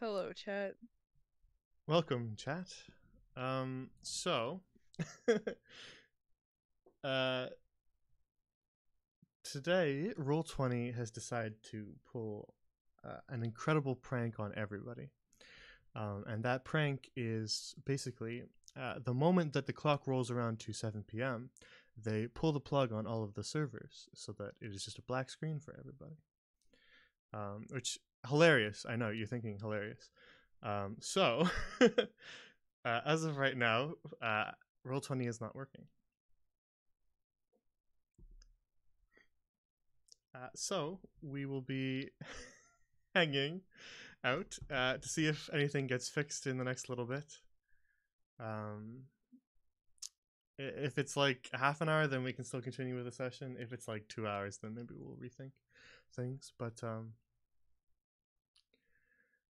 Hello, chat. Welcome, chat. So, uh, today, Roll20 has decided to pull an incredible prank on everybody. And that prank is basically the moment that the clock rolls around to 7 p.m., they pull the plug on all of the servers so that it is just a black screen for everybody. Which, hilarious. I know, you're thinking hilarious. So, as of right now, Roll20 is not working. So we will be hanging out to see if anything gets fixed in the next little bit. If it's like half an hour, then we can still continue with the session. If it's like 2 hours, then maybe we'll rethink things. But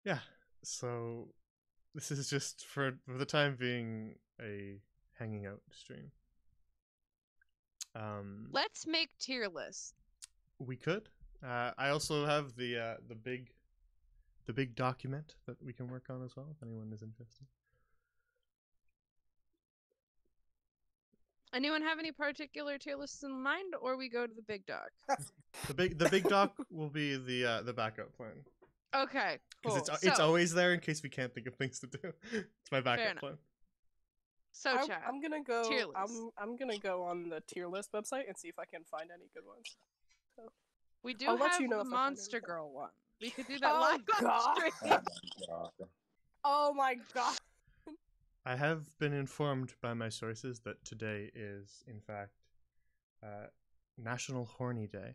yeah, so this is just for the time being a hanging out stream. Let's make tier lists. We could. I also have the big document that we can work on as well if anyone is interested. Anyone have any particular tier lists in mind, or we go to the big doc? The big doc will be the backup plan. Okay, cool. Because it's always there in case we can't think of things to do. It's my backup plan. So chat. I'm gonna go. Tier list. I'm gonna go on the tier list website and see if I can find any good ones. So, we do I'll have let you know the if I find Monster anything. Girl one. We could do that Oh, live on God. stream. Oh my god! I have been informed by my sources that today is, in fact, National Horny Day.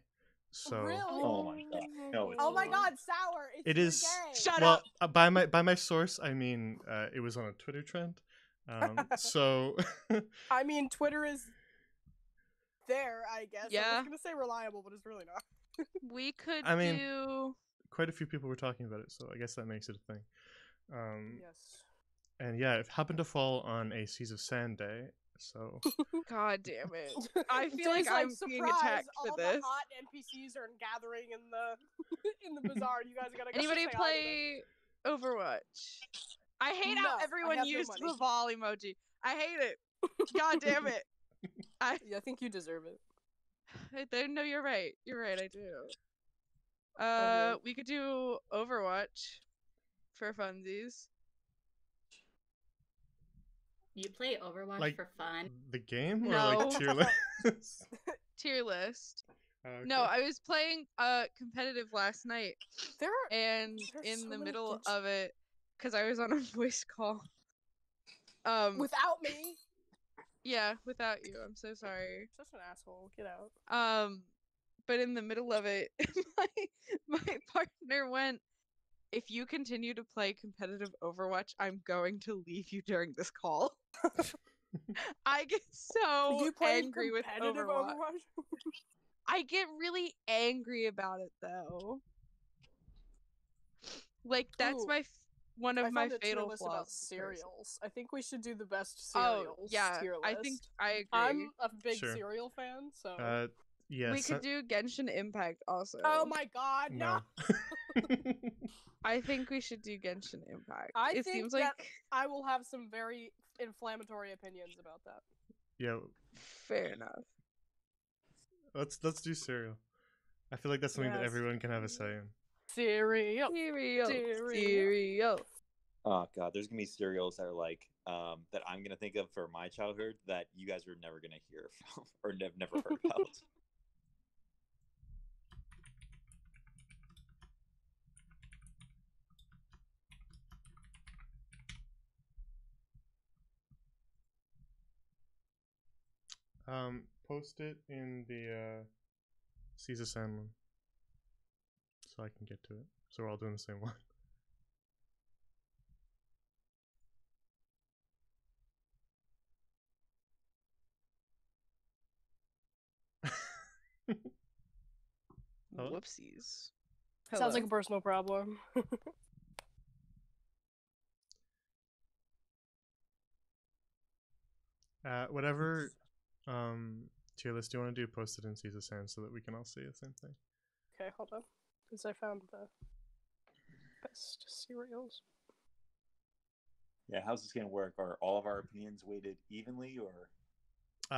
So Really? Oh my god! No, it's Oh my not. god, Sour! It's it your is. day. Shut well, up. by my source, I mean it was on a Twitter trend. So I mean, Twitter is there, I guess. Yeah. I was gonna say reliable, but it's really not. We could I mean- do. quite a few people were talking about it, so I guess that makes it a thing. Yes. And yeah, it happened to fall on a Seas of Sand day, so God damn it! I feel Jay's like I'm being surprise, attacked for all this. the hot NPCs are gathering in the in the bazaar. You guys gotta go Anybody say hi to them. play Overwatch? I hate how No, I everyone have no used money. the vol emoji. I hate it. God damn it. Yeah, I think you deserve it. No, you're right. You're right, I do. Okay. We could do Overwatch for funsies. You play Overwatch Like- for fun? the game or No. like tier list? Tier list. Okay. No, I was playing competitive last night, There are and There's in so the many middle things. of it, because I was on a voice call. without me. Yeah, without you. I'm so sorry. Such an asshole. Get out. But in the middle of it, my partner went, "If you continue to play competitive Overwatch, I'm going to leave you during this call." I get so You play angry with competitive Overwatch. I get really angry about it though. Like that's Ooh, one I of my found a tier fatal list flaws. about as a person. cereals. I think we should do the best Oh cereals yeah, tier list. I think I agree. I'm a big Sure. cereal fan, so. Yeah. we could do Genshin Impact also. Oh my god, no! I think we should do Genshin Impact. I It think seems that like I will have some very inflammatory opinions about that. Yeah, fair enough. let's do cereal. I feel like that's something that Yes. everyone can have a say in. Cereal. Cereal. Cereal. Cereal. Oh god, there's gonna be cereals that are like that I'm gonna think of for my childhood that you guys are never gonna hear from or never heard about. Post it in the Caesar Sand one, so I can get to it. So we're all doing the same one. Hello? Whoopsies. Sounds like a personal problem. Whatever tier list you want to do, post it in Caesar Sand so that we can all see the same thing. Okay, hold on. Because I found the. Best cereals. Yeah, how's this gonna work? Are all of our opinions weighted evenly, or?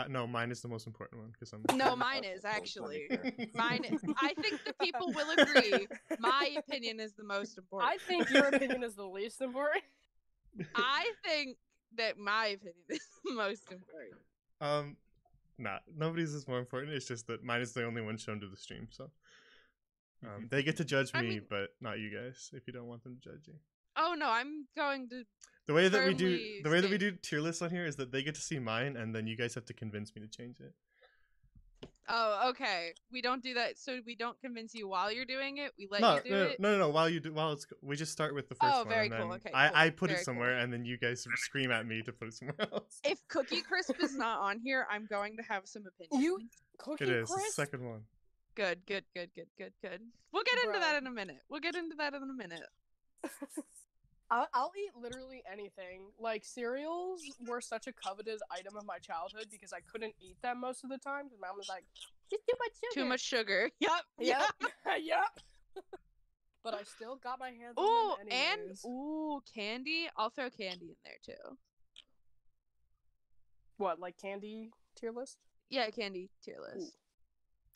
No, mine is the most important one because I'm. No, mine Okay, is cool. Just wanna actually. make sure. Mine. I think the people will agree. My opinion is the most important. I think your opinion is the least important. I think that my opinion is the most important. Nah, nobody's is more important. It's just that mine is the only one shown to the stream, so they get to judge me, I mean- but not you guys if you don't want them to judge you. Oh no, I'm going to. The way that we Firmly do tier lists on here is that they get to see mine, and then you guys have to convince me to change it. Oh, okay. We don't do that, so we don't convince you while you're doing it. We let No, you do no, it. no. While we just start with the first Oh, one. very and cool. then Okay, I cool. put Very it somewhere, cool. and then you guys scream at me to put it somewhere else. If Cookie Crisp is not on here, I'm going to have some opinions. You Cookie It is. It's the Crisp? second one. Good. We'll get into Bruh. that in a minute. I'll eat literally anything. Like, cereals were such a coveted item of my childhood because I couldn't eat them most of the time because mom was like, "It's too much sugar." Too much sugar. Yep. Yep. Yep. But I still got my hands Ooh, on them and anyways. candy. I'll throw candy in there too. What, like candy tier list? Yeah, candy tier list.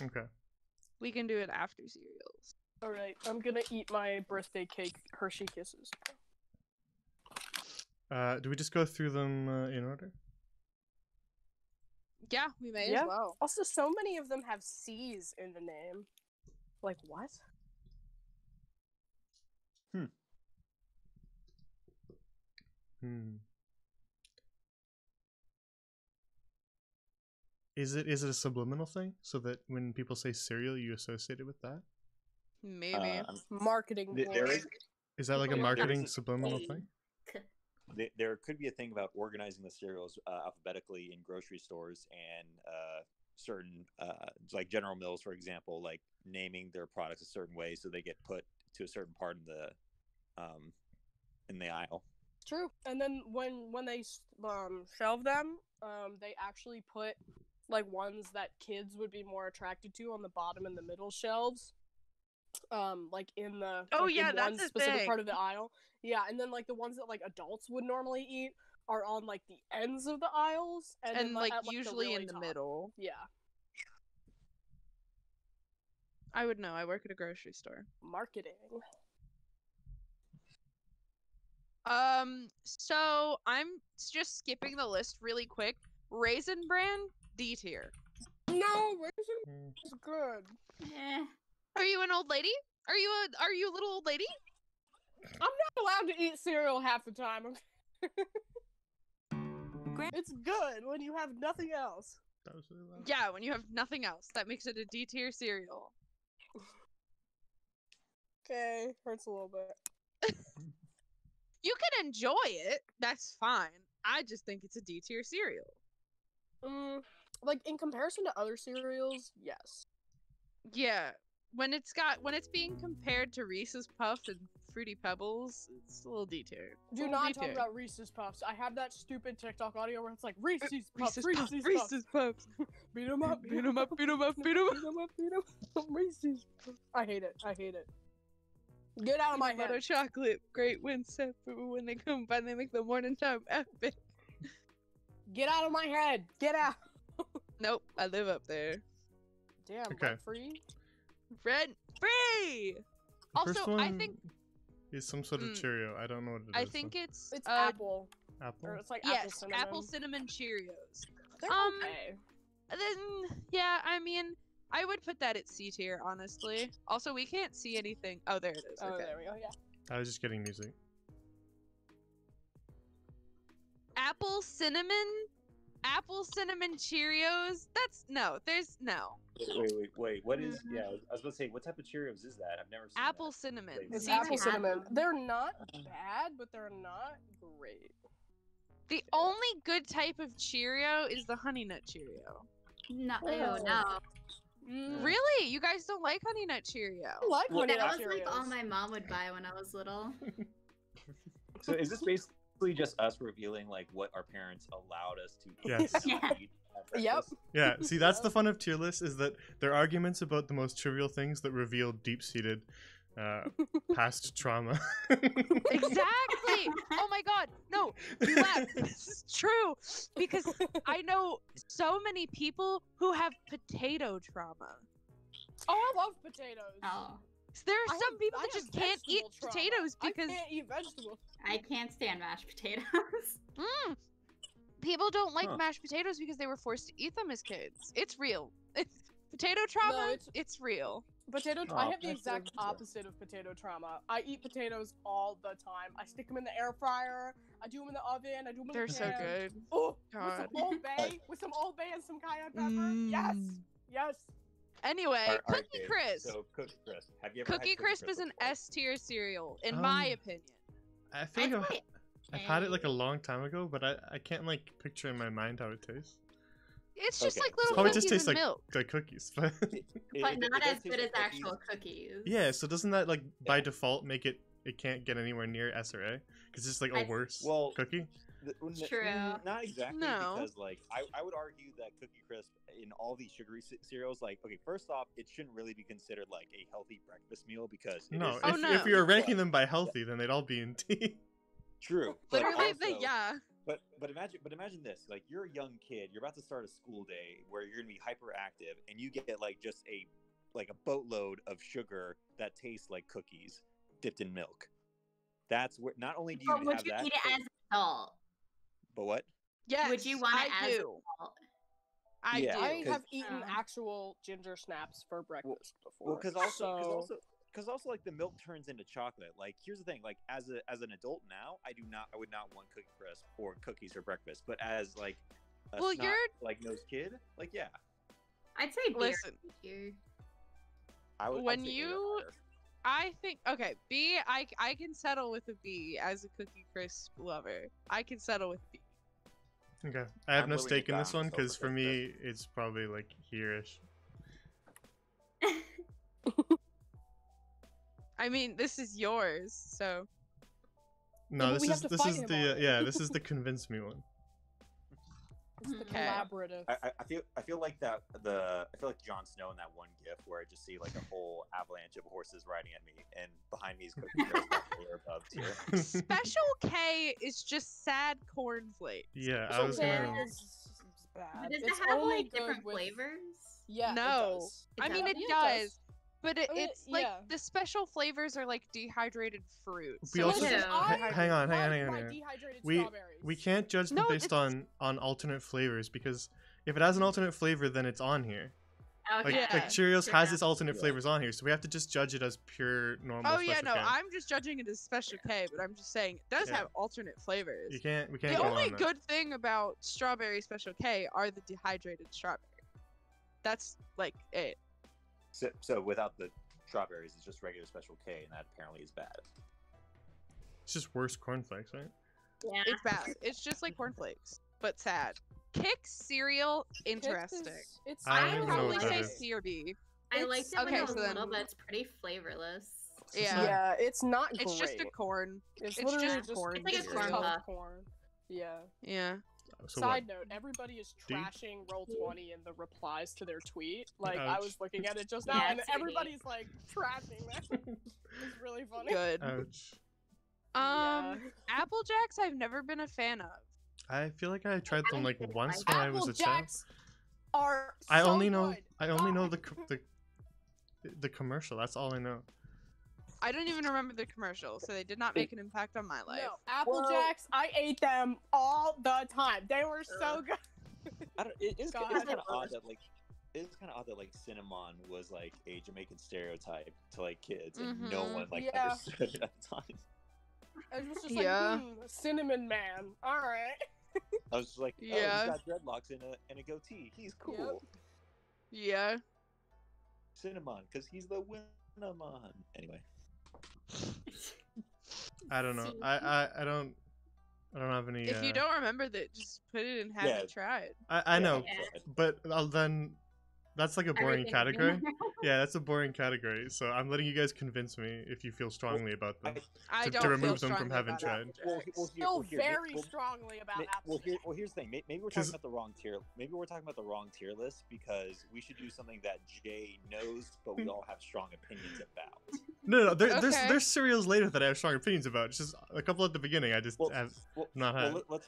Okay. We can do it after cereals. Alright, I'm gonna eat my birthday cake Hershey Kisses. Do we just go through them in order? Yeah, we may Yeah. as well. Also, so many of them have C's in the name. Like, what? Is it a subliminal thing so that when people say cereal, you associate it with that? Maybe. Marketing. There ploy. Is that like a There is marketing a- subliminal thing? There could be a thing about organizing the cereals alphabetically in grocery stores and certain like General Mills, for example, like naming their products a certain way so they get put to a certain part in the aisle. True. And then when they shelve them, they actually put like ones that kids would be more attracted to on the bottom and the middle shelves. Like in the Oh, like, yeah, in that's one a specific thing. part of the aisle. Yeah, and then like the ones that like adults would normally eat are on like the ends of the aisles and, then, And like at, the usually really in the top. middle. Yeah, I would know. I work at a grocery store. marketing. So I'm just skipping the list really quick. Raisin Bran, D tier. No, raisin is good. Eh. Are you an old lady? Are you a little old lady? I'm not allowed to eat cereal half the time. It's good when you have nothing else. That was really loud. Yeah, when you have nothing else, that makes it a D tier cereal. Okay, hurts a little bit. You can enjoy it. That's fine. I just think it's a D tier cereal. Like in comparison to other cereals, yes. Yeah, when it's being compared to Reese's Puffs and Fruity Pebbles, it's a little D tier. Do Little not D talk tier. about Reese's Puffs. I have that stupid TikTok audio where it's like Reese's Puffs, Reese's Puffs. Beat 'em up, Beat 'em up, beat 'em up, beat 'em up. beat 'em up, beat 'em up. Reese's Puffs. I hate it. Get out of my Butter head. chocolate, great windset when they come by, they make the morning time epic. Get out of my head. Get out. Nope, I live up there. Damn, Okay. rent free. Rent free. The Also, first one I think is some sort of Mm. Cheerio. I don't know what it is. I think it's It's apple. Apple. Or it's like yes, apple cinnamon. Cheerios. They're okay. Then yeah, I mean, I would put that at C tier, honestly. Also, we can't see anything. Oh, there it is. Oh, Okay. there we go. Yeah. I was just getting music. Apple cinnamon Cheerios. That's no. There's no Wait. What is? Yeah, I was about to say, what type of Cheerios is that? I've never seen apple that. cinnamon. It's C apple tier. cinnamon. They're not bad, but they're not great. The only good type of Cheerio is the Honey Nut Cheerio. No, Oh. ew, no. Really? You guys don't like Honey Nut Cheerio? I like Well, Honey That Nut was like all Cheerios. my mom would buy when I was little. So is this basically just us revealing like what our parents allowed us to Yes. eat at Yep. breakfast? Yeah, see, that's the fun of tier lists, is that they're arguments about the most trivial things that reveal deep-seated past trauma. Exactly. Oh my god. No, you laugh. This is true because I know so many people who have potato trauma. Oh, I love potatoes. Oh, There are some people I that have just can't eat vegetable trauma. potatoes because I can't eat vegetables. I can't stand mashed potatoes. People don't like Huh. mashed potatoes because they were forced to eat them as kids. It's real. It's potato trauma. No, it's real. Potato. Oh, I have the that's exact so- opposite of potato trauma. I eat potatoes all the time. I stick them in the air fryer. I do them in the oven. I do them in They're the so pan. good. Oh, God. with some Old Bay and some cayenne pepper. Yes, yes. Anyway, Alright, Cookie Dave, Crisp. So Cookie Crisp. Have you ever Cookie had Crisp is an before? S tier cereal, in my opinion. I feel like I'd say I've had it like a long time ago, but I can't like picture in my mind how it tastes. It's just Okay, like little so- Probably cookies just tastes and like milk. cookies, but but not does as taste good as like cookies. actual cookies. yeah. So doesn't that like by default make it can't get anywhere near S or A because it's like a I- worse Well, cookie? True. Not exactly, No. because like I would argue that Cookie Crisp in all these sugary cereals, like okay, first off, it shouldn't really be considered like a healthy breakfast meal because it No, is- Oh, if, no. if you're ranking But- them by healthy, then they'd all be in D. True. but Literally, also- yeah. But imagine this: like you're a young kid, you're about to start a school day where you're gonna be hyperactive, and you get like just a boatload of sugar that tastes like cookies dipped in milk. That's where not only do you But would have you that, eat it as an adult? but what? Yes. Would you want it I as an do. adult? I Yeah, do. I 'cause- have eaten Oh. actual ginger snaps for breakfast before. Well, because also like the milk turns into chocolate. Like here's the thing: like as an adult now, I would not want Cookie Crisp or cookies for breakfast. But as like a Well, snot, you're- like nosed kid, like yeah, I'd say beer. Listen. Here. I'd When say you- higher. I think okay, B. I can settle with a B as a Cookie Crisp lover. I can settle with B. Okay, I have I'm no willing to stake in die this on one this over because for Cookie me it's probably like here-ish. I mean, this is yours, so No, but this we have is to this fight is him the on it. yeah this is the convince me one. It's the Okay. collaborative. I feel like that I feel like Jon Snow in that one gif where I just see like a whole avalanche of horses riding at me, and behind me is Cookie Crisp above tier. Special K is just sad cornflakes. Yeah, I Special was K gonna. is bad. Does It's it have only like good different with- flavors? Yeah. No. It does. I mean, it Yeah, does, but I mean, it's like yeah. the special flavors are like dehydrated fruit. We so also- it's Yeah. just I hang on, like my here. dehydrated We strawberries. can't judge them No, based it's- on alternate flavors because if it has an alternate flavor, then it's on here. Like, Okay. Yeah. like Cheerios Fair has enough. its alternate Yeah. flavors on here, so we have to just judge it as pure normal. Oh yeah, Special no, K. I'm just judging it as Special K, but I'm just saying it does Yeah. have alternate flavors. We can't The go only on that. good thing about strawberry Special K are the dehydrated strawberry. That's like it. So without the strawberries, it's just regular Special K, and that apparently is bad. It's just worse cornflakes, right? Yeah. It's bad. It's just like cornflakes, but sad. Kix cereal, Kix interesting. It's I I don't would even know probably what say that is. C or B. I liked it when okay, it was so then- little, but it's pretty flavorless. Yeah. Yeah, it's not It's just a great. corn. It's it's literally just corn It's like a just corn tough puff. corn. Yeah. Yeah. So Side what? note: everybody is D? trashing Roll20 in the replies to their tweet. Like I Ouch. was looking at it just now, Yeah, and it's so everybody's like trashing that. It's really funny. Good. Ouch. Yeah. Apple Jacks I've never been a fan of. I feel like I tried them like think once I- when I was a Apple child. Jacks are. I so only know good. I only know God. the commercial. That's all I know. I don't even remember the commercial, so they did not make an impact on my life. No, Apple Well- Jacks. I ate them all the time. They were so good. I don't. It's God. kind of odd that like. It's kind of odd that like cinnamon was like a Jamaican stereotype to like kids, and no Mhm. one like Yeah. understood it at the time. It was just like, Yeah. cinnamon man. All right. I was just like, oh, Yeah. he's got dreadlocks and a goatee. He's cool. Yeah. Cinnamon, because he's the Cinnamon. Anyway, I don't know. See? I don't have any. If you don't remember that, just put it and have Yeah. you tried. I know, Yeah. but then that's like a boring Everything. category. Yeah, that's a boring category. So I'm letting you guys convince me if you feel strongly about them. I To don't remove feel them from strongly having about tried. Apple Well, Jacks. well, Feel here, very well, strongly about Apple well, Jacks. here's the thing. Maybe we're 'Cause- talking about the wrong tier. Maybe we're talking about the wrong tier list because we should do something that Jay knows, but we all have strong opinions about. No, Okay. there's cereals later that I have strong opinions about. It's just a couple at the beginning. I just have not had. Let's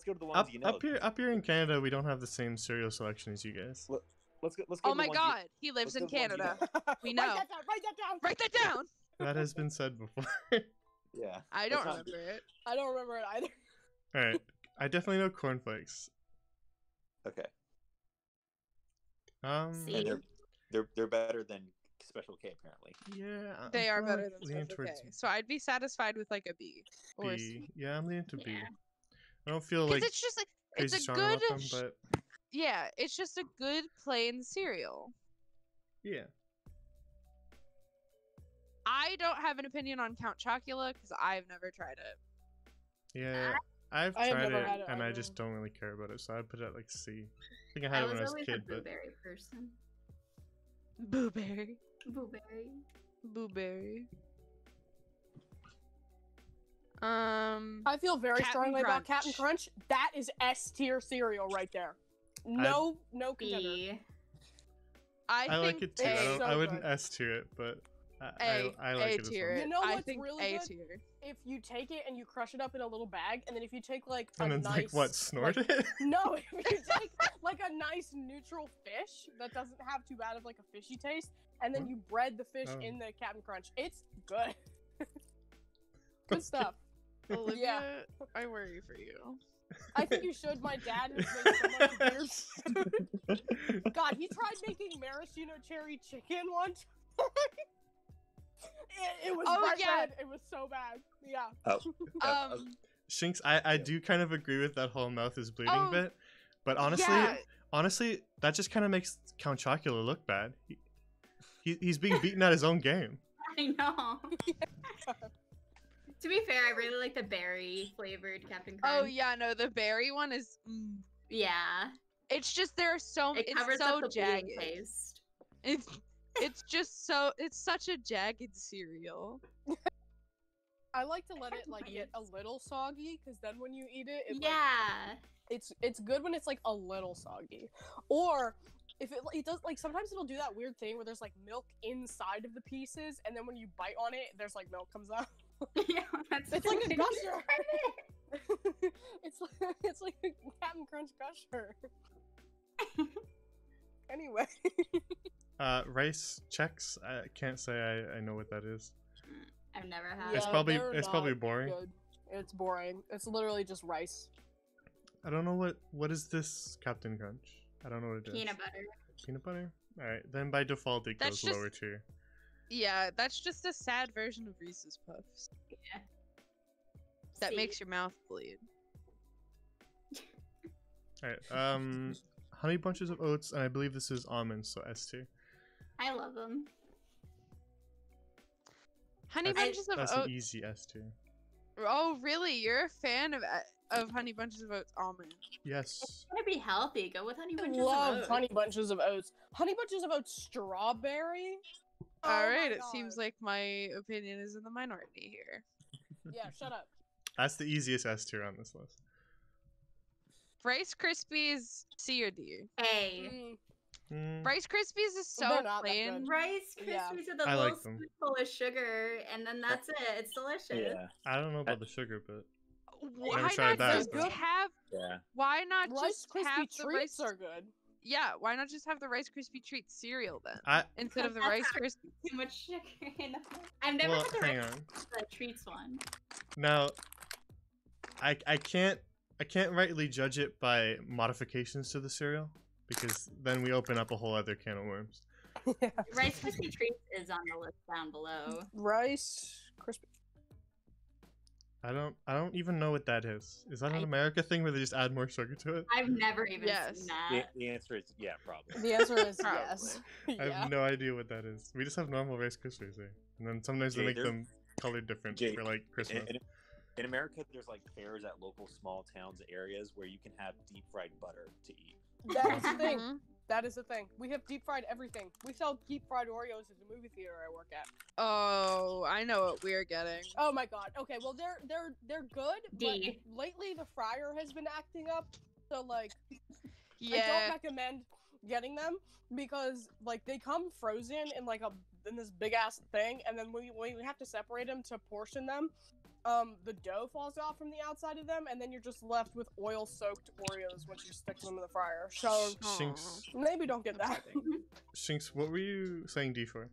go to the ones you know. Up here in Canada, we don't have the same cereal selection as you guys. Let's go. Oh to the my ones god, he lives let's in go to the ones Canada. We know. Write that down. Write that down. Write that down. That has been said before. Yeah. I don't Let's not- remember it. I don't remember it either. All right, I definitely know cornflakes. Okay. See? And they're better than Special K apparently. Yeah, They I'm are kinda better than leaning Special K. towards So I'd be satisfied with like a B or a C. B. Yeah, I'm leaning to B. Yeah. I don't feel Because like it's just like it's crazy a strong good, about them, but yeah, it's just a good plain cereal. yeah. I don't have an opinion on Count Chocula because I've never tried it. Yeah, I've I have tried never it, had it and I either. just don't really care about it, so I'd put it at like C. I think I I had it when I was was a always kid, a but blueberry person. Blueberry, Blueberry. blueberry. I feel very Captain strongly about Captain Crunch. Crunch. That is S tier cereal right there. No contender. B. I like think it too. it's I so wouldn't good. S tier it, but A, I like A it as tier. well. You know I what's think really A good? tier. If you take it and you crush it up in a little bag, and then if you take like a And then nice, like what, snort like, it? No, if you take like a nice neutral fish that doesn't have too bad of like a fishy taste, and then you bread the fish Oh. in the Captain Crunch, it's good. Good stuff. Olivia, I worry for you. I think you should. My dad has made so much weird food. God, he tried making maraschino cherry chicken once. it was Oh, bright yeah. red. It was so bad. Yeah. Shinx, I do kind of agree with that whole mouth is bleeding Oh, bit, but honestly, that just kind of makes Count Chocula look bad. He's being beaten at his own game. I know. To be fair, I really like the berry flavored Captain Crunch. Oh yeah, no, the berry one is. Yeah. It's just there are so. It It's covers so up the jagged. bleeding taste. It's just so. It's such a jagged cereal. I like to let it like get a little soggy, because then when you eat it, Yeah. it's good when it's like a little soggy. Or if it does, like sometimes it'll do that weird thing where there's like milk inside of the pieces, and then when you bite on it, there's like milk comes out. Yeah, that's It's like a good. gusher. it's like a Captain Crunch gusher. Anyway, Rice checks. I can't say I know what that is. I've never had It's it. probably- they're it's probably not boring. good. It's boring. It's literally just rice. I don't know what is this Captain Crunch. I don't know what it is. Peanut butter. Peanut butter. All right, then by default it That's goes just- lower tier. Yeah, that's just a sad version of Reese's Puffs Yeah. that See? makes your mouth bleed. All right. Honey bunches of oats, and I believe this is almonds, so S tier. I love them. Honey That's- bunches of That's an oats. easy S tier. Oh, really? You're a fan of Honey Bunches of Oats almond? Yes. Gotta be healthy. Go with honey I bunches love of oats. honey bunches of oats. Honey bunches of oats strawberry. Oh All my right, it God. seems like my opinion is in the minority here. Yeah, shut up. That's the easiest S tier on this list. Rice Krispies C or D? A. Mm, Mm, Rice Krispies is so They're not that plain. good. Rice Yeah. Krispies with a I little like them. spoonful of sugar, and then that's it. It's delicious. Yeah. I don't know about the sugar, but Why tried not that, just but- have? Yeah. Why not Rice just Krispie have the treats rice? are good. Yeah, why not just have the Rice Krispie treat cereal then I instead of the That's Rice not- Krispie? Too much sugar in them. I've never well, had the hang Rice on. the treats one. Now, I can't rightly judge it by modifications to the cereal because then we open up a whole other can of worms. Yeah. Rice Krispie treats is on the list down below. Rice Krispie. I don't even know what that is. Is that an I- America thing where they just add more sugar to it? I've never even Yes. seen The, that. the answer is yeah, probably. The answer is Probably. yes. I Yeah. have no idea what that is. We just have normal Rice Krispies here, and then sometimes they Jay, make there- them colored different Jay, for like In, Christmas. in America, there's like fairs at local small towns, areas where you can have deep fried butter to eat. That is the thing. Mhm. That is the thing. We have deep fried everything. We sell deep fried Oreos at the movie theater I work at. Oh, I know what we're getting. Oh my god. Okay, well they're good, D. but lately the fryer has been acting up. So like I Yeah, don't recommend getting them because like they come frozen in like in this big ass thing, and then when we have to separate them to portion them, the dough falls off from the outside of them, and then you're just left with oil-soaked Oreos once you stick them in the fryer. So Shinx, maybe don't get that. Shinx, what were you saying D for?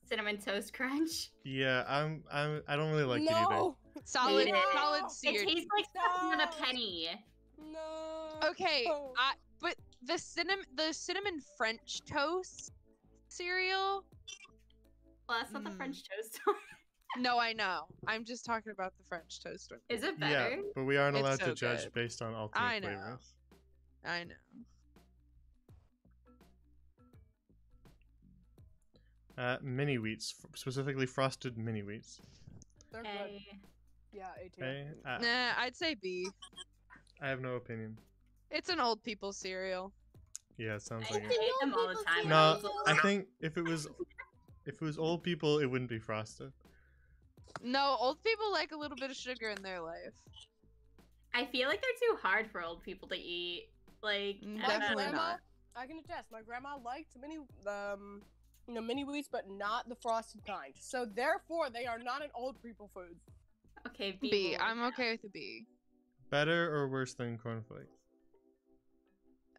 Cinnamon Toast Crunch. Yeah, I don't really like it either. No. Solid, Hate it. solid C. It or tastes D. like something on a No. penny. No. Okay, but the cinnamon French toast cereal. Well, that's not the Mm. French toast. No, I know. I'm just talking about the French toast one. Is it Yeah, better? but we aren't It's allowed so to judge good. based on alternate I know. flavors. I know. Mini wheats, specifically frosted mini wheats. They're good. A. Yeah, A tier. Okay, Nah, I'd say B. I have no opinion. It's an old people cereal. Yeah, it sounds I like ate it. them all the time. when I No, was little. I think if it was old people, it wouldn't be frosted. No, old people like a little bit of sugar in their life. I feel like they're too hard for old people to eat. Like, I don't know. Definitely grandma, not. I can attest. My grandma liked mini wheats, but not the frosted kind. So therefore, they are not an old people food. Okay, B. will I'm work okay out. with the B. Better or worse than cornflakes?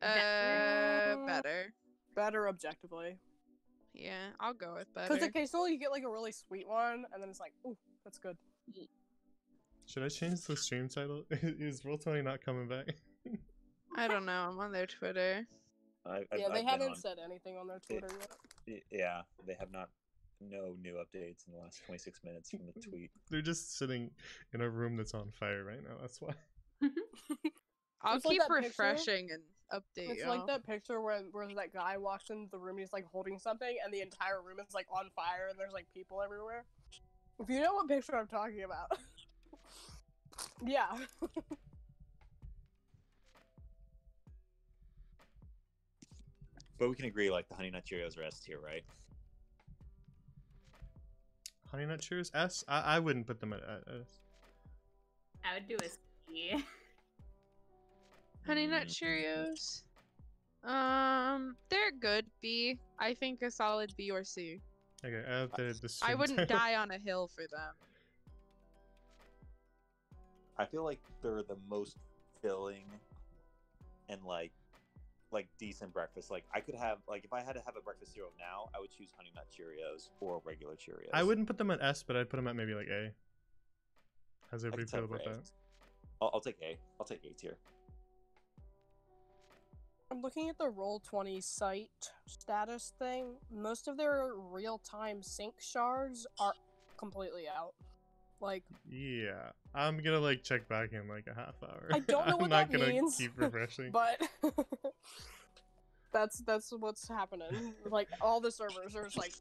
Better. Better objectively, Yeah, I'll go with because better. occasionally you get like a really sweet one, and then it's like, ooh, that's good. Should I change the stream title? Is Roll20 not coming back? I don't know. I'm on their Twitter. I've Yeah, they been haven't on. said anything on their Twitter yet. Yeah, they have not. No new updates in the last 26 minutes from the tweet. They're just sitting in a room that's on fire right now. That's why. I'll It's like keep that picture. refreshing and update It's y'all. like that picture where that guy walks into the room, he's like holding something, and the entire room is like on fire, and there's like people everywhere. If you know what picture I'm talking about, yeah. But we can agree, like the Honey Nut Cheerios are S tier, right? Honey Nut Cheerios S. I wouldn't put them at S. I would do a C. Honey Nut Mm. Cheerios. They're good. B. I think a solid B or C. Okay, I updated the I stream wouldn't title. die on a hill for them. I feel like they're the most filling and like decent breakfast. Like I could have if I had to have a breakfast cereal now, I would choose Honey Nut Cheerios or regular Cheerios. I wouldn't put them at S, but I'd put them at maybe like A. How's I everybody could feel settle for about A. that? I'll take A. I'll take A tier. I'm looking at the Roll20 site status thing. Most of their real-time sync shards are completely out. Like, Yeah, I'm gonna like check back in like a half hour. I don't know I'm what not that gonna means, keep refreshing. but that's what's happening. Like, all the servers are just like,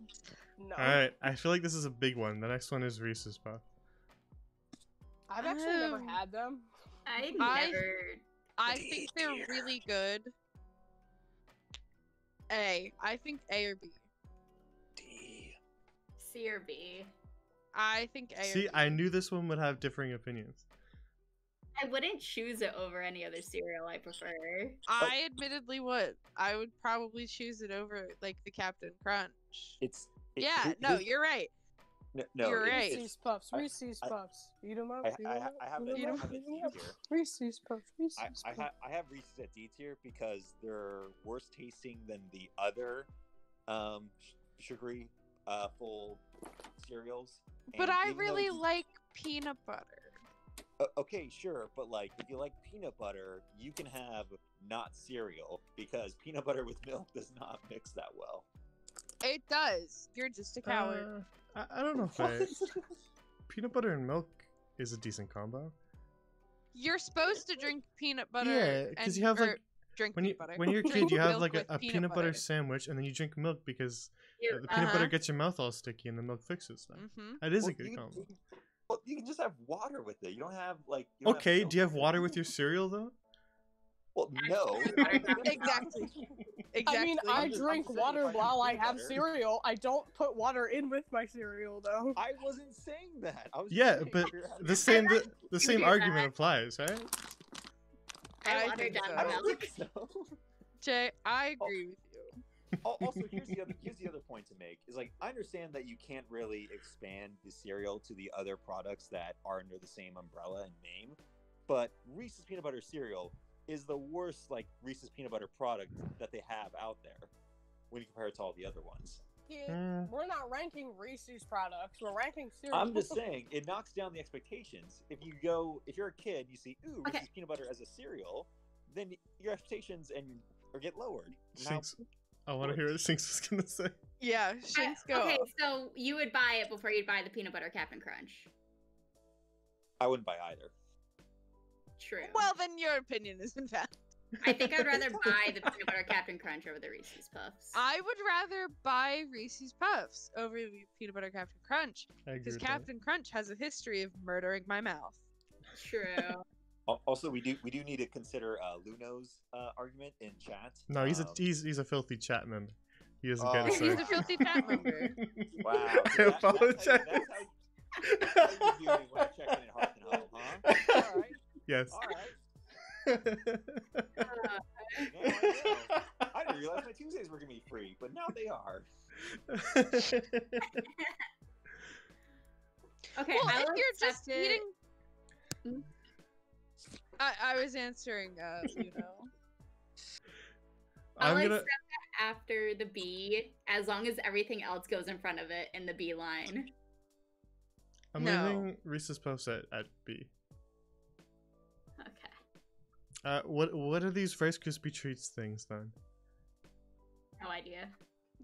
no. All right, I feel like this is a big one. The next one is Reese's Puff. I've actually never Um, had them. I I- never. I D think they're tier. really good. A. I think A or B. D. C or B. I think A or See, B. I knew this one would have differing opinions. I wouldn't choose it over any other cereal I prefer. I admittedly would. I would probably choose it over like the Captain Crunch. Yeah, no, you're right. no. you're it's- right. Reese's Puffs, I- Reese's I- Puffs. Eat 'em up, I, eat 'em I, up, I have eat it. 'em I up, have it eat 'em D up. tier. Reese's Puffs, Reese's I Puffs. have Reese's at D tier because they're worse tasting than the other sugary full cereals. But And I even though really you- like peanut butter. Okay, sure, but like if you like peanut butter, you can have not cereal because peanut butter with milk does not mix that well. It does. You're just a coward. I don't know if peanut butter and milk is a decent combo. You're supposed to drink peanut butter. Yeah, because you have or like drink when you peanut butter. when you're a Drink kid, you have milk like with a peanut butter sandwich, and then you drink milk because You- the peanut Uh-huh. butter gets your mouth all sticky, and the milk fixes stuff. Mm-hmm. That is Well, a good you combo. can- Well, you can just have water with it. You don't have like. You don't Okay, milk do you have with it. water with your cereal though? Well, no. Exactly. Exactly. I mean, I I'm just drink saying water if I have while I peanut have butter- cereal. I don't put water in with my cereal, though. I wasn't saying that. I was just Yeah, saying but if you're having- the same like the to same do argument that. applies, right? I I watered think down so. the I don't milk. think so. Jay, I agree with you. Also, here's the other point to make is like I understand that you can't really expand the cereal to the other products that are under the same umbrella and name, but Reese's peanut butter cereal is the worst like Reese's peanut butter product that they have out there when you compare it to all the other ones. Kid, we're not ranking Reese's products. We're ranking cereal. I'm just saying it knocks down the expectations. If you're a kid, you see Reese's peanut butter as a cereal, then your expectations or get lowered. Shinx, I want to hear what Shinx was gonna say. Yeah, Shinx, go. Okay, so you would buy it before you'd buy the peanut butter Captain Crunch. I wouldn't buy either. True. Well, then your opinion is invalid. I think I'd rather buy the peanut butter Captain Crunch over the Reese's Puffs. I would rather buy Reese's Puffs over the peanut butter Captain Crunch because Captain Crunch has a history of murdering my mouth. True. Also, we do need to consider Luno's argument in chat. No, he's a filthy chat member. He doesn't get a say. He's a filthy chat member. Wow. I apologize. That's how you do me when I'm checking in Hearth and Home, huh? All right. Yes. All right. I didn't realize my Tuesdays were gonna be free, but now they are. Okay, Well, if you're just it. eating... I was answering, you know. I'll accept that after the B, as long as everything else goes in front of it in the B line. I'm leaving Reese's Puffs at B. Okay. What are these Rice Krispie treats things then? No idea.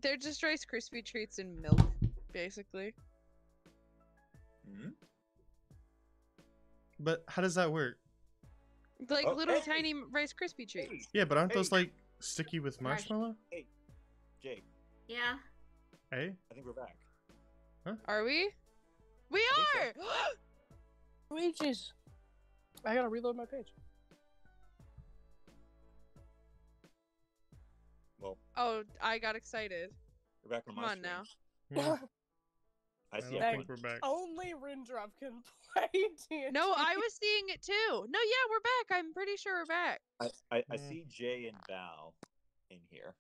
They're just Rice Krispie treats in milk, basically. Mm-hmm. But how does that work? Like little tiny Rice Krispie treats. Yeah, but aren't those like sticky with marshmallow? Hey, Jake. Yeah. Hey? I think we're back. Huh? Are we? We are! Reese's. I gotta reload my page. Well. Oh, I got excited. We're back on Come my on screen. now. Yeah, I see. I think we're back. Only Rindruff can play D&D. No, I was seeing it too. No, yeah, we're back. I'm pretty sure we're back. I see Jay and Val in here.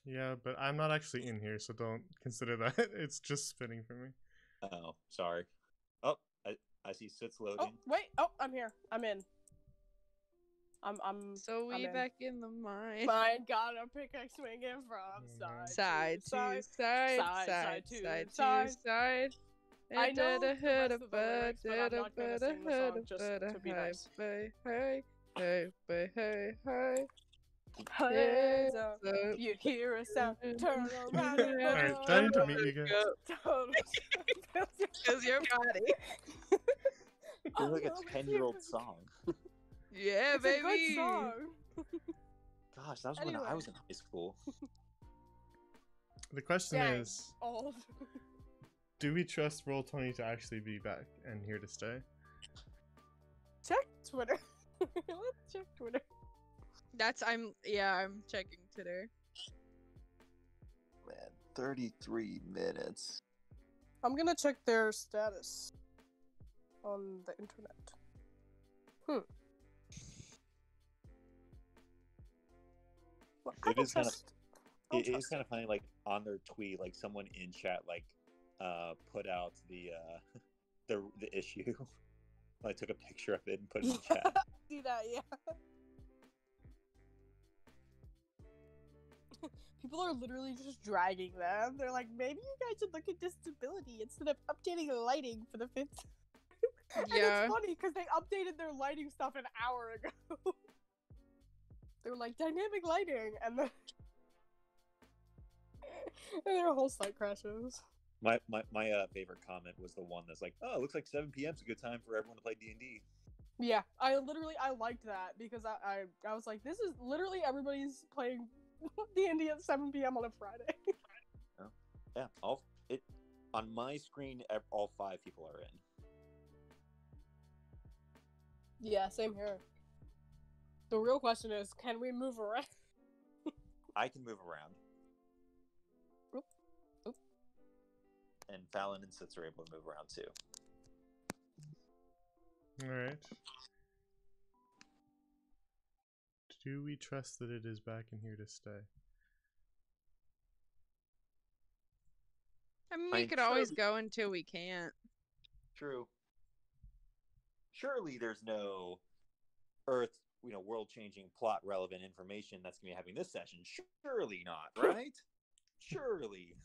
Yeah, but I'm not actually in here, so don't consider that. It's just spinning for me. Oh, sorry. Oh, I see Soot's loading. Oh, wait. Oh, I'm here. I'm in. I'm So we I'm in. back in the mine. My God, a pickaxe swinging from Side to side, side to side. I know the rest of the lyrics, but I'm not gonna sing the song just to be nice. Hands up, you hear a sound, turn around and Alright, do I need to meet you guys? Feels your body. It's like a 10-year-old song. Yeah, It's baby. a good song. Gosh, that was when I was in high school. The question Dang, is, old. do we trust Roll20 to actually be back and here to stay? Check Twitter. Let's check Twitter. I'm checking Twitter. Man, 33 minutes. I'm gonna check their status on the internet. Well, It is kind of funny, like on their tweet, like someone in chat like put out the issue. I took a picture of it and put it in chat. See that, yeah. People are literally just dragging them. They're like, maybe you guys should look at disability instead of updating the lighting for the 5th. And Yeah. it's funny because they updated their lighting stuff an hour ago. They were like, dynamic lighting, and then and their whole site crashes. My favorite comment was the one that's like, "Oh, it looks like 7 p.m. is a good time for everyone to play D&D." Yeah, I liked that because I was like, this is literally everybody's playing D&D at 7 p.m. on a Friday. Oh, yeah, on my screen, all 5 people are in. Yeah, same here. The real question is, can we move around? I can move around. Oop. And Fallon and Sitz are able to move around too. Alright. Do we trust that it is back in here to stay? I mean, I we mean, could always surely- go until we can't. True. Surely there's no Earth, world-changing, plot-relevant information that's going to be having this session. Surely not, right? Surely.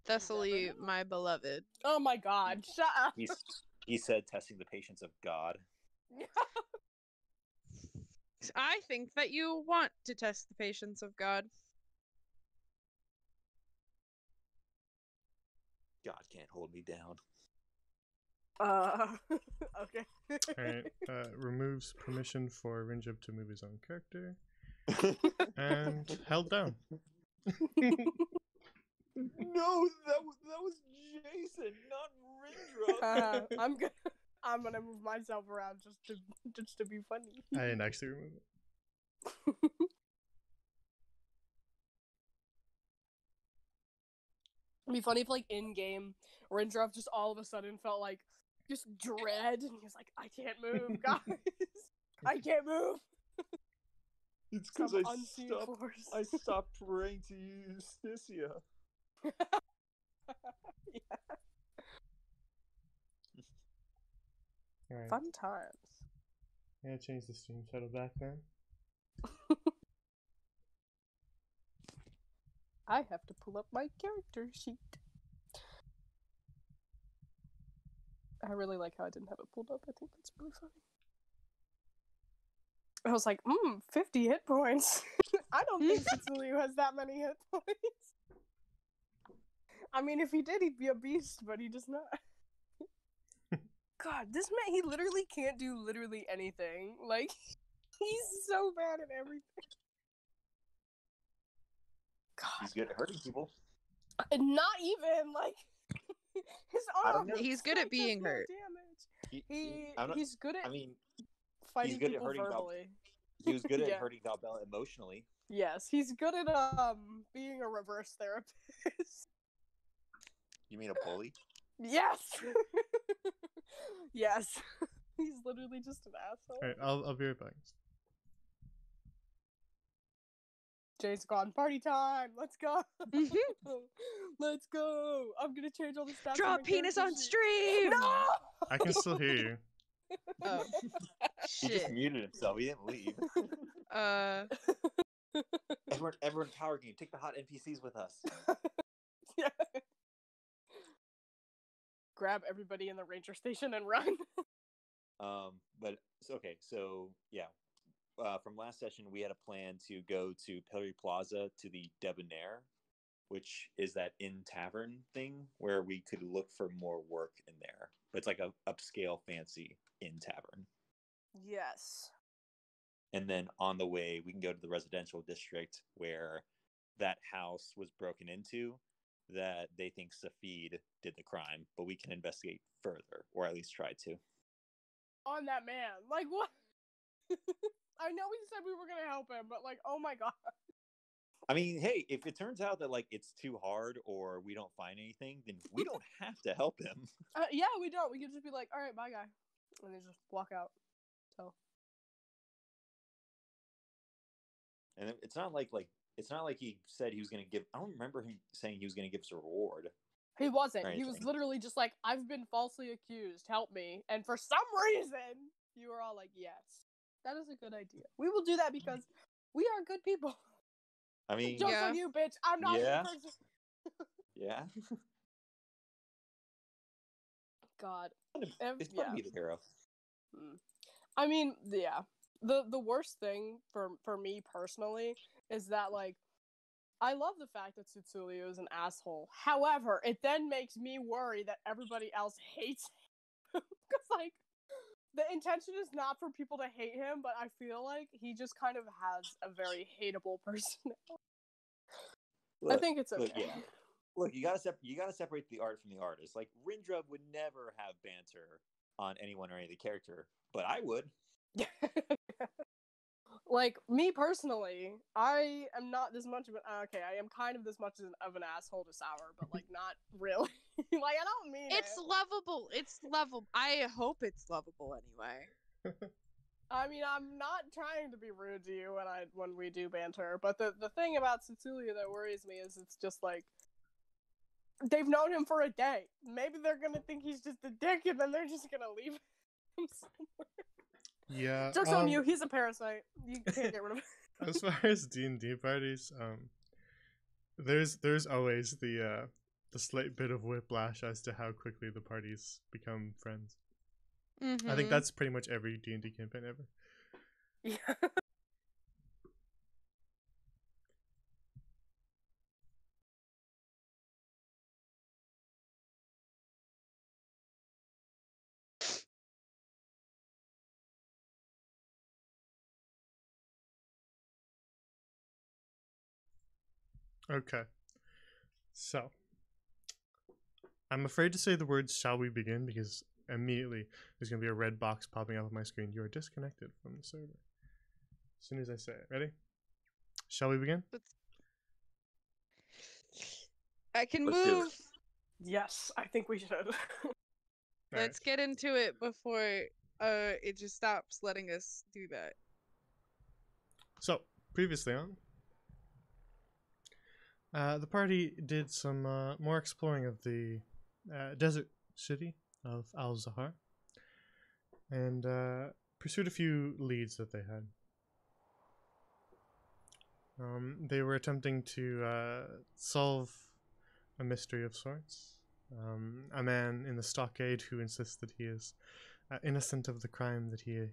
Thessaly, know. my beloved. Oh my god, shut up. He said, testing the patience of God. I think that you want to test the patience of God. God can't hold me down. Okay. Alright, removes permission for Rinjub to move his own character. And held down. No, that was Jason, not Rindra. I'm gonna move myself around just to be funny. I didn't actually remove it. It'd be funny if, like, in game, Rindrov just all of a sudden felt like just dread, and he was like, "I can't move, guys. I can't move." It's Some because unseen force. I stopped praying to you, Justicia. Yeah. Alright, Fun times. I'm gonna change the stream title back then. I have to pull up my character sheet. I really like how I didn't have it pulled up. I think that's really funny. I was like, 50 hit points. I don't think Tetsuyu has that many hit points. I mean, if he did, he'd be a beast, but he does not. God, this man, he literally can't do literally anything. Like, he's so bad at everything. God. He's good at hurting people. Not even, like, his I don't arm. know. He's good at does being no hurt. Damage. I'm not- He's good at I mean, fighting good at people hurting verbally. he was good at Yeah. hurting Valbella emotionally. Yes, he's good at being a reverse therapist. You mean a bully? Yes. Yes. He's literally just an asshole. Alright, I'll be right back. Jay's gone. Party time. Let's go. Let's go. I'm gonna change all the stats. Draw on my penis character on sheet. stream! No. I can still hear you. Oh, He just shit. muted himself. He didn't leave. Everyone power game. Take the hot NPCs with us. Yeah. Grab everybody in the ranger station and run. But okay, so yeah. From last session, we had a plan to go to Pillory Plaza to the Debonair, which is that inn tavern thing where we could look for more work in there. But it's like a upscale, fancy inn tavern. Yes. And then on the way, we can go to the residential district where that house was broken into that they think Safid did the crime, but we can investigate further, or at least try to. On that man. Like, what? I know we said we were gonna help him, but like, oh my god. I mean, hey, if it turns out that like it's too hard or we don't find anything, then we don't have to help him. Yeah, we don't. We could just be like, all right, bye, guy, and then just walk out. So. And it's not like he said he was gonna give. I don't remember him saying he was gonna give us a reward. He wasn't. Right, He was right. literally just like, I've been falsely accused. Help me. And for some reason, you were all like, yes, that is a good idea. We will do that because we are good people. I mean, Joke's Yeah. on you, bitch. I'm not Yeah. a good person. yeah, God. it's fun to be the hero. I mean, yeah. The worst thing for me personally is that, like, I love the fact that Tsutsuli is an asshole. However, it then makes me worry that everybody else hates him. Because, like, the intention is not for people to hate him, but I feel like he just kind of has a very hateable personality. I think it's okay. Look, yeah. Look, you gotta separate the art from the artist. Like Rindrub would never have banter on anyone or any of the character, but I would. Like, me personally, I am not this much of an... Okay, I am kind of this much of an asshole to Sour, but, like, not really. Like, I don't mean It's it. lovable. It's lovable. I hope it's lovable anyway. I mean, I'm not trying to be rude to you when we do banter, but the thing about Tsutsuli that worries me is it's just, like... they've known him for a day. Maybe they're gonna think he's just a dick, and then they're just gonna leave him somewhere. Yeah. Jokes on you. He's a parasite. You can't get rid of him. As far as D&D parties, there's always the slight bit of whiplash as to how quickly the parties become friends. Mm-hmm. I think that's pretty much every D&D campaign ever. Yeah. Okay. So, I'm afraid to say the words "shall we begin" because immediately there's going to be a red box popping up on my screen. You are disconnected from the server. As soon as I say it. Ready? Shall we begin? I can Let's do it. move. Yes, I think we should. Let's get into it before it just stops letting us do that. So, previously on, the party did some more exploring of the desert city of Al-Zahar and pursued a few leads that they had. They were attempting to solve a mystery of sorts. A man in the stockade who insists that he is innocent of the crime that he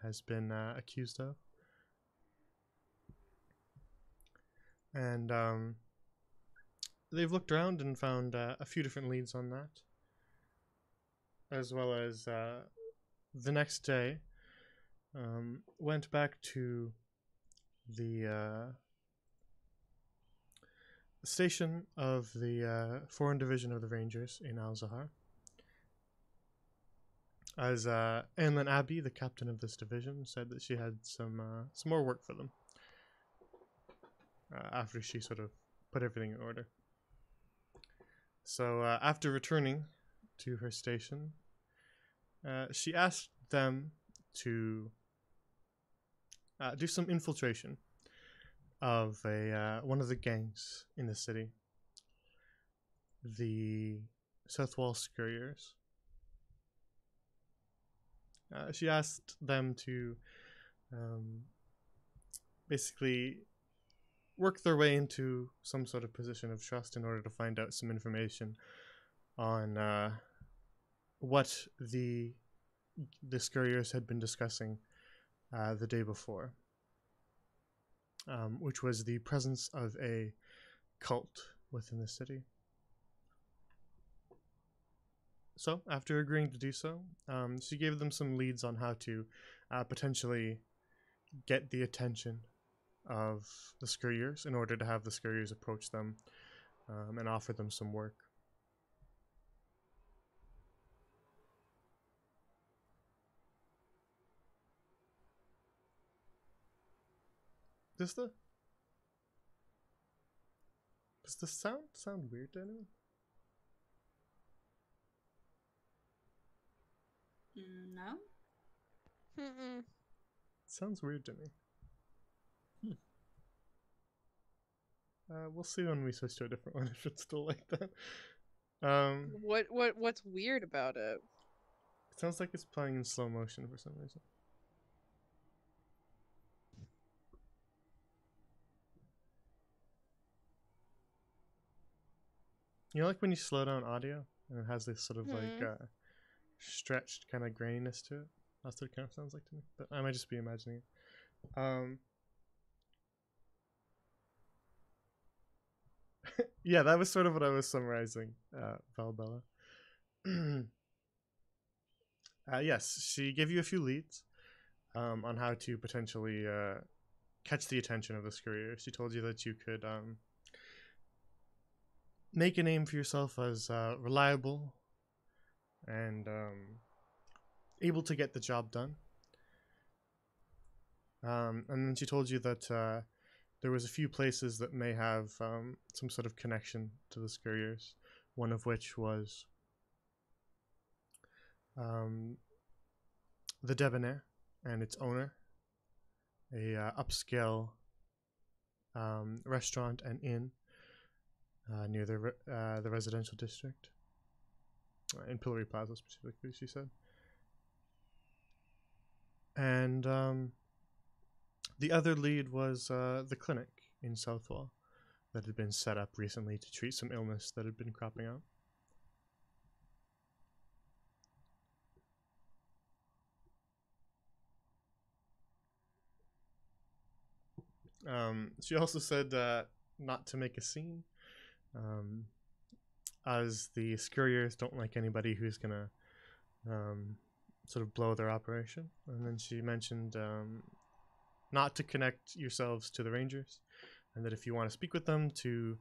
has been accused of. And they've looked around and found a few different leads on that. As well as the next day, went back to the station of the Foreign Division of the Rangers in Al-Zahar. As Anlin Abbey, the captain of this division, said that she had some more work for them after she sort of put everything in order. So after returning to her station, she asked them to do some infiltration of one of the gangs in the city, the South Wall Scurriers. She asked them to basically work their way into some sort of position of trust in order to find out some information on what the Scurriers had been discussing the day before, which was the presence of a cult within the city. So, after agreeing to do so, she gave them some leads on how to potentially get the attention of the Scurriers in order to have the Scurriers approach them and offer them some work. Does the sound weird to anyone? No. Mm-mm. Sounds weird to me. We'll see when we switch to a different one if it's still like that. What's weird about it? It sounds like it's playing in slow motion for some reason. You know, like when you slow down audio and it has this sort of like stretched kind of graininess to it. That's what it kind of sounds like to me, but I might just be imagining it. Yeah, that was sort of what I was summarizing, Valbella. Yes, she gave you a few leads on how to potentially catch the attention of the Scurrier. She told you that you could make a name for yourself as reliable and able to get the job done. And then she told you that there was a few places that may have some sort of connection to the Scurriers, one of which was the Debonair and its owner, a upscale restaurant and inn near the residential district. In Pillory Plaza specifically, she said. And the other lead was the clinic in Southwall that had been set up recently to treat some illness that had been cropping up. She also said not to make a scene, as the Scurriers don't like anybody who's gonna sort of blow their operation. And then she mentioned not to connect yourselves to the Rangers, and that if you want to speak with them, to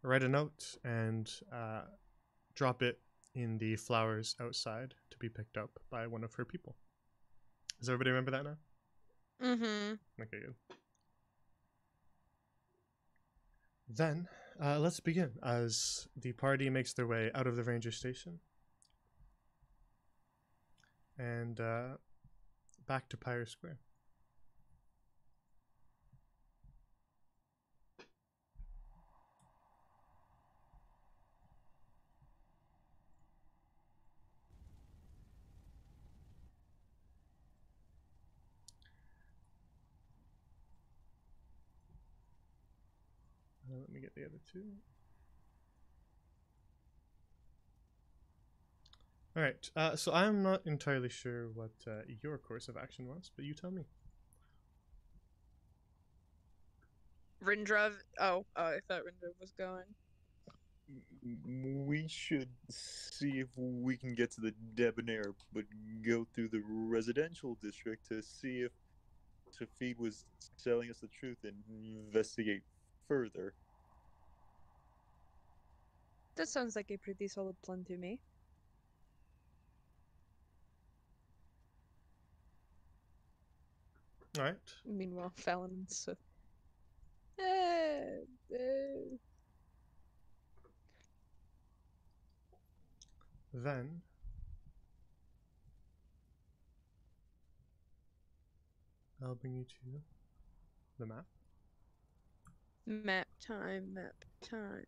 write a note and drop it in the flowers outside to be picked up by one of her people. Does everybody remember that now? Mm-hmm. Okay, good. Then, let's begin as the party makes their way out of the ranger station and back to Pyre Square. Let me get the other two. Alright, so I'm not entirely sure what your course of action was, but you tell me. Rindrov. Oh, I thought Rindrov was going. We should see if we can get to the Debonair, but go through the residential district to see if Tafid was telling us the truth and investigate further. That sounds like a pretty solid plan to me. Alright. Meanwhile, Fallon and Sith. Then I'll bring you to the map. Map time, map time.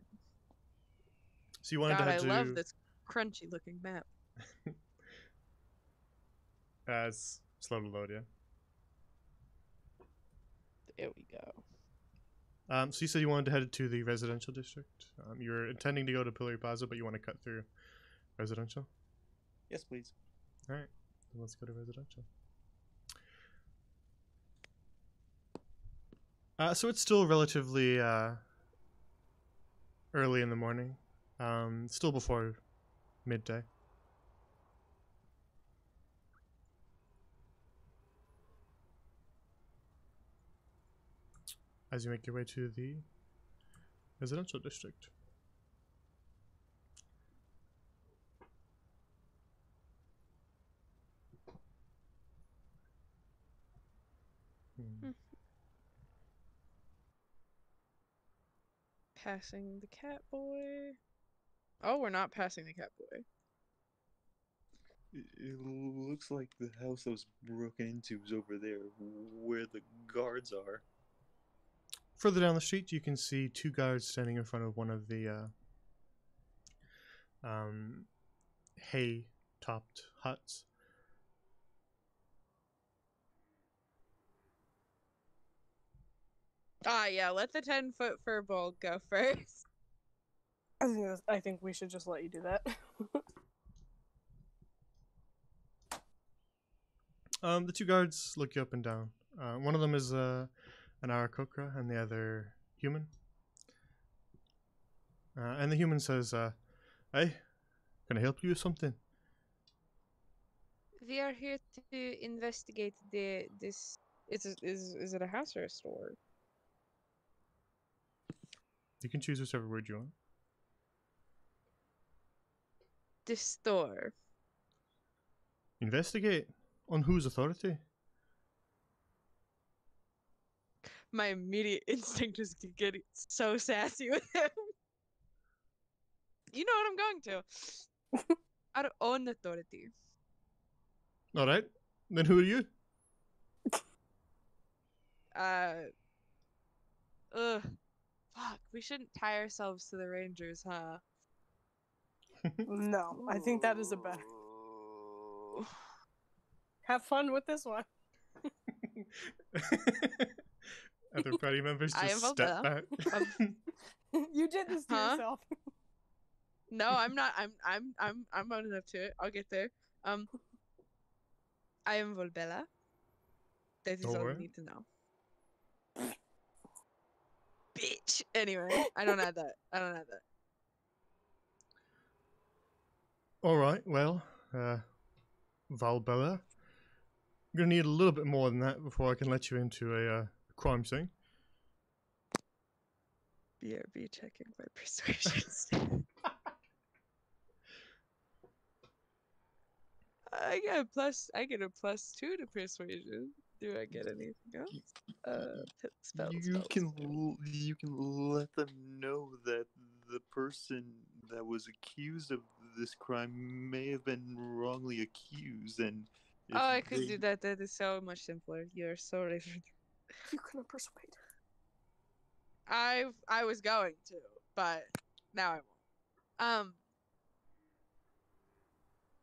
So you wanted God, to I head to love this crunchy looking map. as slow to load, yeah. There we go. So you said you wanted to head to the residential district. You were intending to go to Pillory Plaza, but you want to cut through residential? Yes, please. Alright, then let's go to residential. So it's still relatively early in the morning. Still before midday. As you make your way to the residential district. Passing the cat boy. Oh, we're not passing the cat boy. It looks like the house that was broken into is over there, where the guards are. Further down the street, you can see two guards standing in front of one of the hay-topped huts. Ah, yeah, let the 10-foot furball go first. I think we should just let you do that. The two guards look you up and down. One of them is an Arakokra and the other human. And the human says, "Hey, can I help you with something?" We are here to investigate this. Is it a house or a store? You can choose whichever word you want. The store. Investigate? On whose authority? My immediate instinct is to get so sassy with him. You know what I'm going to. Our own authority. Alright. Then who are you? Ugh. Fuck, we shouldn't tie ourselves to the Rangers, huh? No, I think that is a better. Have fun with this one. Other party members I just am step Volbella. back. You did this to Huh? yourself. No, I'm not. I'm owning up to it. I'll get there. I am Volbella. That is all you Alright. need to know. Bitch. Anyway, I don't have that. Alright, well, Valbella. I'm gonna need a little bit more than that before I can let you into a crime scene. BRB checking my persuasions. I get a +2 to persuasion. Do I get anything else? Spells. You can let them know that the person that was accused of this crime may have been wrongly accused, and if Oh, I could they- do that. That is so much simpler. You're so right. You couldn't persuade. I was going to, but now I won't.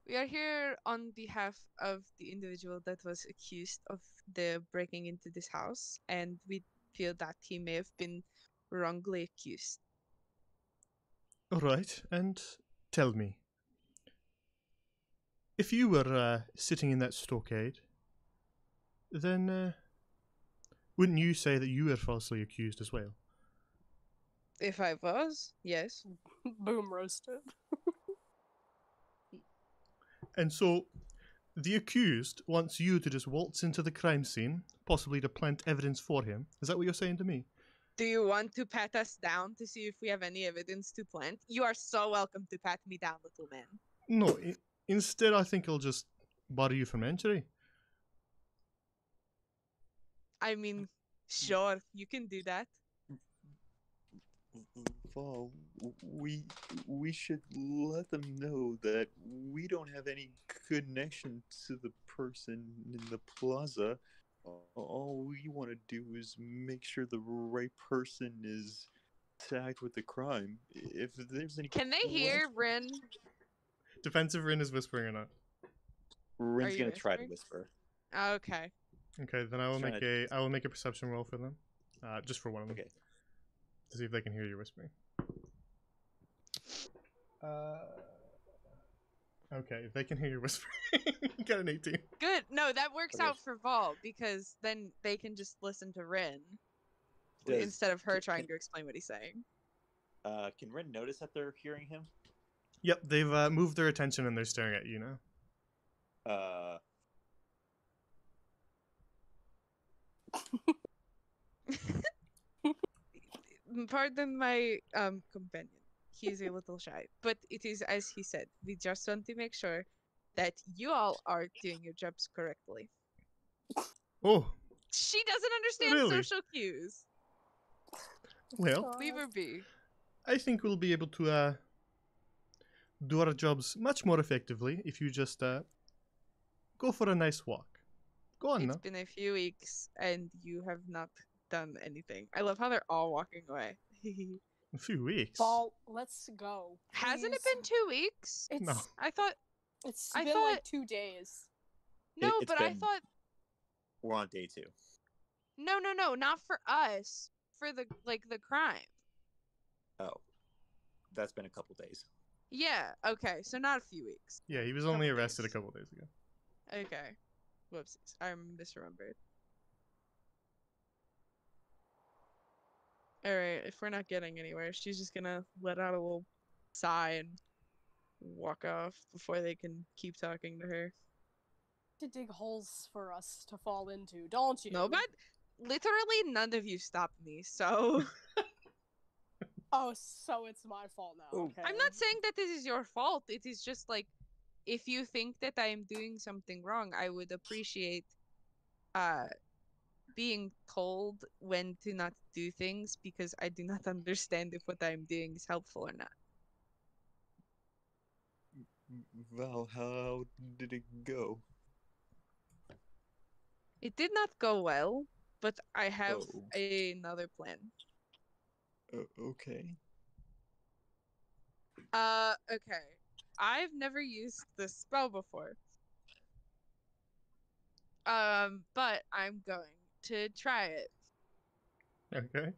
We are here on behalf of the individual that was accused of the breaking into this house, and we feel that he may have been wrongly accused. Alright, and tell me. If you were sitting in that stockade, then wouldn't you say that you were falsely accused as well? If I was, yes. Boom roasted. And so, the accused wants you to just waltz into the crime scene, possibly to plant evidence for him. Is that what you're saying to me? Do you want to pat us down to see if we have any evidence to plant? You are so welcome to pat me down, little man. No, instead I think I'll just bar you from entry. I mean, sure, you can do that. Val, we should let them know that we don't have any connection to the person in the plaza. All we want to do is make sure the right person is tagged with the crime. If there's any Can they hear Rin? Defensive Rin is whispering or not? Rin's you gonna try to whispering? whisper. Okay. Okay, then I will Trying make a perception roll for them. Just for one of them. Okay. To see if they can hear you whispering. Okay, if they can hear you whispering, you got an 18. Good. No, that works Okay. out for Vol because then they can just listen to Rin Does- instead of her can- trying to explain what he's saying. Can Rin notice that they're hearing him? Yep, they've moved their attention and they're staring at you now. Pardon my companion. He is a little shy, but it is as he said. We just want to make sure that you all are doing your jobs correctly. Oh, She doesn't understand Really? social cues. well, Leave her be. I think we'll be able to do our jobs much more effectively if you just go for a nice walk. Go on It's now. been a few weeks and you have not done anything. I love how they're all walking away. A few weeks. Ball, let's go. Hasn't it please. been 2 weeks? It's No. I thought it's I been thought- like 2 days. no, it's but I been- thought We're on day 2. no, not for us. For the crime. Oh, that's been a couple days. Yeah, okay, so not a few weeks. Yeah, he was only Couple arrested a days. couple days ago. Okay. Whoopsies. I misremembered. Alright, if we're not getting anywhere, she's just gonna let out a little sigh and walk off before they can keep talking to her. To dig holes for us to fall into, don't you? No, but literally none of you stopped me, so Oh, so it's my fault now. Oh. Okay. I'm not saying that this is your fault. It is just like if you think that I am doing something wrong, I would appreciate being told when to not do things because I do not understand if what I'm doing is helpful or not. Val, how did it go? It did not go well, but I have Oh. another plan. Okay. Okay. I've never used this spell before. But I'm going to try it. Okay.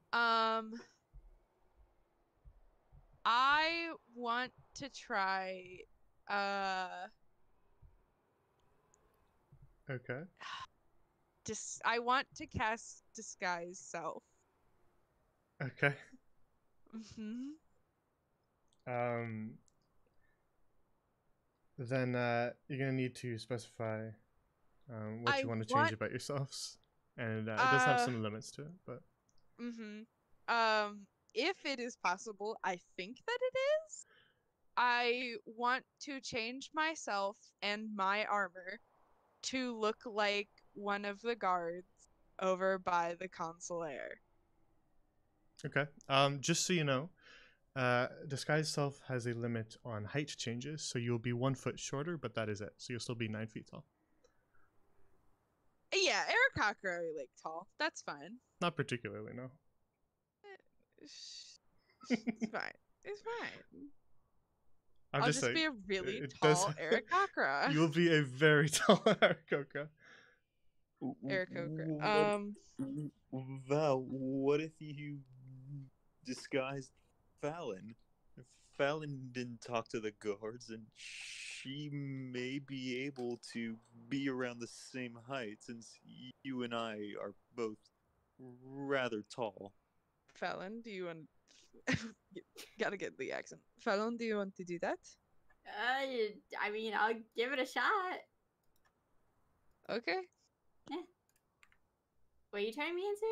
I want to try, Okay. I want to cast Disguise Self. Okay. Mm-hmm. Then you're gonna need to specify what I you want to want, change about yourselves, and it does have some limits to it, but mm-hmm. If it is possible, I think that it is. I want to change myself and my armor to look like one of the guards over by the consulaire. okay. Just so you know, disguise self has a limit on height changes, so you'll be 1 foot shorter, but that is it. So you'll still be 9 feet tall. Yeah, Aarakocra are like tall. That's fine. Not particularly, no. It's fine. It's fine. I'm I'll just saying, be a really it tall does. Aarakocra. You will be a very tall Aarakocra. Aarakocra. Val, what if you disguised Fallon? Fallon didn't talk to the guards, and she may be able to be around the same height since you and I are both rather tall. Fallon, do you want? Gotta get the accent. Fallon, do you want to do that? I mean, I'll give it a shot. Okay. What are you turning me into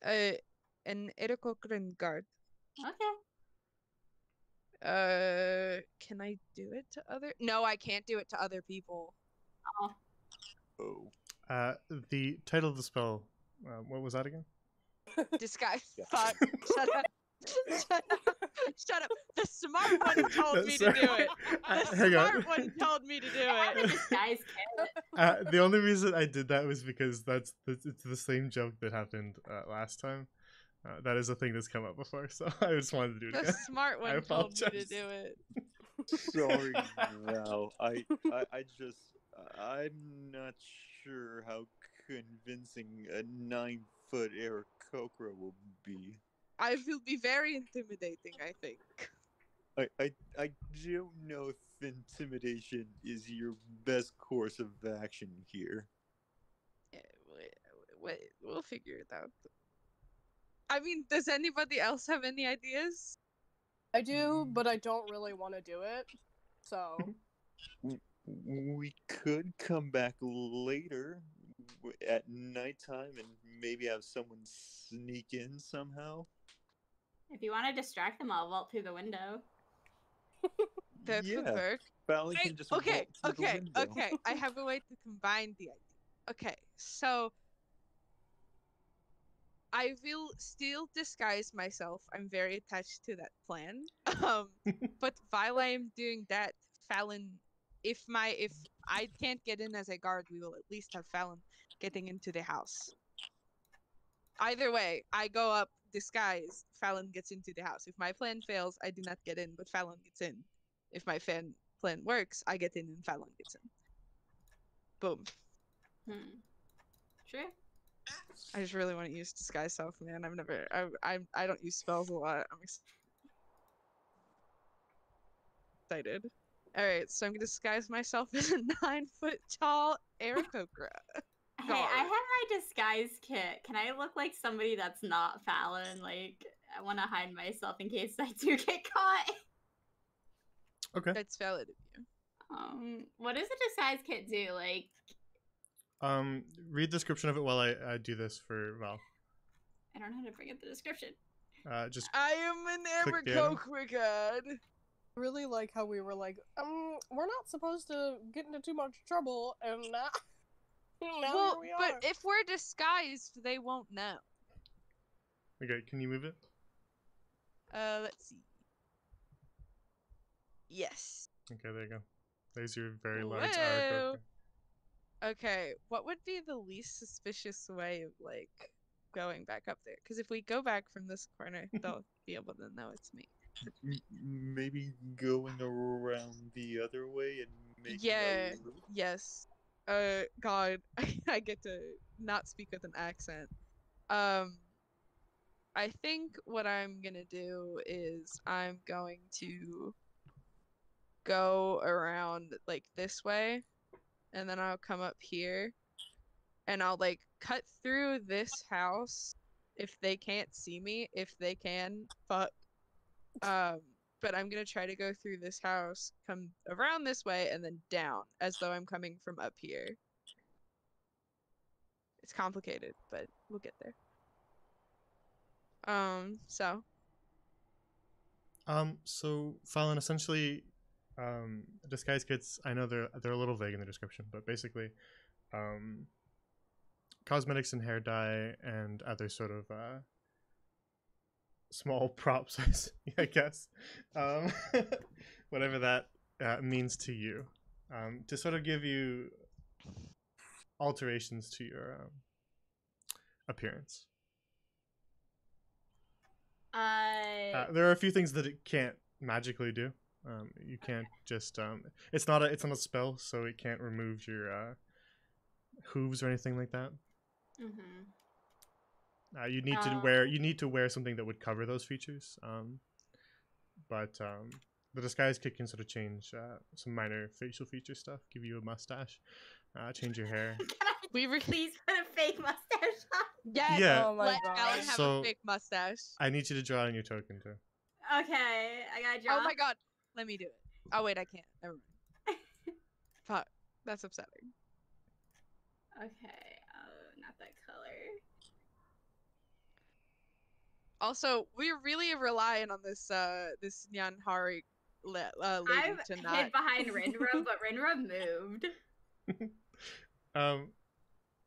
again? An Aarakocran guard. Okay. Can I do it to other? No, I can't do it to other people. Oh. The title of the spell, what was that again? Disguise. Yeah. Fuck. Shut up. Shut up. Shut up. The smart one told me to Sorry. do it. The Hang on. smart one told me to do I have a it. disguise kit. The only reason I did that was because it's the same joke that happened last time. That is a thing that's come up before, so I just wanted to do it The again. smart I one told me to apologize. do it. Sorry, Val. I'm not sure how convincing a 9-foot Aarakocra will be. I will be very intimidating, I think. I don't know if intimidation is your best course of action here. Yeah, we'll figure it out. I mean, does anybody else have any ideas? I do, but I don't really want to do it. So We could come back later at nighttime and maybe have someone sneak in somehow. If you want to distract them, I'll vault through the window. That would Yeah, work. Fallon can just Okay, vault through the window. okay. I have a way to combine the idea. Okay, so I will still disguise myself. I'm very attached to that plan. But while I am doing that, Fallon, if I can't get in as a guard, we will at least have Fallon getting into the house. Either way, I go up, disguise, Fallon gets into the house. If my plan fails, I do not get in, but Fallon gets in. If my plan works, I get in and Fallon gets in. Boom. Sure. I just really want to use disguise self, man. I don't use spells a lot. I'm excited. All right, so I'm gonna disguise myself as a 9-foot tall Aarakocra. Hey, I have my disguise kit. Can I look like somebody that's not Fallon? Like, I want to hide myself in case I do get caught. Okay. That's valid of you. What does a disguise kit do? Like, read the description of it while I do this for Val. I don't know how to bring up the description. Just I am an click the item. Aarakocra god. I really like how we were like, we're not supposed to get into too much trouble, and now Well, here we are. but if we're disguised, they won't know. Okay, can you move it? Let's see. Yes. Okay, there you go. There's your very large Whoa. Aarakocra. Okay, what would be the least suspicious way of, like... going back up there. Because if we go back from this corner, they'll be able to know it's me. Maybe going around the other way and making Yeah. a loop? Yes. God, I get to not speak with an accent. I think what I'm gonna do is I'm going to go around like this way, and then I'll come up here, and I'll like cut through this house if they can't see me. If they can, fuck. But I'm gonna try to go through this house, come around this way, and then down, as though I'm coming from up here. It's complicated, but we'll get there. So So Fallon, essentially, disguise kits. I know they're a little vague in the description, but basically, cosmetics and hair dye and other sort of small props, I guess, whatever that means to you, to sort of give you alterations to your appearance. There are a few things that it can't magically do. You can't just it's not a spell, so it can't remove your hooves or anything like that. You need to wear something that would cover those features. But the disguise kit can sort of change some minor facial feature stuff. Give you a mustache, change your hair. Can I please put a fake mustache on? yes, Yeah. Oh my let god. Alan have So- a fake mustache. I need you to draw on your token too. Okay, I gotta draw. Oh my god, let me do it. Oh wait, I can't. Never mind. Fuck, that's upsetting. Okay, not that color. Also, we're really relying on this this Nyanhari lady I'm to hid not. behind Rinra, but Rinra moved.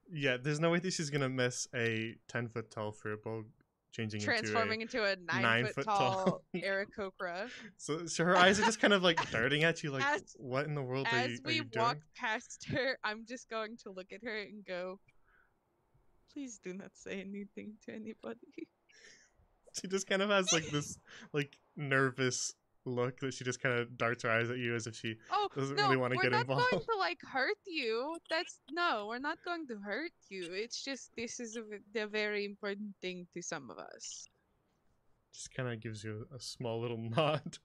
Yeah, there's no way that she's gonna miss a 10-foot tall furball changing Transforming into a 9 9 foot foot tall tall- Aarakocra. So her eyes are just kind of like darting at you, like, As- what in the world are As you we doing? walk past her, I'm just going to look at her and go, please do not say anything to anybody. She just kind of has like this like nervous look that she just kind of darts her eyes at you as if she Oh, doesn't no, really want to we're get not involved. going to like hurt you. We're not going to hurt you. It's just this is a very important thing to some of us. Just kind of gives you a small little nod.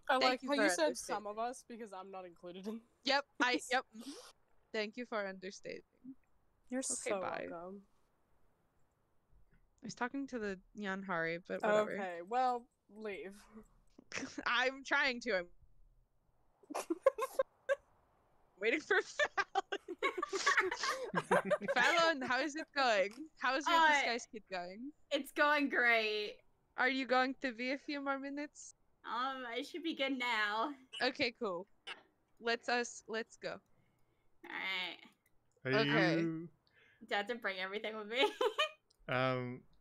I Thank like you how for you said understanding. some of us because I'm not included in. Yep, mhm. Thank you for understanding. You're Okay, so bye. welcome. I was talking to the Nyanhari, but whatever. Okay, well, leave. I'm trying to. I'm waiting for Fallon. Fallon, how is it going? How is your disguise kit going? It's going great. Are you going to be a few more minutes? I should be good now. Okay, cool. Let's go. Alright. Are Okay. you... Do I have to bring everything with me?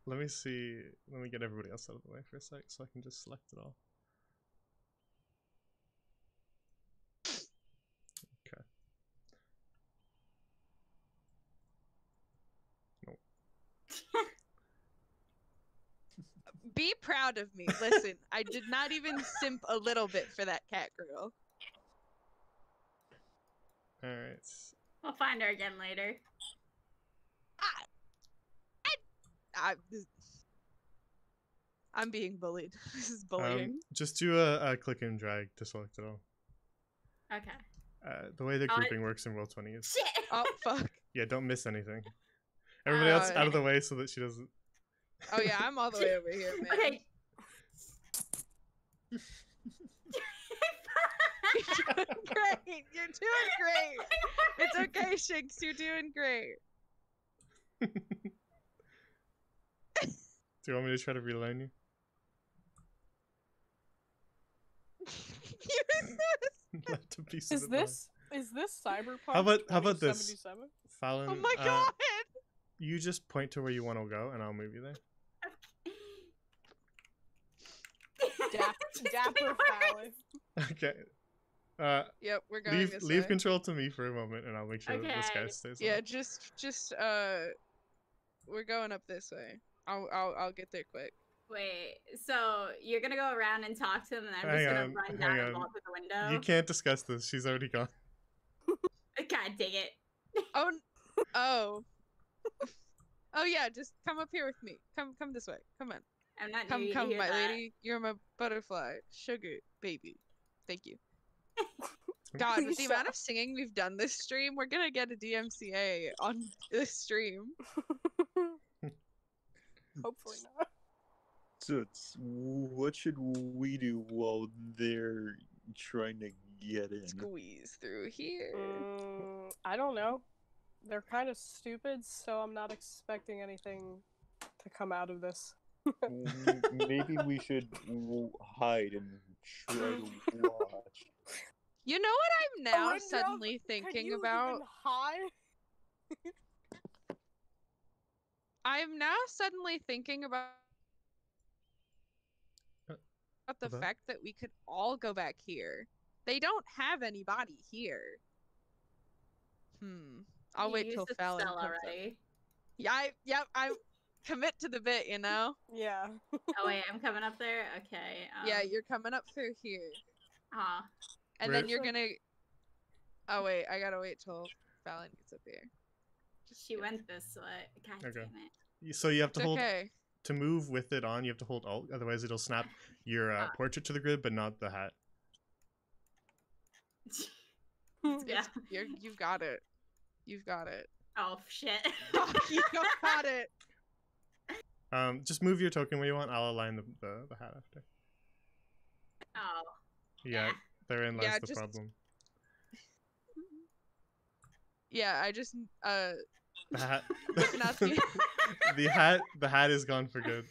Let me see. Let me get everybody else out of the way for a sec so I can just select it all. Okay. Be proud of me. Listen, I did not even simp a little bit for that cat girl. Alright. We'll find her again later. I'm being bullied. This is bullying. Just do a click and drag to select it all. Okay. The way the Oh, grouping works in Roll20 is... Shit! Oh, fuck. Yeah, don't miss anything. Everybody else out of the way so that she doesn't... Oh, yeah, I'm all the way over here, man. Okay. You're doing great. You're doing great. It's okay, Shinx. You're doing great. Do you want me to try to relearn you? Left a piece of Is it behind. this Cyberpunk? How about this? 2077? Fallon, Oh my god! you just point to where you want to go, and I'll move you there. Dapper Fallon. Okay. Yep, we're going this Leave way. control to me for a moment, and I'll make sure that this guy Okay. stays. Yeah, on. just we're going up this way. I'll get there quick. Wait, so you're gonna go around and talk to him, and I'm Hang just gonna on, run hang down and on. vault through the window? You can't discuss this. She's already gone. God dang it. Oh. Oh yeah, just come up here with me. Come this way. Come on. I'm not near you to Come, hear my that. lady. You're my butterfly, sugar baby. Thank you. God, with the amount of singing we've done this stream, we're gonna get a DMCA on this stream. Hopefully not. So what should we do while they're trying to get in? Squeeze through here. I don't know. They're kind of stupid, so I'm not expecting anything to come out of this. Maybe we should hide and try to watch. You know what I'm now Arindra, suddenly Can thinking you about? even hide? I'm now suddenly thinking about the About? fact that we could all go back here. They don't have anybody here. I'll You wait used till the Fallon spell comes up. already. Yeah, I commit to the bit, you know? Yeah. Oh wait, I'm coming up there? Okay. Yeah, you're coming up through here. Aw. And Where- then you're gonna... Oh wait, I gotta wait till Fallon gets up here. She went this way. God Okay. damn it. So you have to It's hold okay. to move with it on. You have to hold Alt, otherwise it'll snap your portrait to the grid, but not the hat. Yeah. You've got it. You've got it. Oh shit. You got it. Just move your token where you want. I'll align the hat after. Oh. Yeah, therein lies Yeah, the just- problem. Yeah, I just The hat. Whipping out the- the hat is gone for good.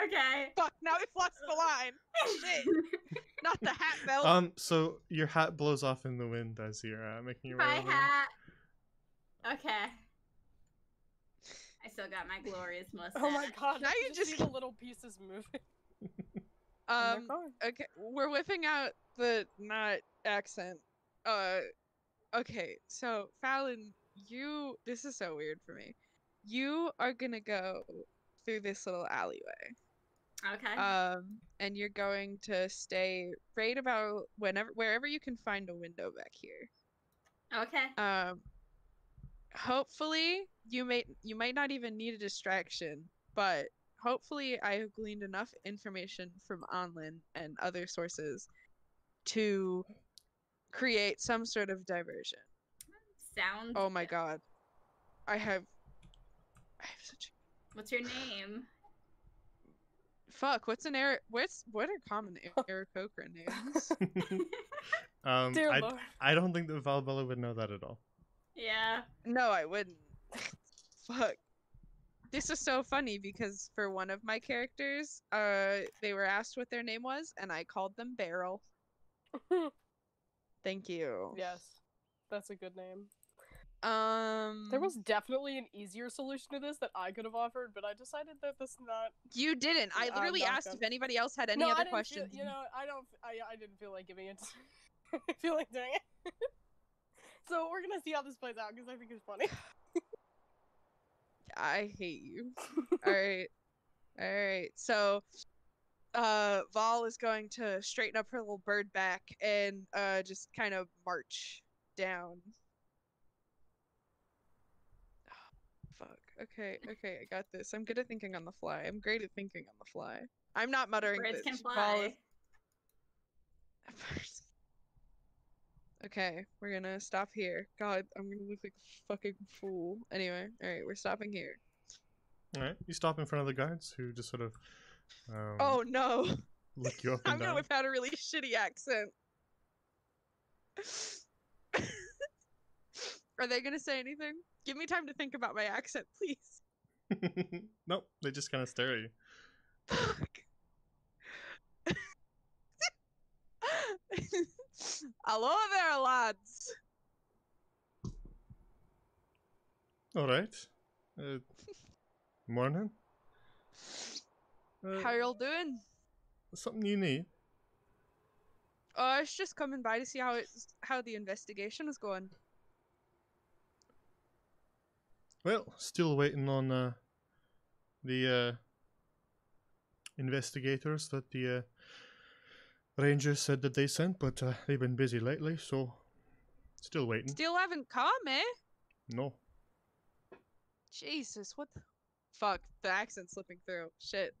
Okay. fuck, now we've lost the line. Shit. Not the hat belt. So your hat blows off in the wind as you're making your way My over. hat. Okay. I still got my glorious mustache. Oh my god. Now I you just- see the little pieces moving. And they're gone. Okay, we're whipping out the not accent. Okay, so Fallon, this is so weird for me. You are gonna go through this little alleyway. Okay. And you're going to stay right about wherever you can find a window back here. Okay. Hopefully you might not even need a distraction, but hopefully I have gleaned enough information from Onlin and other sources to create some sort of diversion. Sounds. Oh my good. god. I have such What's your name? fuck, what are common Aarakocra names? Dear Lord. I don't think that Valbella would know that at all. Yeah. No, I wouldn't. Fuck. This is so funny because for one of my characters, they were asked what their name was, and I called them Beryl. Thank you. Yes. That's a good name. There was definitely an easier solution to this that I could have offered, but I decided that this not. You didn't. I I'm literally not asked gonna- if anybody else had any No, I other didn't questions. Feel, I didn't feel like giving it. I feel like doing it. So we're gonna see how this plays out because I think it's funny. I hate you. Alright. So Vol is going to straighten up her little bird back and just kind of march down. Fuck. Okay, I got this. I'm good at thinking on the fly. I'm great at thinking on the fly. I'm not muttering Birds this. can Vol fly. is- Okay, we're gonna stop here. God, I'm gonna look like a fucking fool. Anyway, alright, we're stopping here. All right, you stop in front of the guards who just sort of Oh no! look you up I'm and gonna down. whip out a really shitty accent. Are they gonna say anything? Give me time to think about my accent, please. Nope, they just kind of stare at you. Fuck. Hello there, lads. All right. Morning. How y'all doing? Something you need? I was just coming by to see how the investigation is going. Well, still waiting on the investigators that the rangers said that they sent, but they've been busy lately, so still waiting. Still haven't come, eh? No. Jesus, what the fuck? The accent's slipping through. Shit.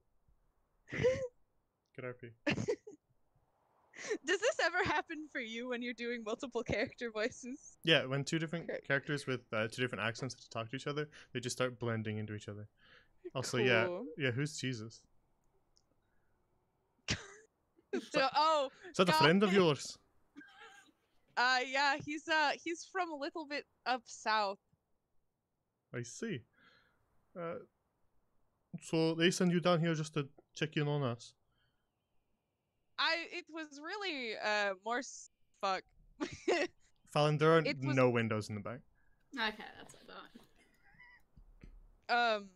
Good RP. Does this ever happen for you when you're doing multiple character voices? Yeah, when two different Okay. characters with two different accents have to talk to each other, they just start blending into each other. Also, Cool. yeah, who's Jesus? So, oh, Is that a got friend of it. yours? Yeah, he's from a little bit up south. I see. So they send you down here just to check in on us. It was really more fuck. Fallon, there are It was- no windows in the back. Okay, that's what I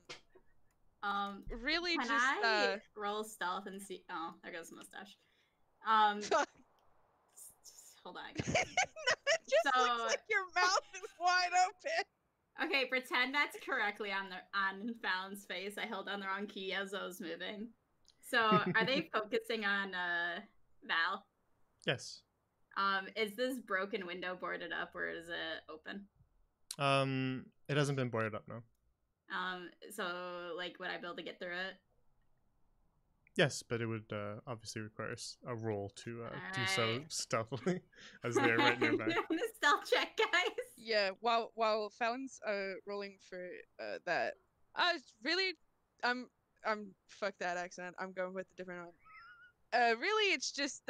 thought. Really Can just I roll stealth and see? Oh, there goes the mustache. fuck. Hold on. It just So- looks like your mouth is wide open. Okay, pretend that's correctly on Fallon's face. I held down the wrong key as I was moving. So, are they focusing on Val? Yes. Is this broken window boarded up or is it open? It hasn't been boarded up now. So like, would I be able to get through it? Yes, but it would obviously require a roll to do so Alright. stealthily, as they're right nearby. Doing a stealth check, guys. Yeah, while Fallon's rolling for that. Really, I'm fuck that accent. I'm going with a different one. Really, it's just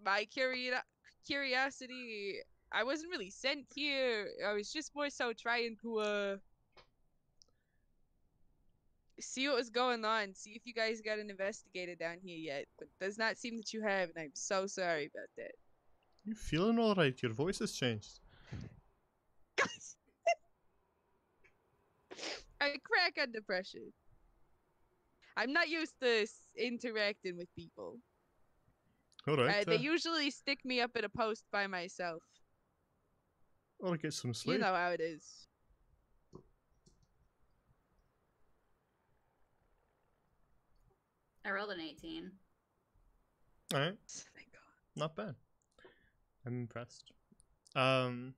my curiosity. I wasn't really sent here. I was just more so trying to see what was going on, see if you guys got an investigator down here yet. But it does not seem that you have, and I'm so sorry about that. You feeling alright? Your voice has changed. I crack under pressure. I'm not used to interacting with people. Alright, They usually stick me up at a post by myself. I'll get some sleep. You know how it is. I rolled an 18. Alright, Thank God. not bad. I'm impressed. From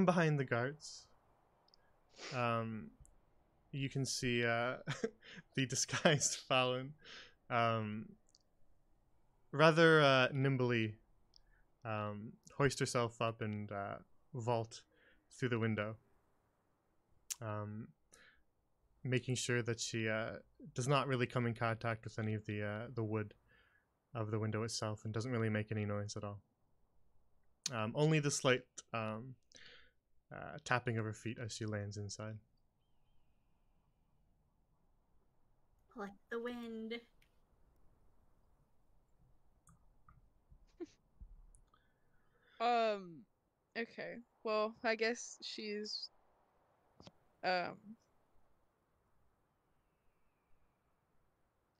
behind the guards, you can see the disguised Fallon rather nimbly hoist herself up and vault through the window, making sure that she does not really come in contact with any of the wood of the window itself and doesn't really make any noise at all. Only the slight tapping of her feet as she lands inside. Like the wind. Okay. Well, I guess she's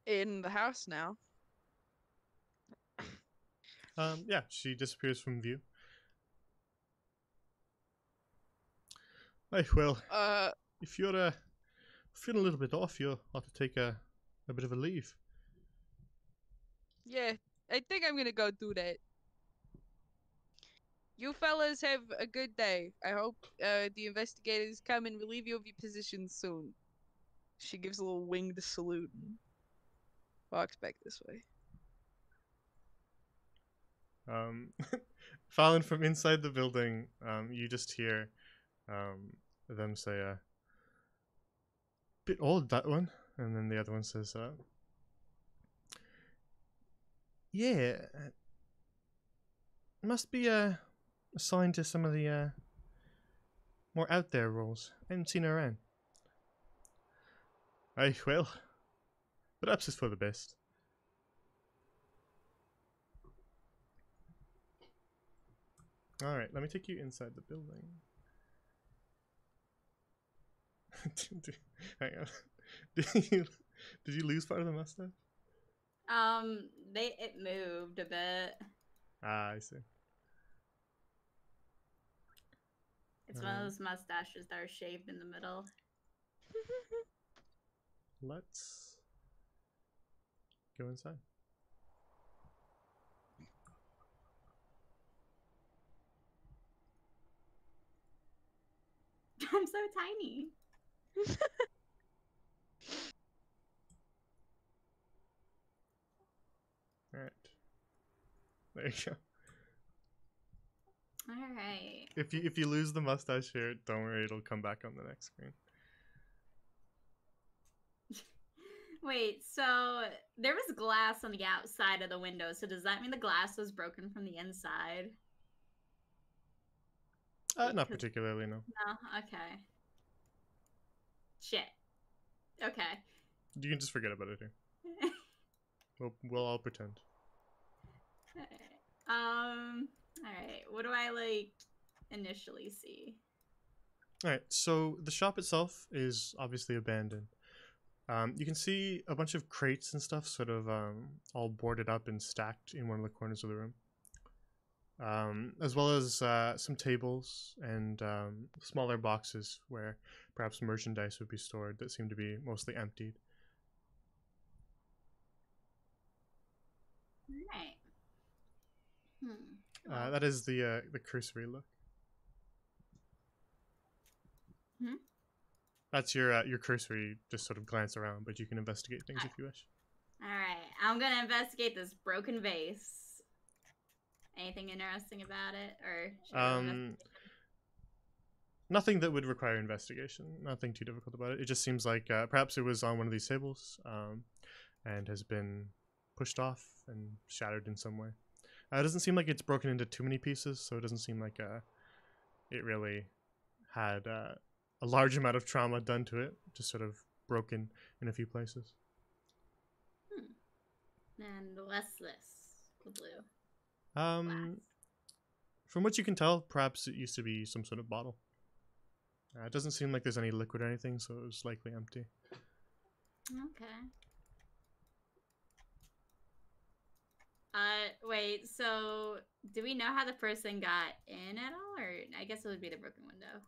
in the house now. Yeah, she disappears from view. Right, well, if you're feeling a little bit off, you ought to take a bit of a leave. Yeah, I think I'm gonna go do that. You fellas have a good day. I hope the investigators come and relieve you of your positions soon. She gives a little winged salute and walks back this way. Fallon, from inside the building, you just hear them say, bit old, that one. And then the other one says, yeah, must be assigned to some of the more out there roles. I haven't seen her around. Aye, well, perhaps it's for the best. Alright, let me take you inside the building. Hang on. Did you lose part of the mustache? It moved a bit. Ah, I see. It's one of those mustaches that are shaved in the middle. Let's go inside. I'm so tiny. All right. There you go. All right. If you lose the mustache here, don't worry, it'll come back on the next screen. Wait, so there was glass on the outside of the window, so does that mean the glass was broken from the inside? Not particularly, no. No? Okay. Shit. Okay. You can just forget about it here. We'll all pretend. Alright. What do I, like, initially see? Alright, so the shop itself is obviously abandoned. You can see a bunch of crates and stuff sort of all boarded up and stacked in one of the corners of the room. As well as some tables and smaller boxes where perhaps merchandise would be stored that seem to be mostly emptied. Alright. That is the cursory look. Hmm? That's your cursory just sort of glance around, but you can investigate things if you wish. Alright, I'm gonna investigate this broken vase. Anything interesting about it? Or should I roll investigation? Nothing that would require investigation. Nothing too difficult about it. It just seems like perhaps it was on one of these tables and has been pushed off and shattered in some way. It doesn't seem like it's broken into too many pieces, so it doesn't seem like it really had a large amount of trauma done to it. Just sort of broken in a few places. And what's this? The blue. From what you can tell, perhaps it used to be some sort of bottle. It doesn't seem like there's any liquid or anything, so it was likely empty. Okay. Wait, so do we know how the person got in at all? Or I guess it would be the broken window.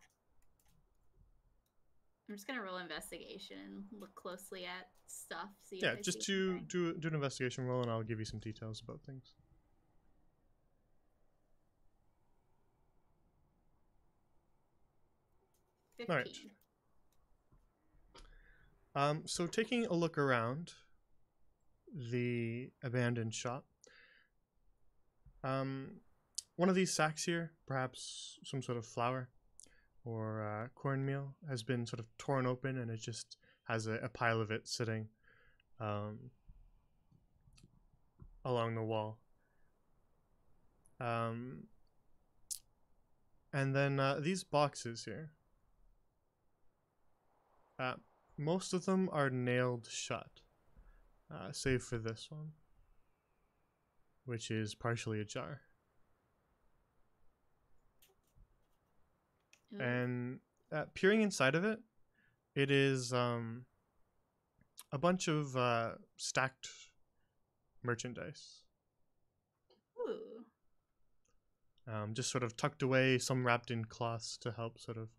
I'm just gonna roll investigation and look closely at stuff. See Yeah, if I just see do an investigation roll and I'll give you some details about things. 15. Alright. So taking a look around the abandoned shop, one of these sacks here, perhaps some sort of flour or cornmeal, has been sort of torn open and it just has a pile of it sitting along the wall. And then these boxes here, most of them are nailed shut, save for this one, which is partially ajar. Ooh. And peering inside of it, it is a bunch of stacked merchandise. Ooh. Just sort of tucked away, some wrapped in cloths to help sort of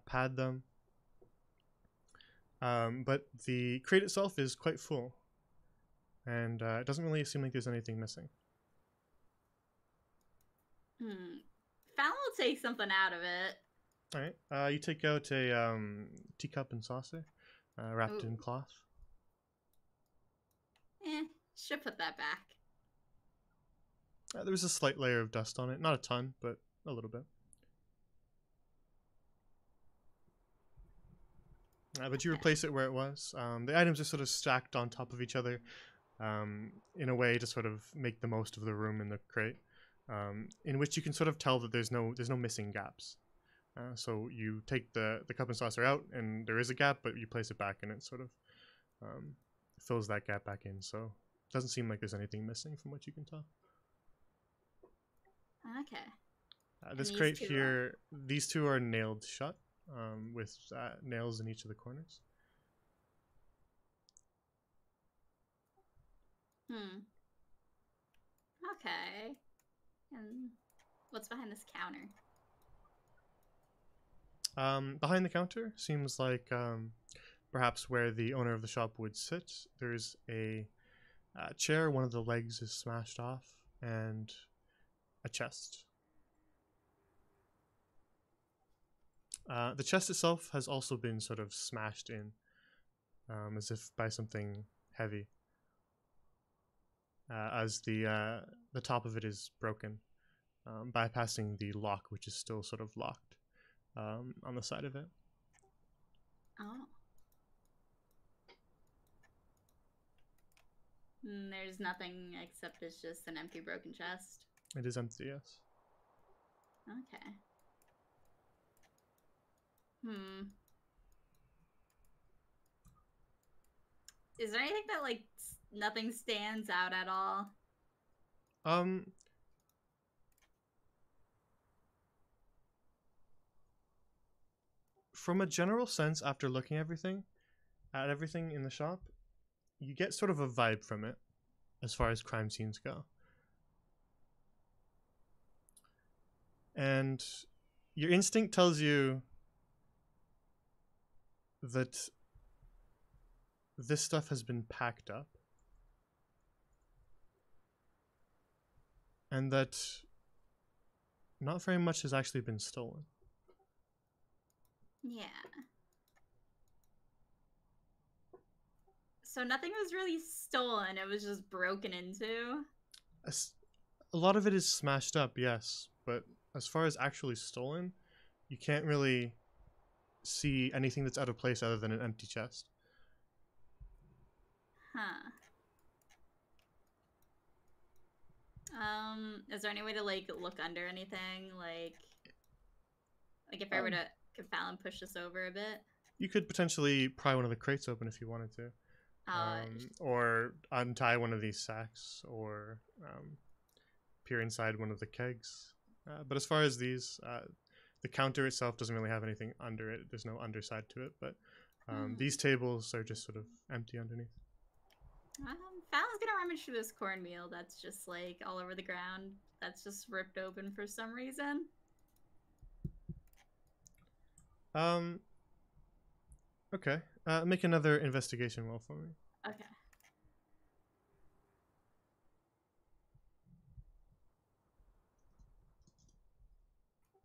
pad them. But the crate itself is quite full, and it doesn't really seem like there's anything missing. Fallon will take something out of it. Alright, you take out a teacup and saucer wrapped in cloth. Should put that back. There was a slight layer of dust on it, not a ton, but a little bit. But you replace it where it was. The items are sort of stacked on top of each other in a way to sort of make the most of the room in the crate, in which you can sort of tell that there's no missing gaps. So you take the cup and saucer out, and there is a gap, but you place it back, and it sort of fills that gap back in. So it doesn't seem like there's anything missing from what you can tell. Okay. This crate here, these two are nailed shut with nails in each of the corners. Okay. And what's behind this counter? Behind the counter seems like perhaps where the owner of the shop would sit. There's a chair, one of the legs is smashed off, and a chest. The chest itself has also been sort of smashed in, as if by something heavy, as the top of it is broken, bypassing the lock, which is still sort of locked on the side of it. Oh. There's nothing except it's just an empty broken chest. It is empty, yes. Okay. Is there anything that, like, nothing stands out at all? From a general sense, after looking at everything in the shop, you get sort of a vibe from it as far as crime scenes go. And your instinct tells you that this stuff has been packed up and that not very much has actually been stolen. Yeah. So nothing was really stolen, it was just broken into? A lot of it is smashed up, yes, but as far as actually stolen, you can't really see anything that's out of place other than an empty chest. Huh. Is there any way to, like, look under anything? Like if I were to, could Fallon push this over a bit? You could potentially pry one of the crates open if you wanted to. Or untie one of these sacks, or peer inside one of the kegs. But as far as these, the counter itself doesn't really have anything under it. There's no underside to it, but these tables are just sort of empty underneath. Fallon's gonna rummage through this cornmeal that's just, like, all over the ground. That's just ripped open for some reason. Okay. Make another investigation roll for me. Okay.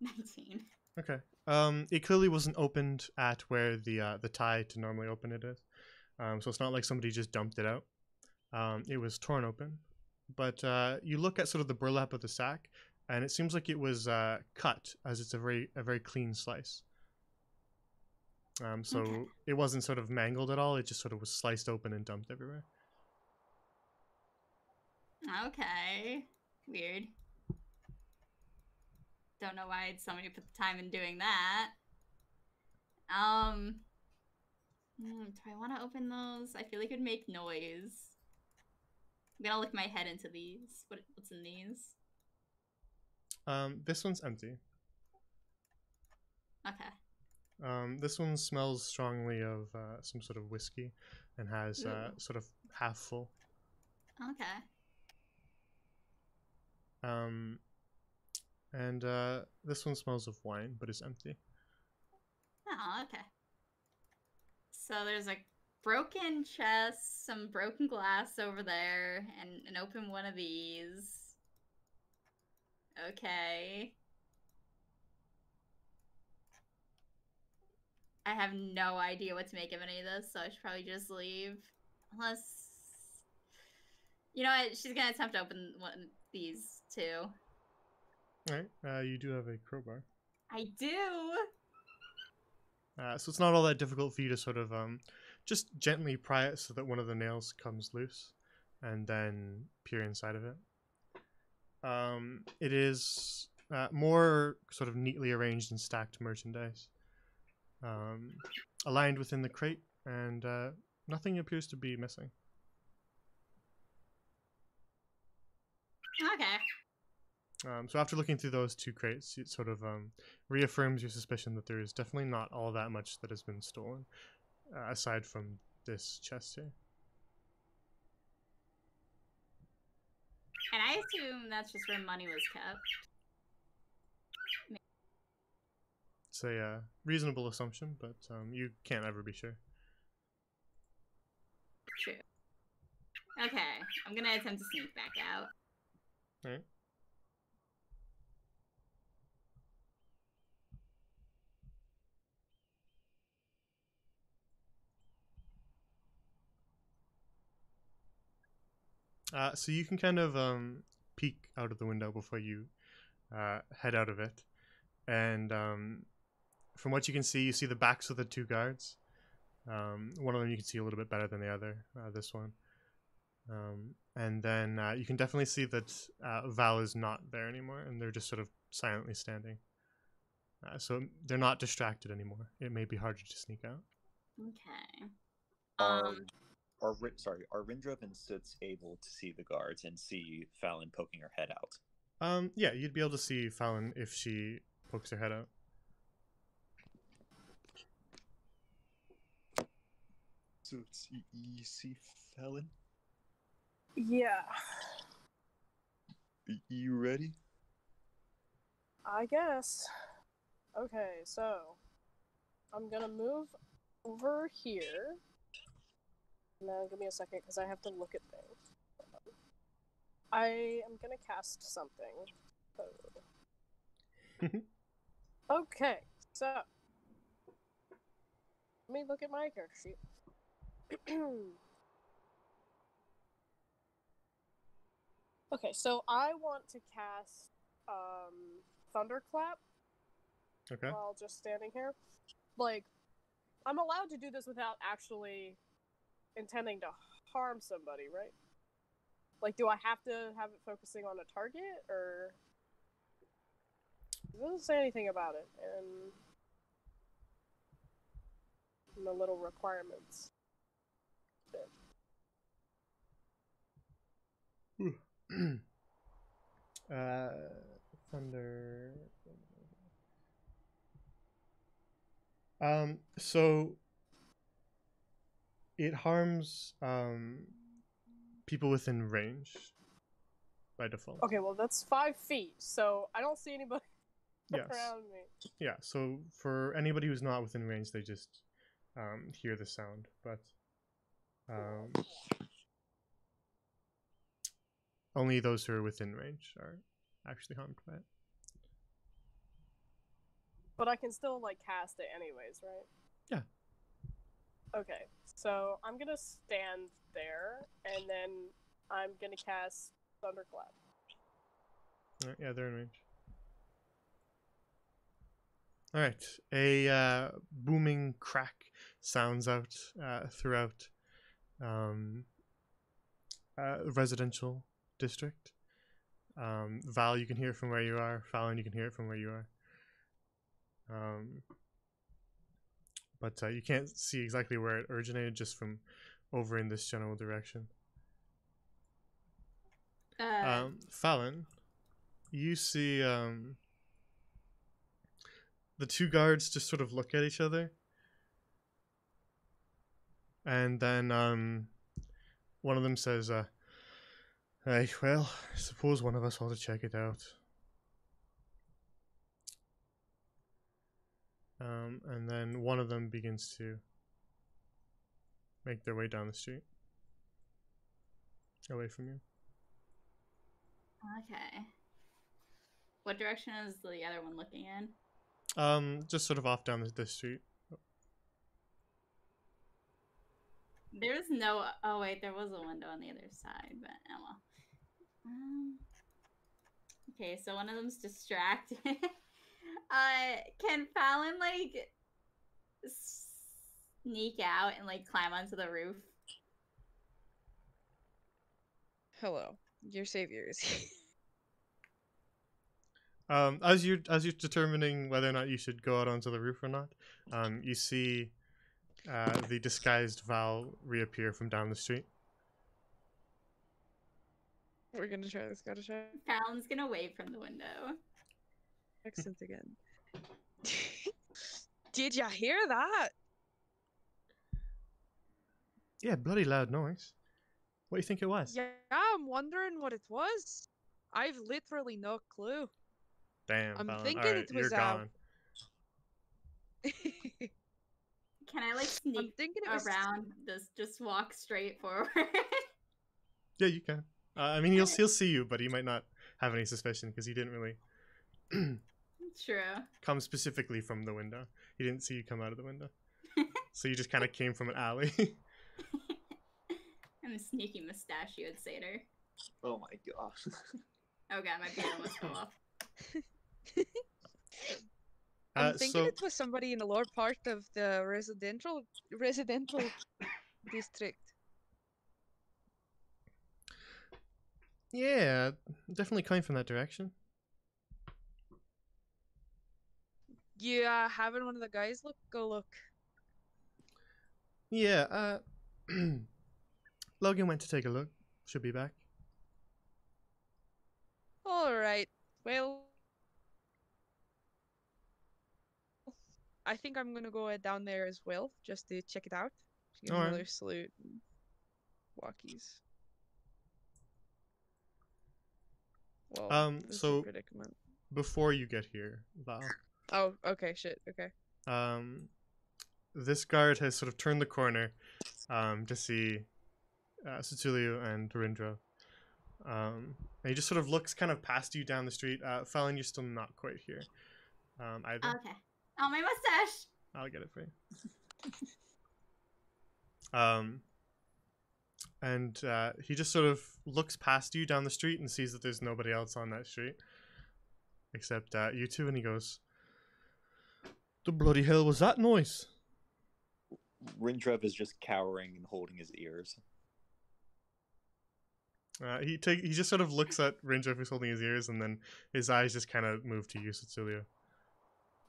$19. Okay. It clearly wasn't opened at where the tie to normally open it is. So it's not like somebody just dumped it out. It was torn open. But you look at sort of the burlap of the sack, and it seems like it was cut, as it's a very clean slice. So Okay. it wasn't sort of mangled at all. It just sort of was sliced open and dumped everywhere. Okay. Weird. Don't know why somebody put the time in doing that. Do I want to open those? I feel like it'd make noise. I'm gonna look my head into these. What's in these? This one's empty. Okay. This one smells strongly of some sort of whiskey and has sort of half full. Okay. And this one smells of wine, but it's empty. Oh, okay. So there's a broken chest, some broken glass over there, and an open one of these. Okay. I have no idea what to make of any of this, so I should probably just leave. Unless... You know what? She's gonna attempt to open one of these, too. Alright, you do have a crowbar. I do! So it's not all that difficult for you to sort of just gently pry it so that one of the nails comes loose, and then peer inside of it. It is more sort of neatly arranged and stacked merchandise, aligned within the crate, and nothing appears to be missing. Okay. So after looking through those two crates, it sort of reaffirms your suspicion that there is definitely not all that much that has been stolen, aside from this chest here. And I assume that's just where money was kept. It's a reasonable assumption, but you can't ever be sure. True. Okay, I'm gonna attempt to sneak back out. All right. So you can kind of peek out of the window before you head out of it, and from what you can see, you see the backs of the two guards. One of them you can see a little bit better than the other. This one, and then you can definitely see that Val is not there anymore, and they're just sort of silently standing. So they're not distracted anymore. It may be harder to sneak out. Okay. Are Rindrov and Soot's able to see the guards and see Fallon poking her head out? Yeah, you'd be able to see Fallon if she pokes her head out. So you see Fallon? Yeah, You ready? I guess. Okay, so I'm gonna move over here. Now, give me a second because I have to look at things. I am gonna cast something. Okay, so let me look at my character sheet. Okay, so I want to cast Thunderclap Okay. while just standing here. Like, I'm allowed to do this without actually intending to harm somebody, right? Like, do I have to have it focusing on a target, or it doesn't say anything about it in the little requirements bit. Thunder. So it harms people within range by default. Okay, well that's 5 feet, so I don't see anybody Yes. around me. Yeah. So for anybody who's not within range, they just hear the sound, but only those who are within range are actually harmed by it. But I can still, like, cast it anyways, right? Yeah. Okay, so I'm gonna stand there, and then I'm gonna cast Thunderclap. Alright, yeah, they're in range. Alright, a booming crack sounds out throughout residential district. Val, you can hear it from where you are. Fallon, you can hear it from where you are. But you can't see exactly where it originated, just from over in this general direction. Fallon, you see the two guards just sort of look at each other, and then one of them says, "Hey, well, I suppose one of us ought to check it out." And then one of them begins to make their way down the street, away from you. Okay. What direction is the other one looking in? Just sort of off down this street. There's no. Oh wait, there was a window on the other side, but oh well. Okay, so one of them's distracted. Can Fallon like sneak out and like climb onto the roof? Hello, your savior is here. As you're determining whether or not you should go out onto the roof or not, you see the disguised Val reappear from down the street. We're gonna try this. Gotta try. Fallon's gonna wave from the window. Accent again. Did ya hear that? Yeah, bloody loud noise. What do you think it was? Yeah, I'm wondering what it was. I've literally no clue. Damn, I'm Fallon. thinking All right, it was you're gone. Can I like I'm sneak thinking it was around this? Just walk straight forward. Yeah, you can. I mean, he'll see you, but he might not have any suspicion because he didn't really True. come specifically from the window. He didn't see you come out of the window, so you just kind of came from an alley. I'm a sneaky mustachioed satyr. Oh my gosh. Oh god, my beard almost fell off. I'm thinking so it was somebody in the lower part of the residential district. yeah, definitely coming from that direction. Yeah, having one of the guys go look. Yeah, Logan went to take a look. Should be back. All right. Well, I think I'm gonna go down there as well, just to check it out. Give All right. another salute. And walkies. Well, this is a So predicament. before you get here, Val, Oh, okay, shit, okay. this guard has sort of turned the corner, to see Cecilio and Dorindra. And he just sort of looks kind of past you down the street. Fallon, you're still not quite here. Either. Okay. Oh, my mustache! I'll get it for you. And he just sort of looks past you down the street and sees that there's nobody else on that street except you two, and he goes, "The bloody hell was that noise?" Rindrev is just cowering and holding his ears. He just sort of looks at Ranger who's holding his ears, and then his eyes just kind of move to you, Cecilia.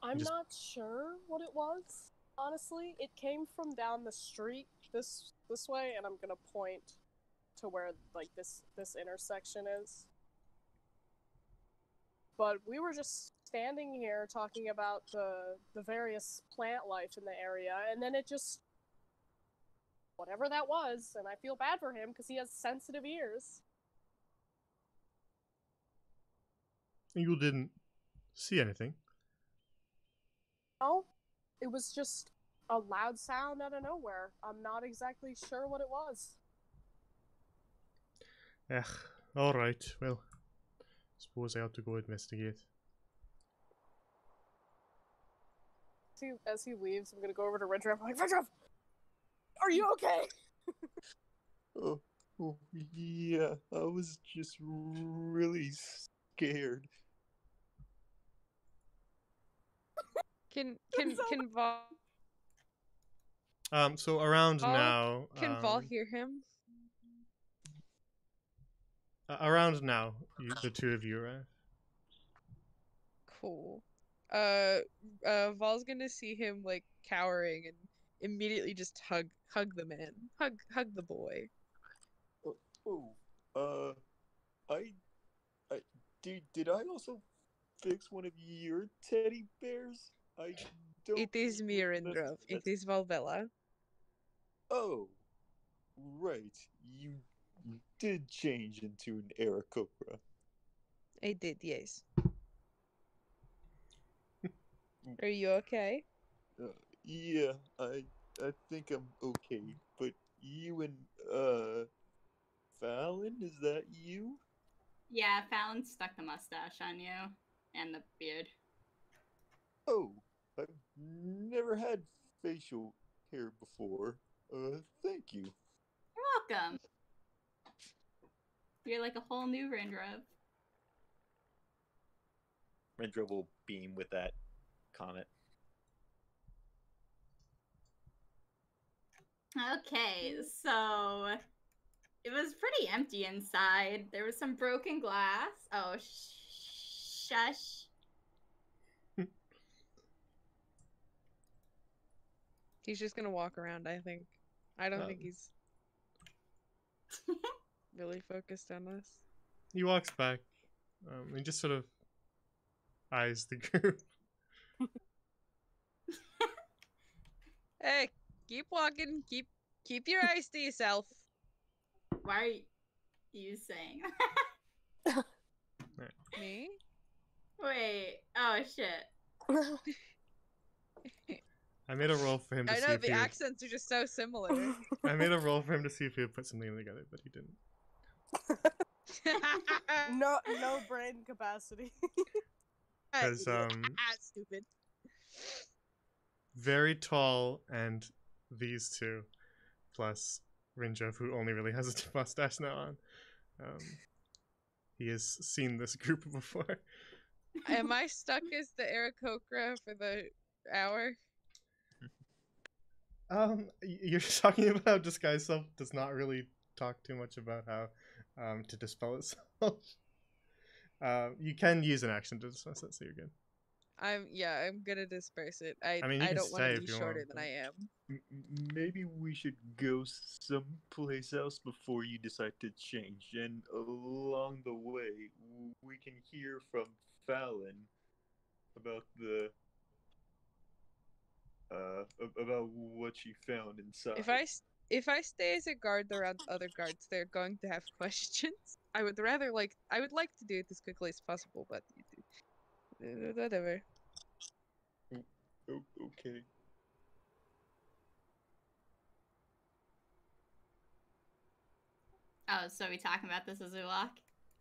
I'm Just- not sure what it was. Honestly, it came from down the street this way, and I'm gonna point to where like this intersection is. But we were just standing here talking about the various plant life in the area, and then it just whatever that was, and I feel bad for him because he has sensitive ears. You didn't see anything. No, it was just a loud sound out of nowhere. I'm not exactly sure what it was. All right. Well, suppose I ought to go investigate. As he leaves, I'm gonna go over to Redruff. I'm like, Redruff, are you okay? Oh, yeah, I was just really scared. Can Vol So around Vol- now, can Vol hear him? around now, the two of you arrive. Cool. Vol's gonna see him like cowering and immediately just hug the man. Hug the boy. I did I also fix one of your teddy bears? I don't. It is Mirandrov. It is Volbella. Oh, right. You did change into an Aarakocra. I did, yes. Are you okay? Yeah, I think I'm okay. But you and Fallon, is that you? Yeah, Fallon stuck the mustache on you. And the beard. Oh, I've never had facial hair before. Thank you. You're welcome. You're like a whole new Rindrev. Rindrev will beam with that comment. Okay, so it was pretty empty inside. There was some broken glass. Oh, shush. He's just gonna walk around, I think. I don't think he's really focused on us. He walks back. And just sort of eyes the group. Hey, keep walking. Keep your eyes to yourself. Why are you saying Me? Wait. Oh, shit. I made a roll for him to I see know if the he would, accents are just so similar. I made a roll for him to see if he would put something together, but he didn't. No brain capacity. 'Cause, Stupid. very tall, and these two, plus Rinjov, who only really has a mustache now on. He has seen this group before. Am I stuck as the Aarakocra for the hour? You're talking about how disguise self does not really talk too much about how to dispel itself. You can use an action to dismiss it, so you're good. I'm gonna disperse it. I mean, you can don't want stay to be if you shorter want, than I am. Maybe we should go someplace else before you decide to change, and along the way, we can hear from Fallon about the about what she found inside. If I stay as a guard around other guards, they're going to have questions. I would like to do it as quickly as possible, but whatever. Okay. Oh, so we talking about this as we walk?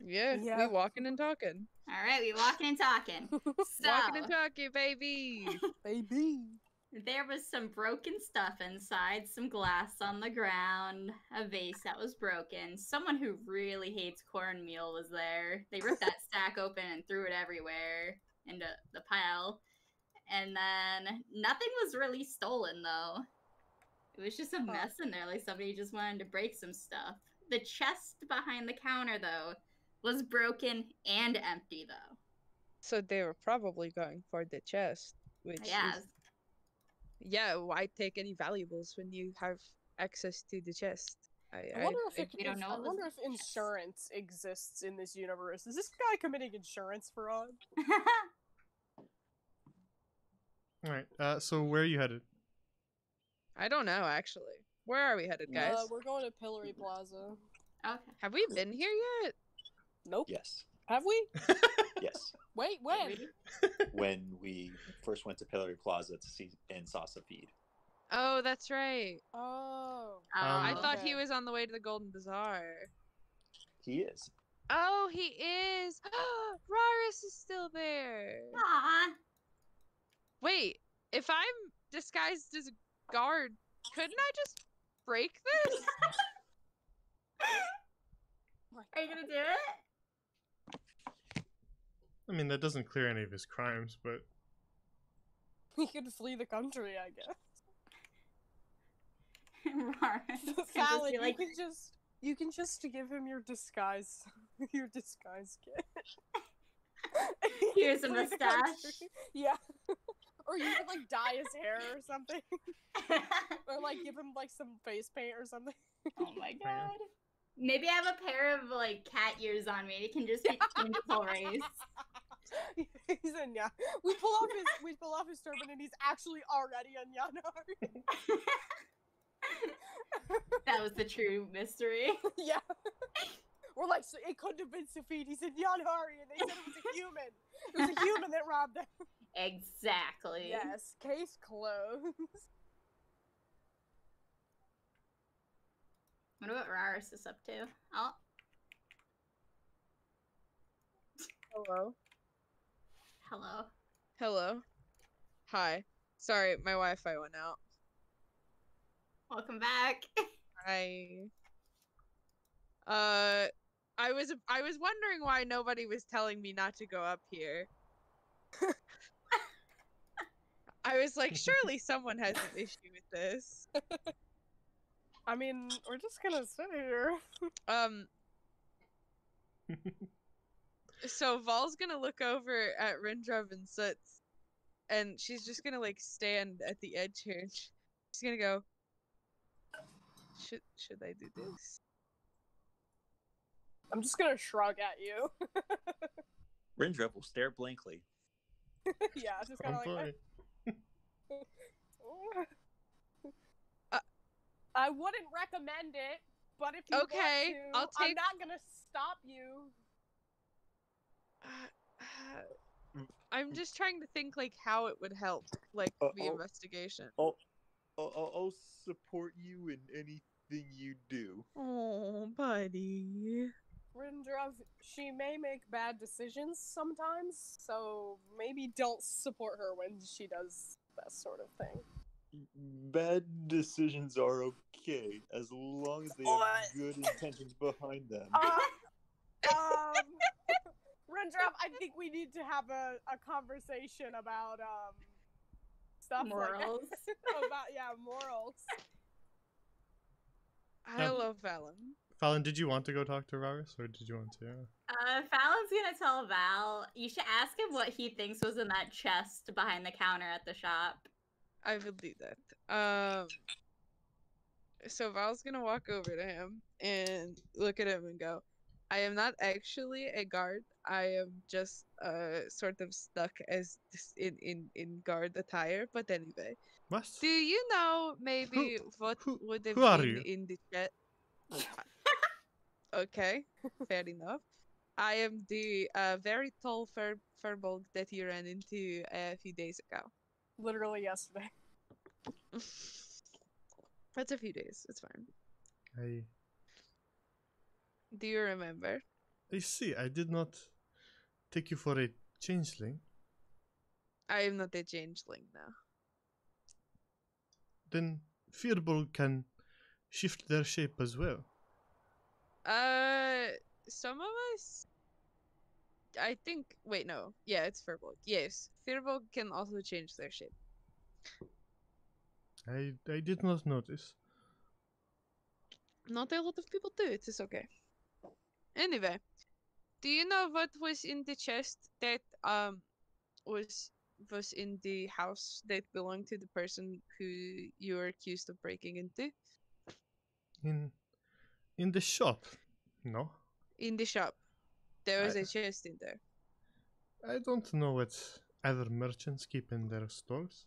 Yeah, Yeah. we walking and talking. All right, we walking and talking. So, Walking and talking, baby. Baby. there was some broken stuff inside, some glass on the ground, a vase that was broken. Someone who really hates cornmeal was there. They ripped that stack open and threw it everywhere into the pile. And then nothing was really stolen, though. It was just a mess in there, like somebody just wanted to break some stuff. The chest behind the counter, though, was broken and empty, though. So they were probably going for the chest, which Yeah. is... Yeah, why take any valuables when you have access to the chest? I wonder we don't know I what was wonder in if the chest. insurance exists in this universe. Is this guy committing insurance fraud? Alright, so where are you headed? I don't know, actually. Where are we headed, guys? We're going to Pillory Plaza. Okay. Have we been here yet? Nope. Yes. Have we? Yes. Wait, when? When we first went to Pillory Plaza to see and saw Safid. Oh, that's right. Oh. I Um, thought he Okay. was on the way to the Golden Bazaar. He is. Oh, he is! Raris is still there! Aw. Wait, if I'm disguised as a guard, couldn't I just break this? Are you gonna do it? I mean, that doesn't clear any of his crimes, but He could flee the country, I guess. Fallon, Fallon, you can just give him your disguise kit. Here's a Flee the mustache. country. Yeah. Or you could like dye his hair or something. Or like give him like some face paint or something. Oh my god. Maybe I have a pair of like cat ears on me. It can just be changeable race. He's in yeah. We pull off his turban and he's actually already on Yanari. That was the true mystery. Yeah. We're like, so it couldn't have been Safid. He's in Yanari and they said it was a human. It was a human that robbed them. Exactly. Yes, case closed. Wonder what Raris is up to. Oh, Hello. hello. Hello. Hi. Sorry, my Wi-Fi went out. Welcome back. I was wondering why nobody was telling me not to go up here. I was like, surely someone has an issue with this. I mean, we're just gonna sit here. So Vol's gonna look over at Rindrov and Soots, and she's just gonna like stand at the edge here, and she's gonna go, should I do this? I'm just gonna shrug at you. Rindrov will stare blankly. Yeah, just kind oh of like. boy. I wouldn't recommend it, but if you Okay, want to, I'll I'm take- not gonna stop you. I'm just trying to think like how it would help, like the I'll, investigation. I'll support you in anything you do. Oh, buddy. Rindrov, she may make bad decisions sometimes, so maybe don't support her when she does that sort of thing. Bad decisions are okay as long as they have good intentions behind them. Rindrov, I think we need to have a conversation about stuff Morals. like that. About morals. I love Valen. Fallon, did you want to go talk to Varus, or did you want to? Fallon's gonna tell Val. You should ask him what he thinks was in that chest behind the counter at the shop. I will do that. So Val's gonna walk over to him and look at him and go, I am not actually a guard. I am just sort of stuck as in guard attire. But anyway, What? do you know maybe what would have who are been you? in the chat? Okay, fair enough. I am the very tall furbolg that you ran into a few days ago. Literally yesterday. That's a few days. It's fine. I Do you remember? see. I did not take you for a changeling. I am not a changeling now. Then Firbolg can shift their shape as well. Some of us. I think. Wait, no. Yeah, it's Firbolg. Yes, Firbolg can also change their shape. I did not notice. Not a lot of people do. It is okay. Anyway, do you know what was in the chest that was in the house that belonged to the person who you were accused of breaking into? In the shop? No. In the shop. There was a chest in there. I don't know what other merchants keep in their stores.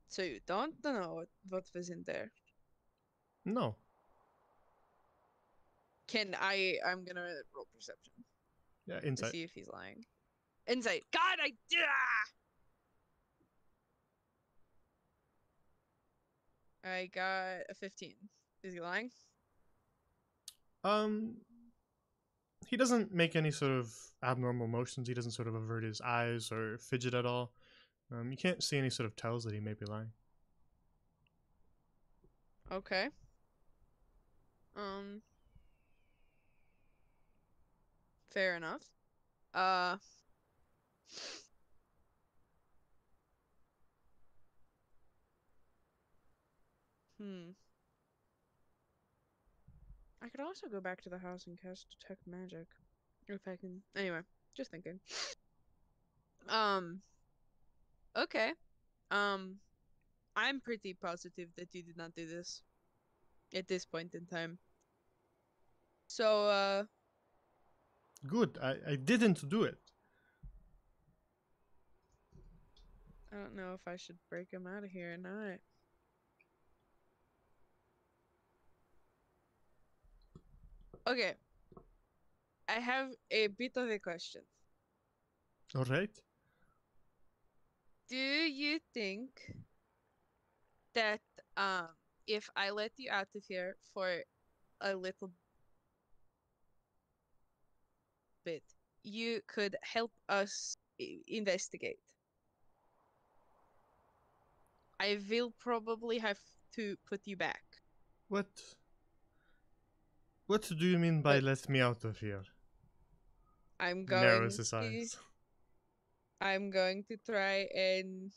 So you don't know what was in there? No. I'm gonna roll perception Yeah, to insight. see if he's lying. Insight. God, I did. I got a 15. Is he lying? He doesn't make any sort of abnormal motions. He doesn't sort of avert his eyes or fidget at all. You can't see any sort of tells that he may be lying. Okay. Fair enough. I could also go back to the house and cast Detect Magic. If I can. Anyway, just thinking. Okay. I'm pretty positive that you did not do this at this point in time. So, Good. I didn't do it. I don't know if I should break him out of here or not. Okay. I have a bit of a question. All right. Do you think that if I let you out of here for a little bit, you could help us investigate? I will probably have to put you back. What do you mean by let me out of here? I'm He narrows going his to eyes. I'm going to try and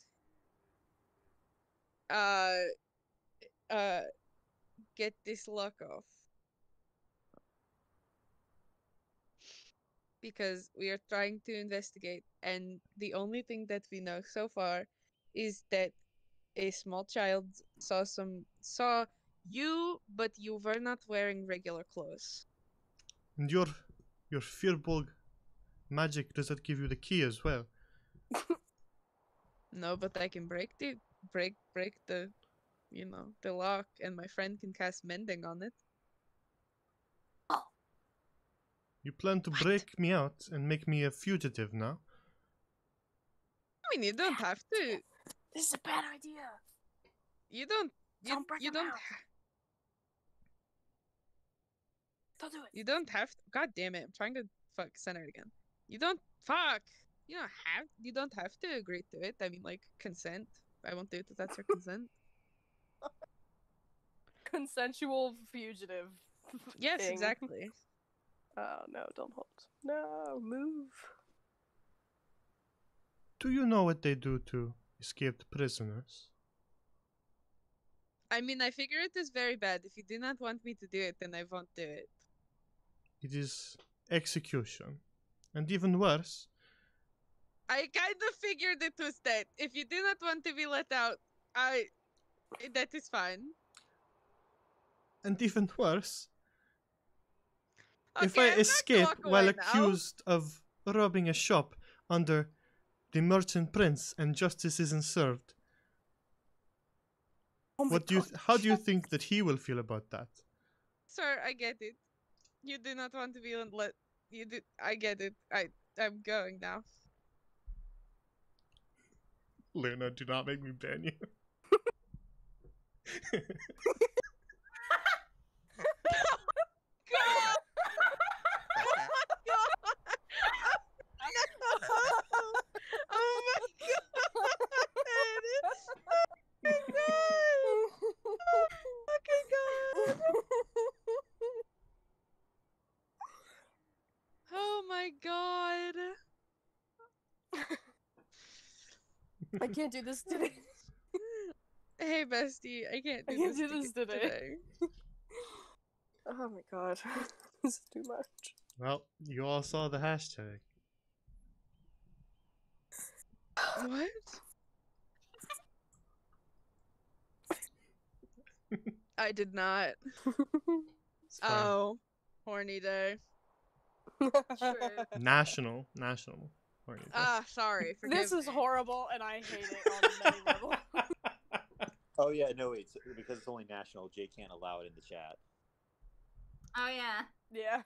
get this lock off. Because we are trying to investigate, and the only thing that we know so far is that a small child saw you, but you were not wearing regular clothes. And your Firbolg magic, does that give you the key as well? No, but I can break the the lock, and my friend can cast mending on it. You plan to break me out and make me a fugitive now? mean, you don't have to. This is a bad idea. You don't. Don't break You them don't. out. Don't do it. You don't have to. God damn it! I'm trying to center it again. You don't fuck. You don't have. You don't have to agree to it. I mean, like consent. I won't do it if that's your consent. Consensual fugitive. Yes, thing. exactly. Oh no! Don't hold. No, move. Do you know what they do to escaped prisoners? I mean, I figure it is very bad. If you do not want me to do it, then I won't do it. It is execution. And even worse, I kind of figured it was that. If you do not want to be let out, that is fine. and even worse, Okay, if I I'm going to escape walk while away now. accused of robbing a shop under the merchant prince and justice isn't served, Oh my God. how do you think that he will feel about that? Sir, I get it. You do not want to be let. You do. I get it. I'm going now. Luna, do not make me ban you. God! Oh my god! Oh my god! Fucking god! Oh my god! I can't do this today. Hey bestie, I can't do I can't this, do this today. Oh my god. This is too much. Well, you all saw the hashtag. What? I did not. It's fine. Oh, horny day. Sure. National. horny day. Sorry. Forgive This is me. horrible and I hate it on many levels. Oh yeah, no wait, because it's only national, Jay can't allow it in the chat. Oh yeah. Yeah.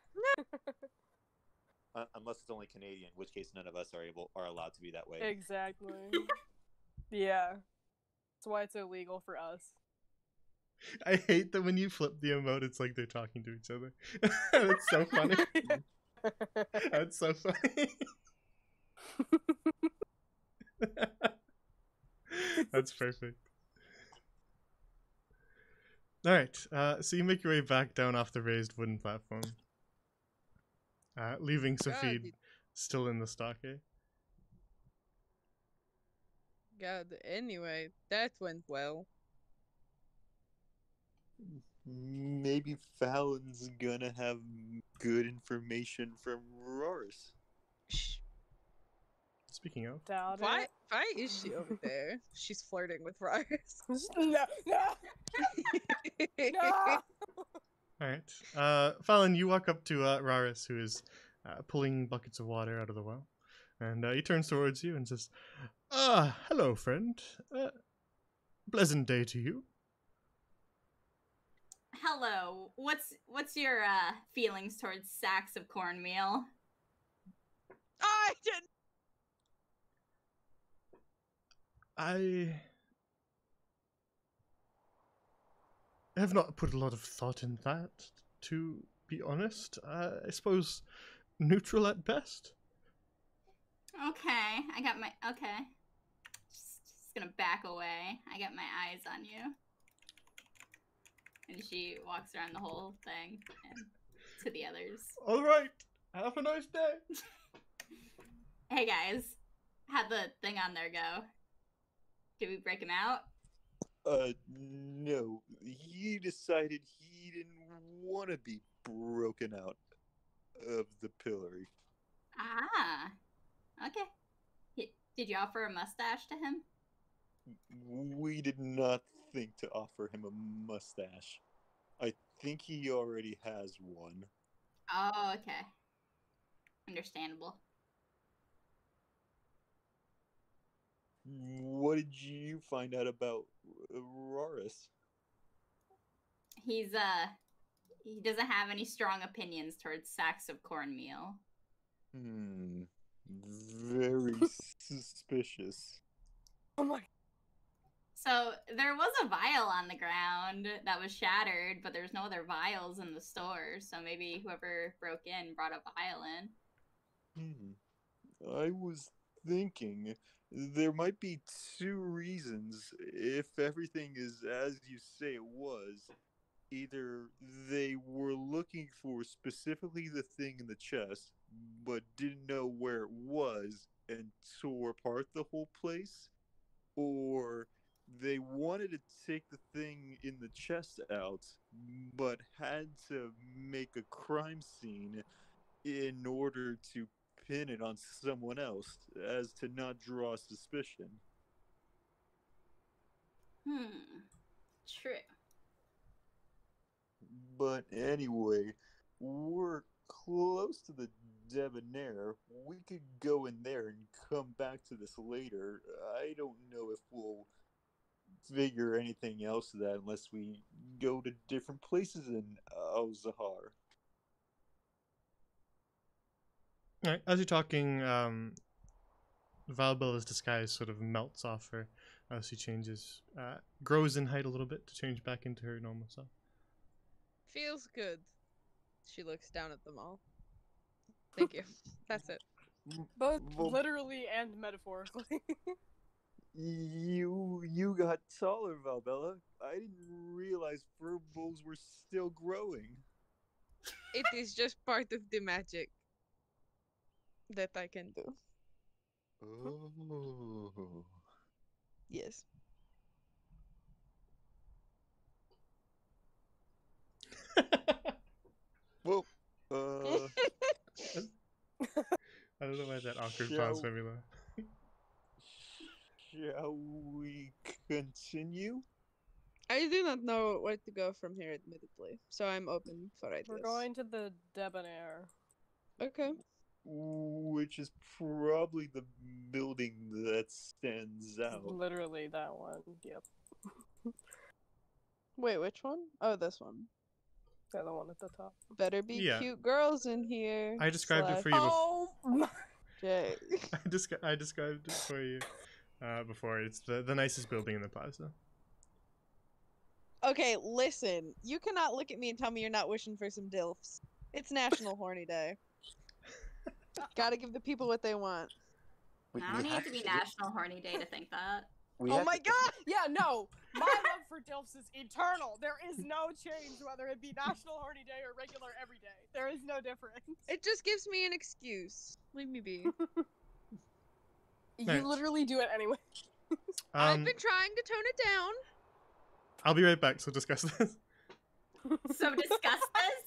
Unless it's only Canadian, in which case none of us are allowed to be that way. Exactly. Yeah. That's why it's illegal for us. I hate that when you flip the emote, it's like they're talking to each other. It's so funny. That's so funny. That's perfect. Alright, so you make your way back down off the raised wooden platform. Leaving Safid still in the stockade. God, anyway, that went well. Maybe Fallon's gonna have good information from Roris. Shh. Speaking of, Doubt Why it. is she over there? She's flirting with Rars. No, no. alright. Fallon, you walk up to Raris, who is pulling buckets of water out of the well. And he turns towards you and says, hello, friend. Pleasant day to you. Hello. What's your feelings towards sacks of cornmeal? I didn't. I have not put a lot of thought in that, to be honest. I suppose neutral at best. Okay, okay. Just gonna back away. I got my eyes on you. And she walks around the whole thing and to the others. All right. Have a nice day. Hey guys, how'd the thing on there go? Did we break him out? No. He decided he didn't want to be broken out of the pillory. Ah, okay. Did you offer a mustache to him? We did not think to offer him a mustache. I think he already has one. Oh, okay. Understandable. What did you find out about Roris? He doesn't have any strong opinions towards sacks of cornmeal. Very suspicious. Oh my. So there was a vial on the ground that was shattered, but there's no other vials in the store. So maybe whoever broke in brought a vial in. I was thinking there might be two reasons if everything is as you say it was. Either they were looking for specifically the thing in the chest, but didn't know where it was and tore apart the whole place, or they wanted to take the thing in the chest out, but had to make a crime scene in order to pin it on someone else as to not draw suspicion. True. But anyway, we're close to the Debonair. We could go in there and come back to this later. I don't know if we'll figure anything else of that unless we go to different places in Al-Zahar. All right, as you're talking, Valbella's disguise sort of melts off her as she changes, grows in height a little bit to change back into her normal self. Feels good. She looks down at them all. Thank you. That's it. Both Well, literally and metaphorically. you got taller, Valbella. I didn't realize furballs were still growing. It is just part of the magic that I can do. Oh. Yes. Well, I don't know why that awkward pause made me laugh. shall we continue? I do not know where to go from here, admittedly, so I'm open for ideas. We're going to the Debonair. Okay. Which is probably the building that stands out. Literally that one. Yep. Wait, which one? Oh, this one. The other one at the top. Better be Yeah. cute girls in here. I described it for you. Oh my. Jay. I described it for you before. It's the nicest building in the plaza. Okay, listen. You cannot look at me and tell me you're not wishing for some DILFs. It's National Horny Day. Gotta give the people what they want. I don't need to be National Horny Day to think that. Oh my god! Yeah, no. My love for DILFs is eternal. There is no change whether it be National Horny Day or regular every day. There is no difference. It just gives me an excuse. Leave me be. You Nice. literally do it anyway. I've been trying to tone it down. I'll be right back, so discuss this. So discuss this?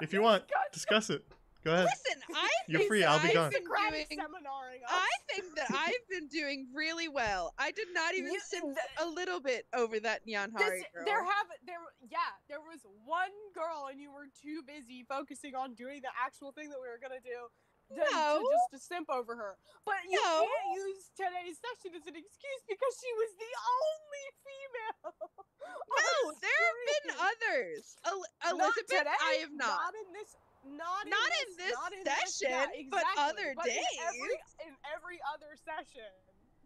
If you want, discuss it. Go ahead. Listen, I You're think free, that I'll be I've gone. been Socratic doing- seminaring us. I think that I've been doing really well. I did not even You- simp a little bit over that Nyan Hari girl. There was one girl and you were too busy focusing on doing the actual thing that we were gonna do to simp over her. But you No. can't use today's session as an excuse because she was the only female. No, there have been others. Elizabeth, today, I have not. Not in this. Not in this session, yeah, but exactly. other But days. In every other session.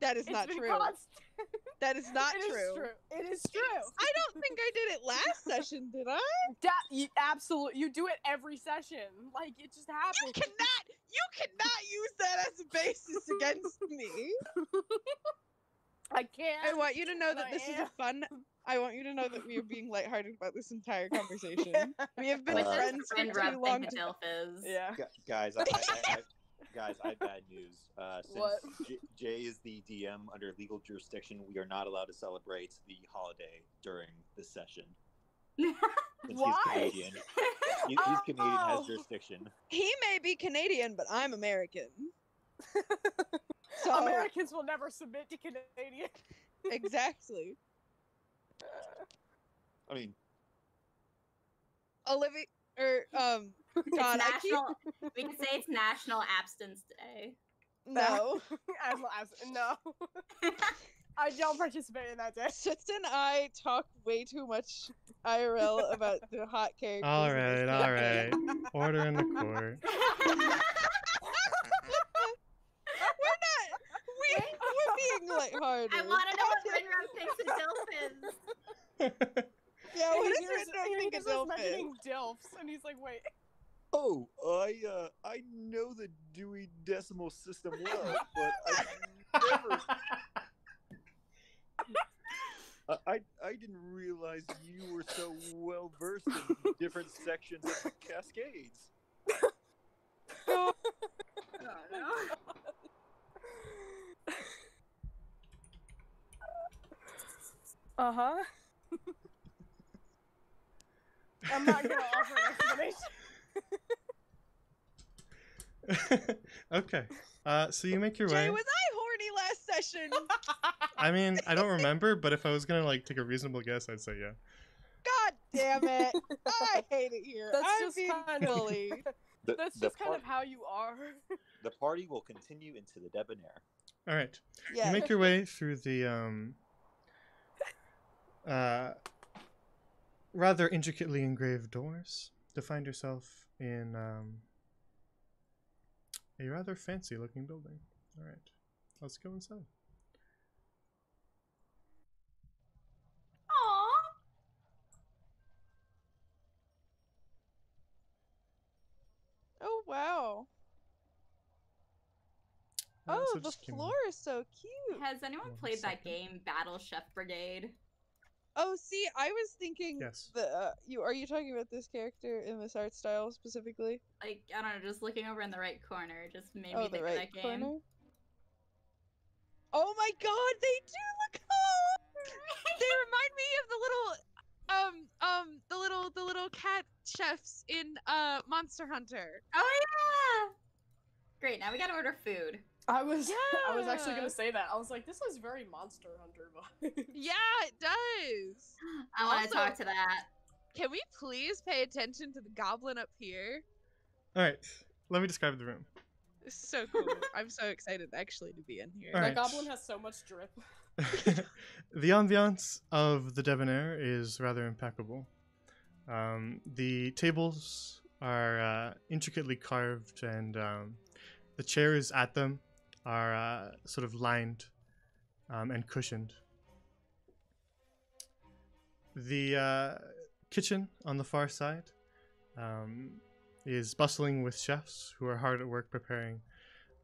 That is It's not been true. constant. That is not It is true. It is true. I don't think I did it last session, did I? Absolutely, you do it every session. Like it just happens. You cannot use that as a basis against me. I can't. I want you to know and that I this is am. a fun. I want you to know that we are being lighthearted about this entire conversation. We have been Which friends is for friend too rub long. thing a DILF is. Yeah. Guys, guys, I have bad news. Since What? Jay is the DM under legal jurisdiction, we are not allowed to celebrate the holiday during this session. Since Why? he's Canadian. He's Canadian, has Oh. jurisdiction. He may be Canadian, but I'm American. So Americans will never submit to Canadian. exactly. I mean, Olivia, God, It's I keep national. We can say it's National Abstinence Day. no. No. I don't participate in that day. Sits and I talk way too much IRL about the hot characters. All in this right, all campaign. right. Order in the court. lighthearted. I want to know what Rinrod thinks a dilf is. Yeah, what He is hears- Rinrod he think a hears us dilf is? mentioning dilfs, and he's like, wait. Oh, I know the Dewey Decimal System well, but I didn't realize you were so well versed in different sections of the Cascades. Oh no. Uh-huh. I'm not gonna offer an explanation. Okay. So you make your Jay, way. was I horny last session? I mean, I don't remember, but if I was gonna like take a reasonable guess, I'd say yeah. God damn it! I hate it here. That's I'm just being kind of- bullied. That's just kind of how you are. The party will continue into the debonair. All right. Yeah. You make your way through the rather intricately engraved doors to find yourself in a rather fancy-looking building. All right. Let's go inside. Aww. Oh wow. So Oh, the just give me- floor is so cute. Has anyone One played that second. game, Battle Chef Brigade? Oh, see, I was thinking Yes. the are you talking about this character in this art style specifically? Like, I don't know, just looking over in the right corner just made Oh, me the think right of that game. corner. Oh my god, they do look cool. They remind me of the little cat chefs in Monster Hunter. Oh yeah! Great, now we gotta order food. I was actually Yeah. gonna say that. I was like, this is very Monster Hunter vibes. Yeah, it does. I want to Also- talk to that. Can we please pay attention to the goblin up here? All right. Let me describe the room. This is so cool. I'm so excited actually to be in here. All That right. goblin has so much drip. The ambiance of the debonair is rather impeccable. The tables are intricately carved, and the chairs at them are sort of lined and cushioned. The kitchen on the far side is bustling with chefs who are hard at work preparing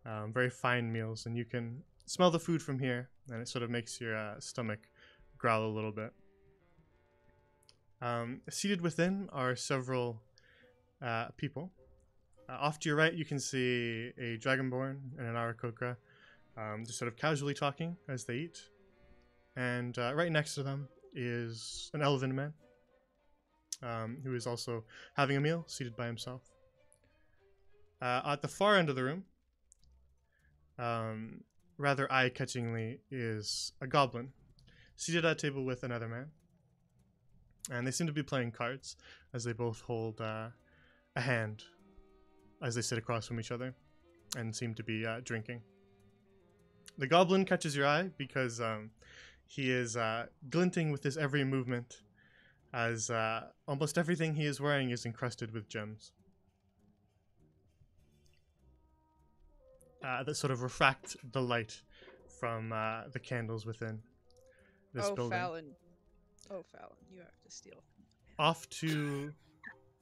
very fine meals, and you can smell the food from here, and it sort of makes your stomach growl a little bit. Seated within are several people. Off to your right, you can see a dragonborn and an Arakokra just sort of casually talking as they eat. And right next to them is an elven man who is also having a meal, seated by himself. At the far end of the room, rather eye-catchingly, is a goblin seated at a table with another man. And they seem to be playing cards as they both hold a hand as they sit across from each other and seem to be drinking. The goblin catches your eye because he is glinting with his every movement, as almost everything he is wearing is encrusted with gems that sort of refract the light from the candles within this Oh, building. Fallon. Oh, Fallon, you have to steal. Off to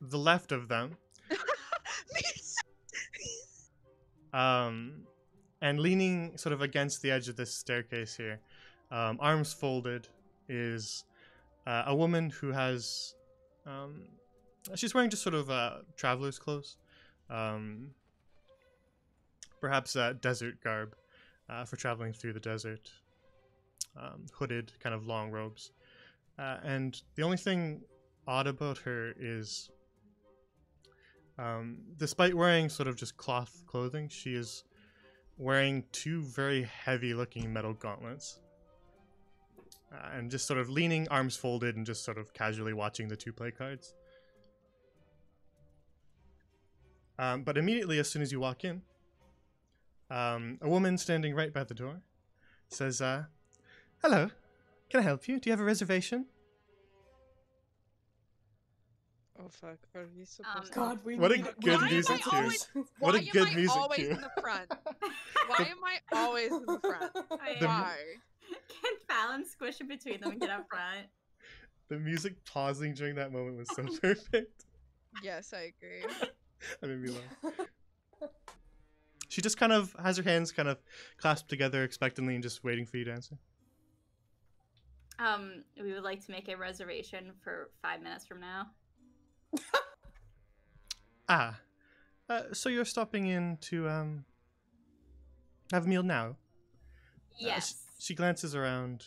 the left of them, and leaning sort of against the edge of this staircase here, arms folded, is a woman who has she's wearing just sort of traveler's clothes, perhaps desert garb for traveling through the desert, hooded, kind of long robes, and the only thing odd about her is despite wearing sort of just cloth clothing, she is wearing two very heavy looking metal gauntlets, and just sort of leaning, arms folded, and just sort of casually watching the two play cards. But immediately as soon as you walk in, a woman standing right by the door says, "Hello, can I help you? Do you have a reservation?" Oh fuck, are we supposed to? God, we What a need good Why am music I cue. always? What Why a am good I music always cue. in the front? Why am I always in the front? The- Why? Can Fallon squish in between them and get up front? The music pausing during that moment was so perfect. Yes, I agree. That made me laugh. She just kind of has her hands kind of clasped together expectantly and just waiting for you to answer. We would like to make a reservation for 5 minutes from now. Ah, so you're stopping in to have a meal now? Yes. She glances around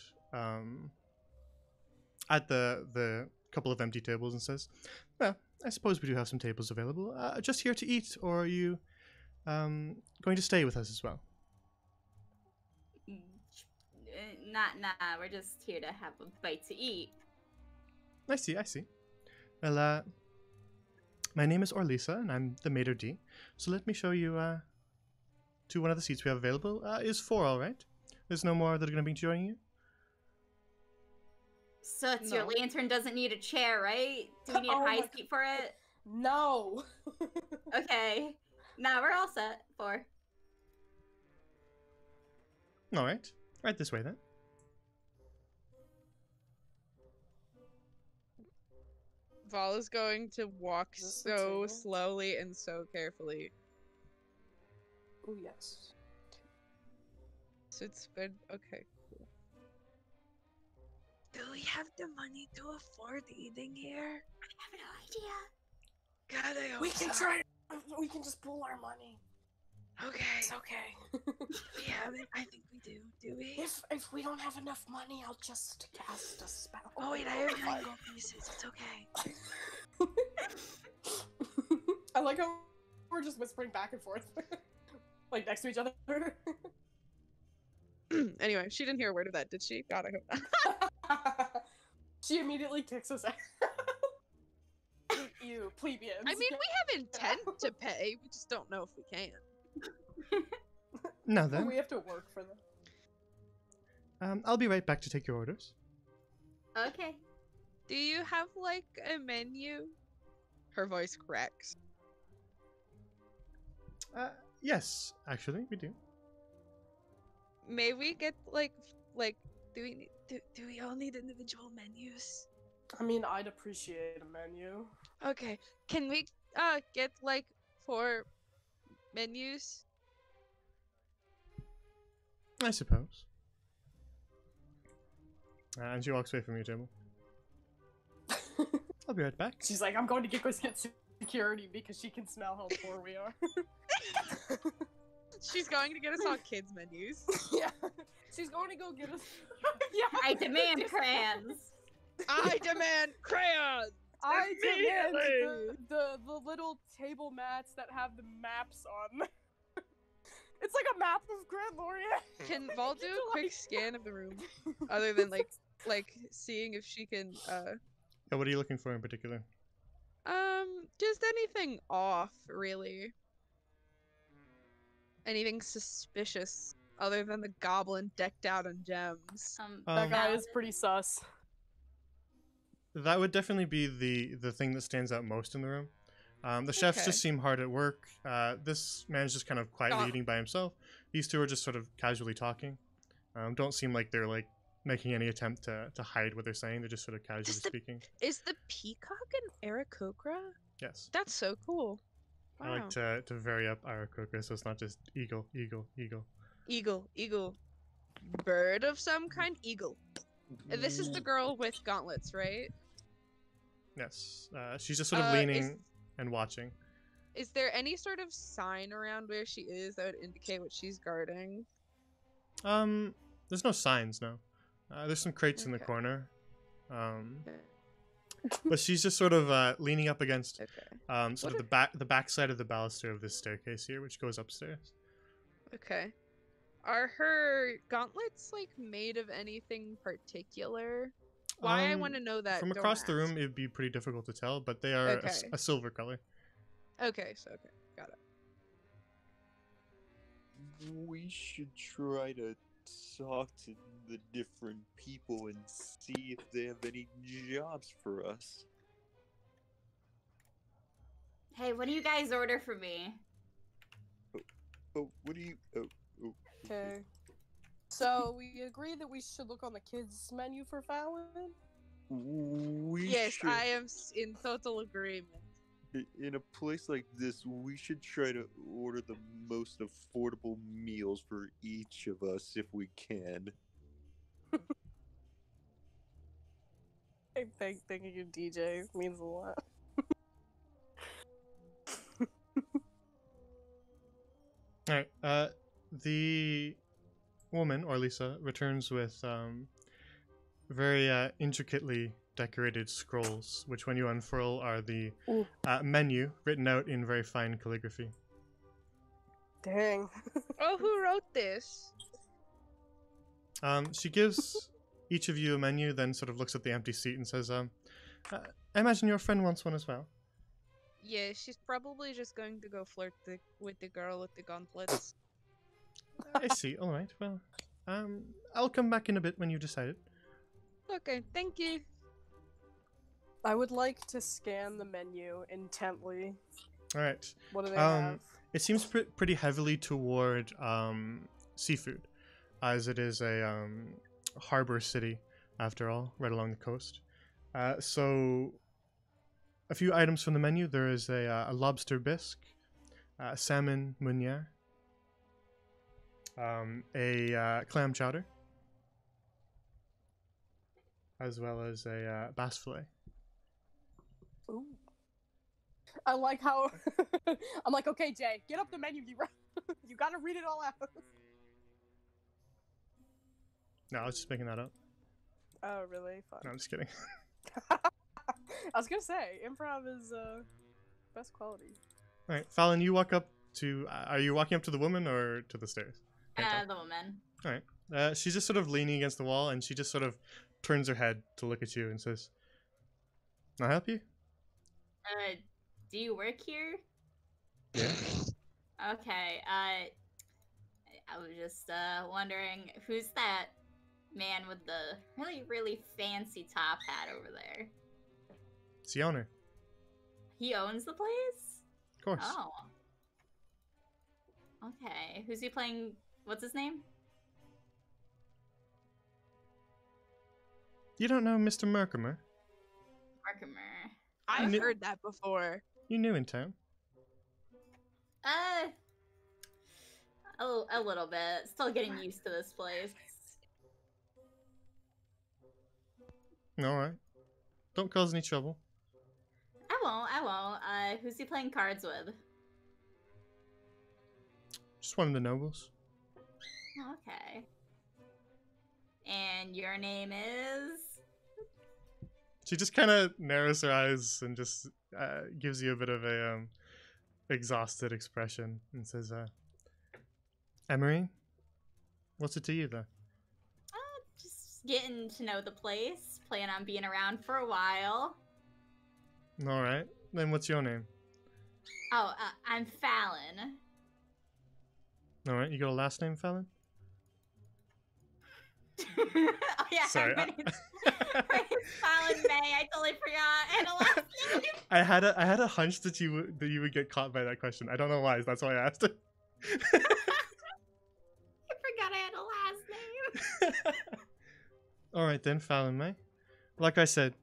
at the couple of empty tables and says, "Well, I suppose we do have some tables available. Just here to eat, or are you going to stay with us as well?" Nah, we're just here to have a bite to eat. I see. Well, my name is Orlisa, and I'm the maitre d'. So let me show you to one of the seats we have available. Is 4 all right? There's no more that are going to be joining you? So it's your No. lantern doesn't need a chair, right? Do we need a Oh high my seat for it? No. Okay. Nah, we're all set. 4. All right. Right this way, then. Val is going to walk Is this the so table? slowly and so carefully. Oh yes. So it's been okay. Cool. Do we have the money to afford eating here? I have no idea. God, I hope We can so. try. We can just pool our money. Okay. It's okay. We have it. I think we do. Do we? If we don't have enough money, I'll just cast a spell. Oh wait, I have 9 gold pieces. It's okay. I like how we're just whispering back and forth, like next to each other. Anyway, she didn't hear a word of that, did she? God, I hope not. She immediately kicks us out. You plebeians. I mean, we have intent to pay. We just don't know if we can. Now then, we have to work for them. I'll be right back to take your orders. Okay. Do you have like a menu? Her voice cracks. Yes, actually, we do. May we get like do we need do we all need individual menus? I mean, I'd appreciate a menu. Okay. Can we get like 4 menus? I suppose. And she walks away from your table. I'll be right back. She's like, I'm going to get security because she can smell how poor we are. She's going to get us all kids menus. Yeah. She's going to go get us. Yeah. I demand crayons. I demand crayons. I demand Immediately! the little table mats that have the maps on them. It's like a map of Grand Laureate. Can Vol do a quick scan of the room? Other than like seeing if she can Yeah, what are you looking for in particular? just anything off, really. Anything suspicious other than the goblin decked out in gems. That guy Fallon- is pretty sus. That would definitely be the thing that stands out most in the room. The chefs Okay. just seem hard at work. This man's just kind of quietly eating by himself. These two are just sort of casually talking. Don't seem like they're like making any attempt to hide what they're saying. They're just sort of casually speaking. Is the peacock an Aarakocra? Yes. That's so cool. Wow. I like to vary up Aarakocra so it's not just eagle. Eagle. Bird of some kind? Eagle. This is the girl with gauntlets, right? Yes. She's just sort of Is- leaning and watching. Is there any sort of sign around where she is that would indicate what she's guarding? There's no signs, no. There's some crates in the Okay. corner. But she's just sort of leaning up against Okay. sort What of the back side of the baluster of this staircase here, which goes upstairs. Okay. Are her gauntlets like made of anything particular? Why I want to know that. From don't across the ask. room, it'd be pretty difficult to tell, but they are Okay. a silver color. Okay, got it. We should try to talk to the different people and see if they have any jobs for us. Hey, what do you guys order for me? Oh, what do you? Oh, Okay. So we agree that we should look on the kids' menu for Fallon. we Yes, should. I am in total agreement. In a place like this, we should try to order the most affordable meals for each of us if we can. I think thinking of DJ means a lot. All right. The woman, or Lisa, returns with very intricately decorated scrolls, which, when you unfurl, are the Ooh. menu written out in very fine calligraphy. Dang. Oh, who wrote this? She gives each of you a menu, then sort of looks at the empty seat and says, I imagine your friend wants one as well. Yeah, she's probably just going to go flirt with the girl with the gauntlets. I see. All right. Well, I'll come back in a bit when you've decided. Okay, thank you. I would like to scan the menu intently. All right. What do they have? It seems pretty heavily toward seafood, as it is a harbor city, after all, right along the coast. So, a few items from the menu. There is a lobster bisque, salmon meunière, a clam chowder, as well as a bass fillet. Ooh. I like how I'm like, okay, Jay, get up the menu. You gotta read it all out. No, I was just making that up. Oh, really? Fun. No, I'm just kidding. I was gonna say, improv is best quality. All right, Fallon, you walk up to. Are you walking up to the woman or to the stairs? The woman. All right. She's just sort of leaning against the wall, and she just sort of turns her head to look at you and says, "Can I help you?" Do you work here? Yeah. Okay. I was just wondering, who's that man with the really, really fancy top hat over there? It's the owner. He owns the place? Of course. Oh. Okay. Who's he playing? What's his name? You don't know Mr. Merkimer? Markimer. I've Ni- heard that before. You new in town? A little bit. Still getting used to this place. All right. Don't cause any trouble. I won't. Who's he playing cards with? Just one of the nobles. Okay. And your name is? She just kind of narrows her eyes and just gives you a bit of a exhausted expression and says, Emery, what's it to you, though? Just getting to know the place. Plan on being around for a while. All right. Then what's your name? Oh, I'm Fallon. All right. You got a last name, Fallon? Oh yeah, Sorry. my name's Fallon May. I totally forgot. I had a last name. I had a hunch that you would get caught by that question. I don't know why. That's why I asked it. I forgot I had a last name. All right then, Fallon May. Like I said,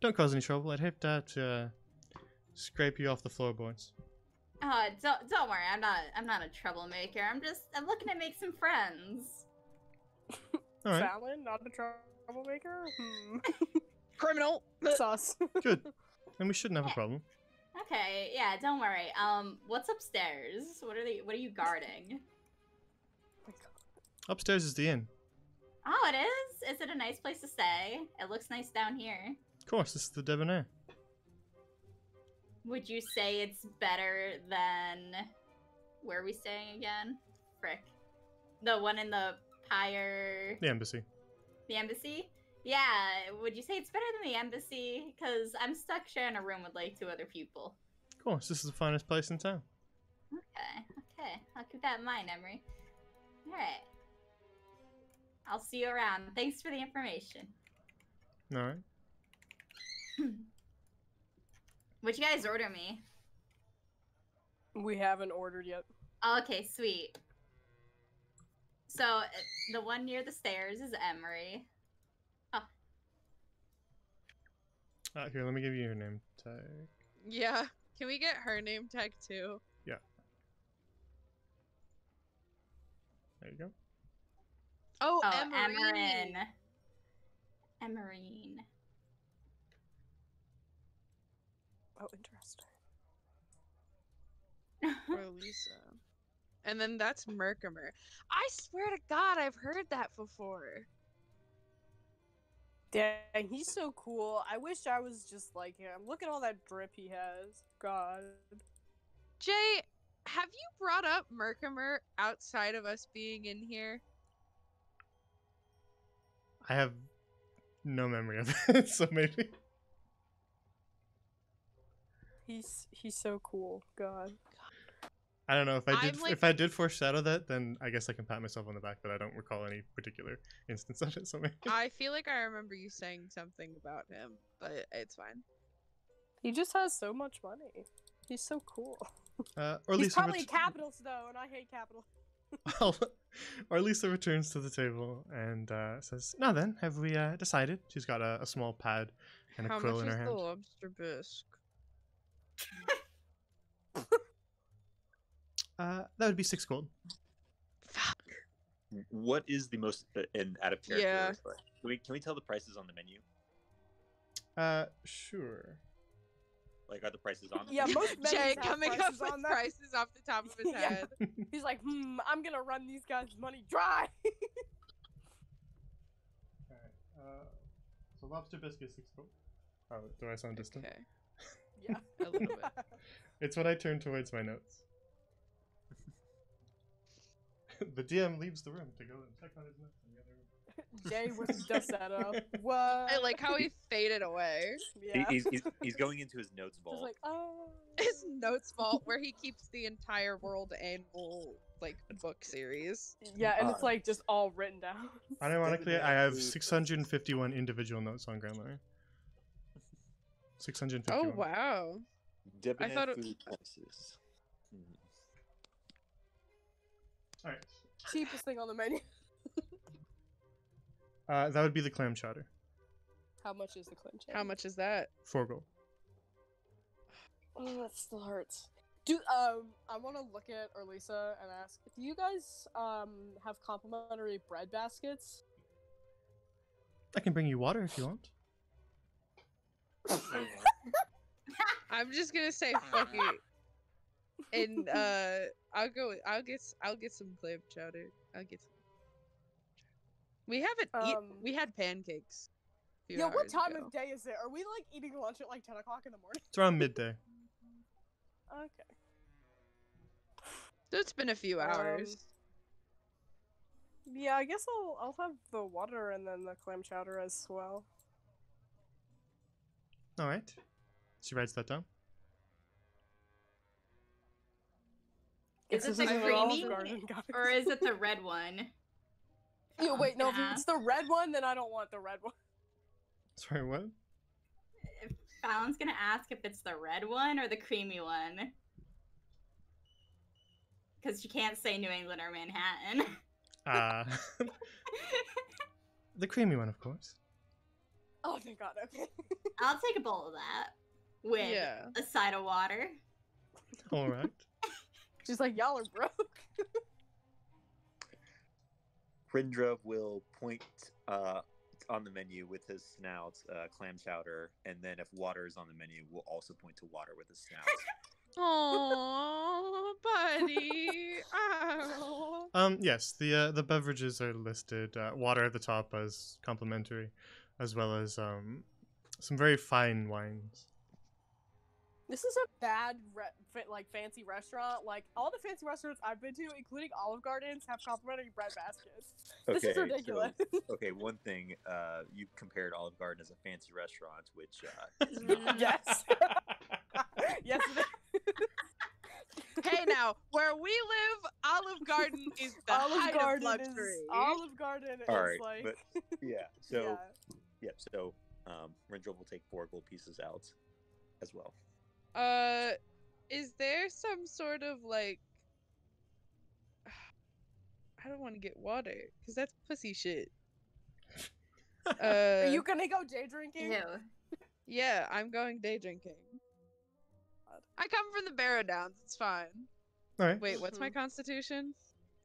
don't cause any trouble. I'd hate to scrape you off the floorboards. Don't worry. I'm not a troublemaker. I'm looking to make some friends. All right. Fallon, not a troublemaker? Criminal. Sus. Good. Then we shouldn't have a problem. Okay, yeah, don't worry. What's upstairs? What are you guarding? Upstairs is the inn. Oh, it is? Is it a nice place to stay? It looks nice down here. Of course, this is the Debonair. Would you say it's better than... Where are we staying again? Frick. The one in the Pyre... The embassy. The embassy? Yeah, would you say it's better than the embassy? Because I'm stuck sharing a room with like 2 other people. Of course, this is the finest place in town. Okay. I'll keep that in mind, Emery. Alright. I'll see you around. Thanks for the information. All right. What'd you guys order me? We haven't ordered yet. Okay, sweet. So the one near the stairs is Emery. Oh, Here, let me give you your name tag. Yeah. Can we get her name tag too? Yeah. There you go. Oh, oh, Emery. Emerine. Oh, interesting. Or Lisa. And then that's Merkimer. I swear to God, I've heard that before. Dang, he's so cool. I wish I was just like him. Look at all that drip he has. God. Jay, have you brought up Merkimer outside of us being in here? I have no memory of it, so maybe. He's so cool. God. I don't know if I did. I'm like- If I did foreshadow that, then I guess I can pat myself on the back. But I don't recall any particular instance of it. So maybe. I feel like I remember you saying something about him, but it's fine. He just has so much money. He's so cool. Or He's Lisa probably a capitalist though, and I hate capital. or Lisa returns to the table and says, "Now then, have we decided?" She's got a small pad and a How quill much in is her the hand. lobster bisque? That would be 6 gold. Fuck. What is the most and out of character? Yeah. but can we tell the prices on the menu? Sure. Like, are the prices on? The Yeah, menu? most menus Jay have coming up prices with on them. prices off the top of his Yeah. head. He's like, I'm gonna run these guys' money dry. Alright. So lobster biscuit 6 gold. Oh, do I sound distant? Okay. Yeah. A little bit. It's when I turn towards my notes. The DM leaves the room to go and check on his notes in the other room. Jay with the dust setup. What? I like how he faded away. Yeah. He's going into his notes vault. Just like, oh. His notes vault where he keeps the entire world annual like book series. Yeah, and it's like just all written down. Unironically, I have 651 individual notes on Grandma. 651. Oh wow. Debonair I thought it- food prices. Alright. Cheapest thing on the menu. That would be the clam chowder. How much is the clam chowder? How much is that? 4 gold. Oh, that still hurts. I want to look at Orlisa and ask, do you guys have complimentary bread baskets? I can bring you water if you want. I'm just gonna say fuck it. And I'll get some clam chowder. I'll get some. We haven't we had pancakes. a few Yeah, what hours time ago. of day is it? Are we like eating lunch at like 10 o'clock in the morning? It's around midday. Okay. So it's been a few hours. Yeah, I guess I'll have the water and then the clam chowder as well. Alright. She writes that down. Is This it the isn't an Olive creamy Garden, guys. or is it the red one? Yeah, wait, no, if Gonna it's the red one, then I don't want the red one. Sorry, what? If Fallon's gonna ask if it's the red one or the creamy one. Because she can't say New England or Manhattan. The creamy one, of course. Oh, thank God, okay. I'll take a bowl of that. With Yeah. a side of water. Alright. She's like, y'all are broke. Rindra will point on the menu with his snout, clam chowder, and then if water is on the menu, we'll also point to water with his snout. Oh, buddy. Ow. Yes, the beverages are listed. Water at the top as complimentary, as well as some very fine wines. This is a bad, fancy restaurant. Like, all the fancy restaurants I've been to, including Olive Gardens, have complimentary bread baskets. This is ridiculous. Okay, one thing, you compared Olive Garden as a fancy restaurant, which Yes. Yes, it is. Hey now, where we live, Olive Garden is the height of luxury. Olive Garden all is right, like... but yeah, so yeah. Rindra will take 4 gold pieces out as well. Is there some sort of like I don't want to get water because that's pussy shit. Are you gonna go day drinking? Ew. Yeah, I'm going day drinking. I come from the Barrow Downs. It's fine. All right. Wait, what's my Mhm. constitution?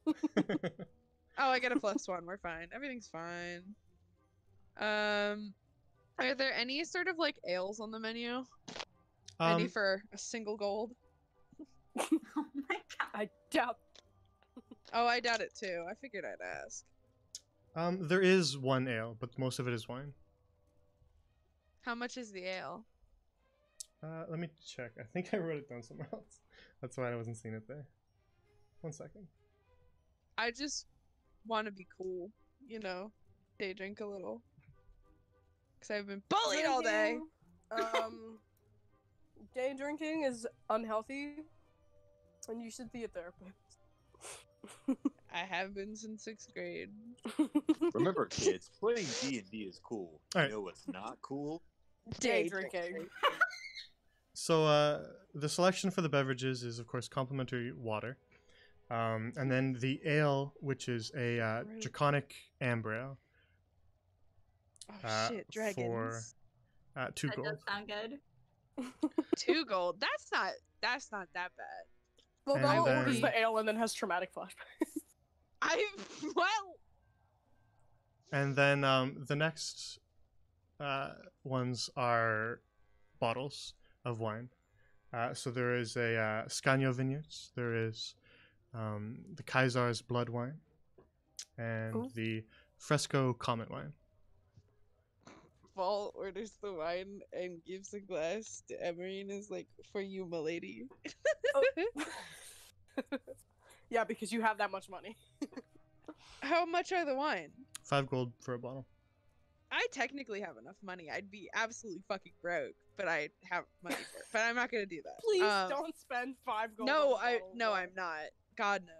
Oh, I get a +1. We're fine. Everything's fine. Are there any sort of like ales on the menu? Ready for a single gold? Oh my god. I doubt. Oh, I doubt it too. I figured I'd ask. There is one ale, but most of it is wine. How much is the ale? Let me check. I think I wrote it down somewhere else. That's why I wasn't seeing it there. 1 second. I just want to be cool, you know, day drink a little. Because I've been bullied all day. Day drinking is unhealthy, and you should see a therapist. I have been since 6th grade. Remember, kids, playing D&D is cool. You Alright. know what's not cool? Day drinking. So the selection for the beverages is, of course, complimentary water. And then the ale, which is a Right. draconic amber ale, Oh shit, dragons. for 2 That gold. does sound good. 2 gold. That's not that bad. Well, And Bella then- orders the ale and then has traumatic flashbacks. Well. And then the next ones are bottles of wine. So there is a Scagno Vineyards. There is the Kaisar's Blood Wine. And Ooh. the Fresco Comet Wine. Vol orders the wine and gives a glass to Emery and is like, "For you, milady." Yeah, because you have that much money. How much are the wine? 5 gold for a bottle. I technically have enough money. I'd be absolutely fucking broke, but I have money for it. But I'm not gonna do that. Please don't spend 5 gold. No, on a bottle of wine. I'm not. God no.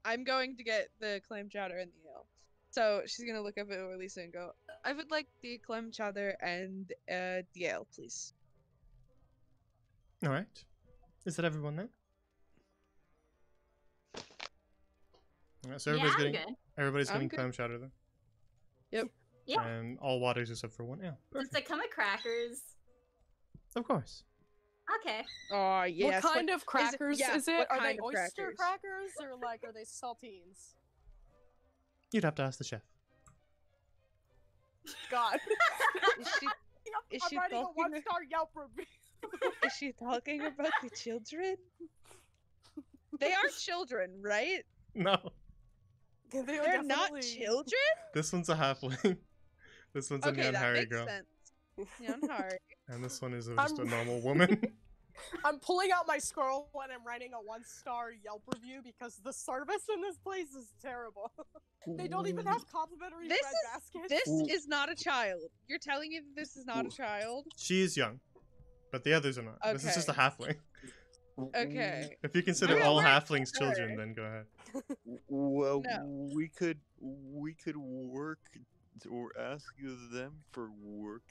I'm going to get the clam chowder and the ale. So she's gonna look up at Elisa and go, "I would like the clam chowder and the ale, please." All right. Is that everyone then? All right, so Yeah, everybody's I'm getting good. everybody's I'm getting good. clam chowder then. Yep. Yeah. And all waters except for one ale. Does it come with crackers? Of course. Okay. Oh yes. What kind of crackers yeah, is it? what Are they kind of oyster crackers? crackers or like are they saltines? You'd have to ask the chef. God. Is she Is I'm she writing a talking- 1-star Yelp review. is she talking about the children? They are children, right? No. They're not children. This one's a halfling. This one's a Okay, neon that Harry makes girl. sense. Neon Harry. And this one is just a I'm- normal woman. I'm pulling out my scroll and I'm writing a 1-star Yelp review because the service in this place is terrible. They don't even have complimentary This bread baskets. This Ooh. is not a child. You're telling me that this is not a child? She is young, but the others are not. This is just a Okay. halfling. Okay. If you consider I'm gonna all work halflings with children, her. then go ahead. Well, No. we could work or ask them for work.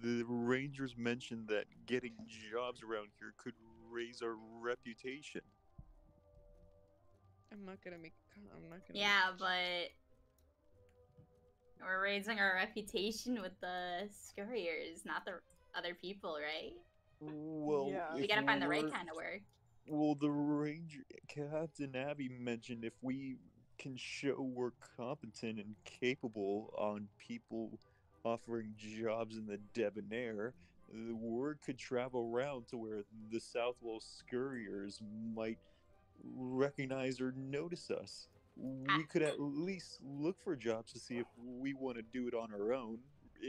The Rangers mentioned that getting jobs around here could raise our reputation. I'm not gonna make. I'm not gonna. Yeah, but we're raising our reputation with the scurriers, not the other people, right? Well, Yeah. We if gotta find the right we're- kind of work. Well, the Ranger Captain Abby mentioned if we can show we're competent and capable on people offering jobs in the debonair, the word could travel around to where the Southwell Scurriers might recognize or notice us. We could at least look for jobs to see if we want to do it on our own,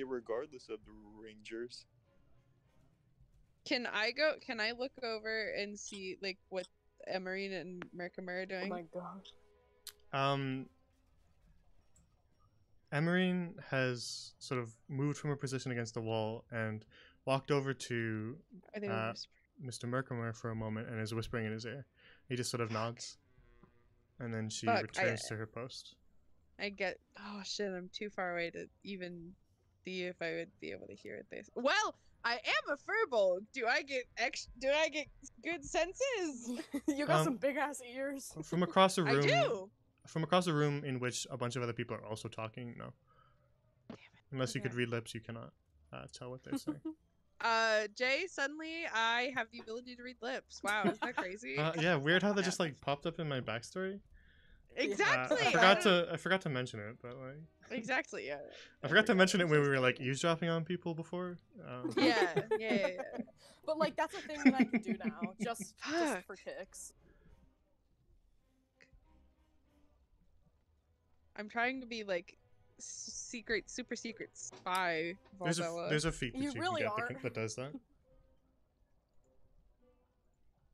regardless of the Rangers. Can I go? Can I look over and see like what Emery and Merkimer are Oh doing? my god. Emerine has sort of moved from her position against the wall and walked over to Are they uh, whispering? Mr. Merkimer for a moment and is whispering in his ear. He just sort of nods, and then she Fuck, returns to her post. I get. Oh shit! I'm too far away to even see if I would be able to hear it. Well, I am a furball. Do I get good senses? You got Um, some big ass ears. From across the I room. do. From across the room in which a bunch of other people are also talking. No. Damn it. Unless you could Okay. read lips, you cannot tell what they're saying. Jay, suddenly I have the ability to read lips. Wow, is that crazy? Yeah, weird how that just like popped up in my backstory. Exactly. I forgot to mention it, but like Exactly. Yeah. I forgot to mention it when we were like eavesdropping on people before. Yeah. But like that's a thing that I can do now, just Fuck. for kicks. I'm trying to be like super secret spy. Volbella. There's a feat that You you really can get aren't. that does that.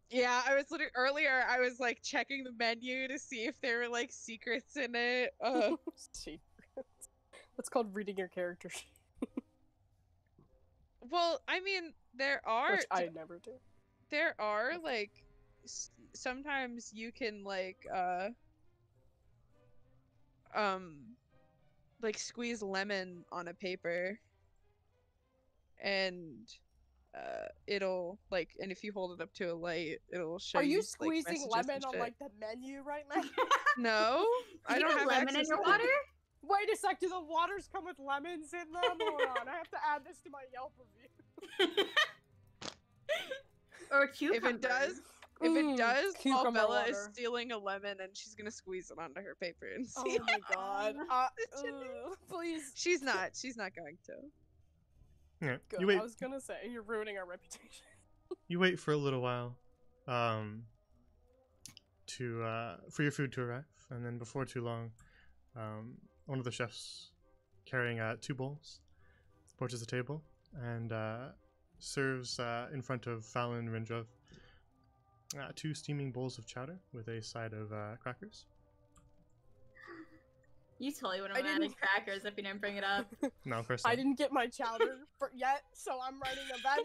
Yeah, I was literally earlier. I was like checking the menu to see if there were like secrets in it. Secrets. That's called reading your character sheet, Well, I mean, there are which I never do. there are like sometimes you can like squeeze lemon on a paper and it'll like, and if you hold it up to a light it'll show Are you like, squeezing messages lemon and on shit. like the menu right now? No, I You don't got have lemon access in your to water? Wait a sec, do the waters come with lemons in them? Hold on, I have to add this to my Yelp review. Or cucumbers. If it does, cucumber Bella is water. stealing a lemon and she's gonna squeeze it onto her paper and see. Oh my god. Please. She's not going to. Yeah. Good. You wait. I was gonna say, you're ruining our reputation. You wait for a little while, for your food to arrive, and then before too long, one of the chefs carrying 2 bowls approaches the table and serves in front of Fallon and Rindrov 2 steaming bowls of chowder with a side of crackers. You totally would I have added didn't- crackers if you didn't bring it up. No, of course I not. didn't get my chowder yet, so I'm writing a bad.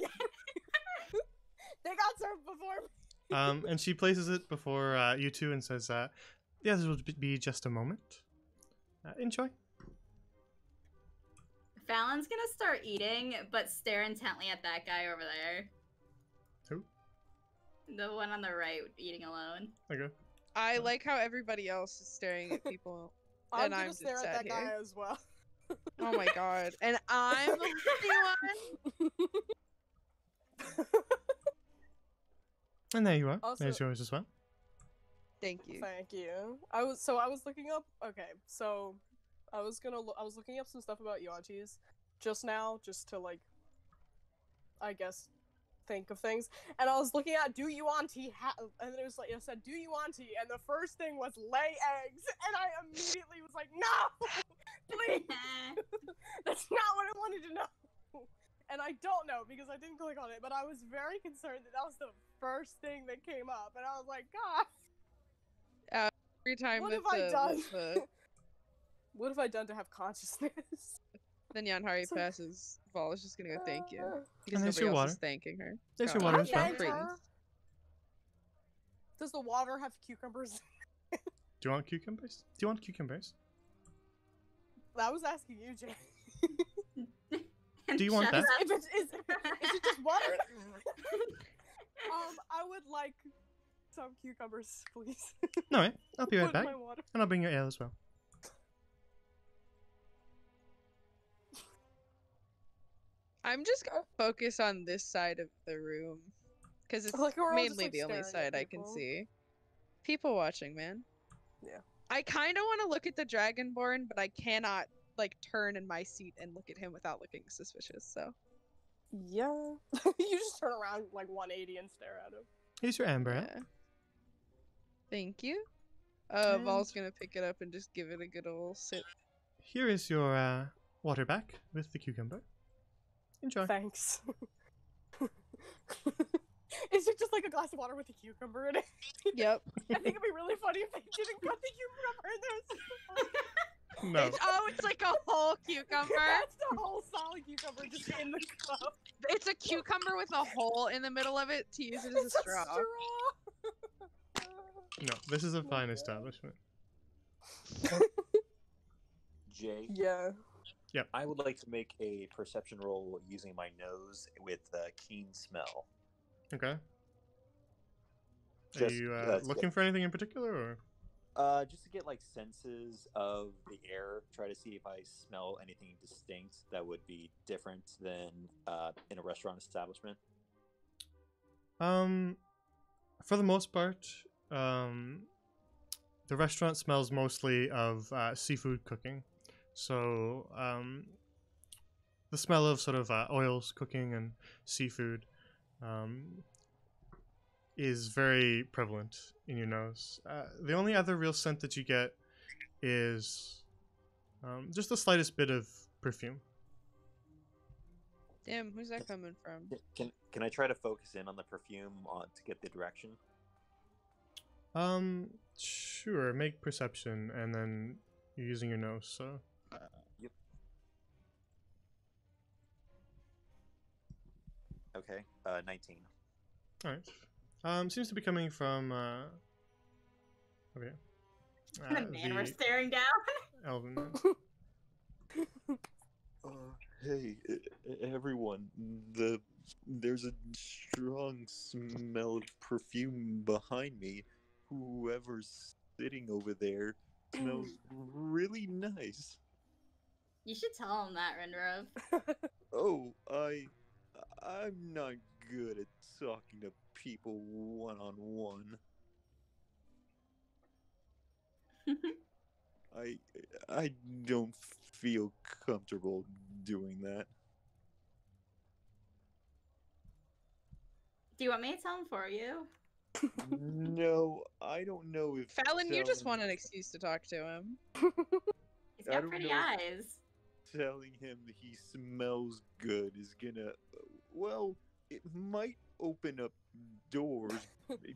They got served before me. And she places it before you two and says, "Yeah, this will be just a moment. Enjoy." Fallon's gonna start eating, but stare intently at that guy over there. Who? The one on the right, eating alone. Okay. I like how everybody else is staring at people. I'm And gonna I'm just stare at sat that guy here. as well. Oh my god. And I'm the lucky one. And there you are. Also- There's yours as well. Thank you. Thank you. I was looking up. Okay, so I was looking up some stuff about Yuan-Tis just now, just to like, I guess, think of things. And I was looking at do Yuan-Ti and it was like it said do Yuan-Ti, and the first thing was lay eggs, and I immediately was like, no, please, that's not what I wanted to know. And I don't know because I didn't click on it, but I was very concerned that was the first thing that came up, and I was like, God. Every time What that have I done? the What have I done to have consciousness? Nyan-Hari So- passes, Vol is just gonna go thank you. Because And there's nobody your else water. is thanking her. There's your God, water I as well. thanked cretins. her. Does the water have cucumbers? Do you want cucumbers? Do you want cucumbers? I was asking you, Jay. Do you want Shut that? up. If is it just water? I would like some cucumbers, please. No, right. I'll be right Put in back. my water. And I'll bring your ale as well. I'm just gonna focus on this side of the room. Because it's Like, we're all just, mainly like, the only staring at side I can people. see. People watching, man. Yeah. I kind of want to look at the Dragonborn, but I cannot, like, turn in my seat and look at him without looking suspicious, so. Yeah. You just turn around like 180 and stare at him. Here's your amber ale. Yeah. Thank you. And- Vol's gonna pick it up and just give it a good old sip. Here is your water back with the cucumber. Enjoy. Thanks. Is it just like a glass of water with a cucumber in it? Yep. I think it'd be really funny if they didn't cut the cucumber in there. No. It's like a whole cucumber. That's the whole solid cucumber just in the cup. It's a cucumber with a hole in the middle of it to use it as a It's a straw. No, this is a fine establishment. Jay, Yeah. Yep. I would like to make a perception roll using my nose with keen smell. Okay. Are Just, you to looking for anything in particular, or? just to get like senses of the air, try to see if I smell anything distinct that would be different than in a restaurant establishment. For the most part, the restaurant smells mostly of seafood cooking. So, the smell of sort of oils cooking and seafood is very prevalent in your nose. The only other real scent that you get is just the slightest bit of perfume. Damn, who's that coming from? Can I try to focus in on the perfume to get the direction? Sure. Make perception, and then you're using your nose, so. Yep. Okay, 19. All right. Seems to be coming from over here. The man we're staring down. Elven man. Hey, everyone! There's a strong smell of perfume behind me. Whoever's sitting over there smells really nice. You should tell him that, Renrove. Oh, I'm not good at talking to people one-on-one. I don't feel comfortable doing that. Do you want me to tell him for you? No, I don't know if Fallon, you just telling- want an excuse to talk to him. He's I got don't pretty know. eyes. telling him that he smells good is gonna, well, it might open up doors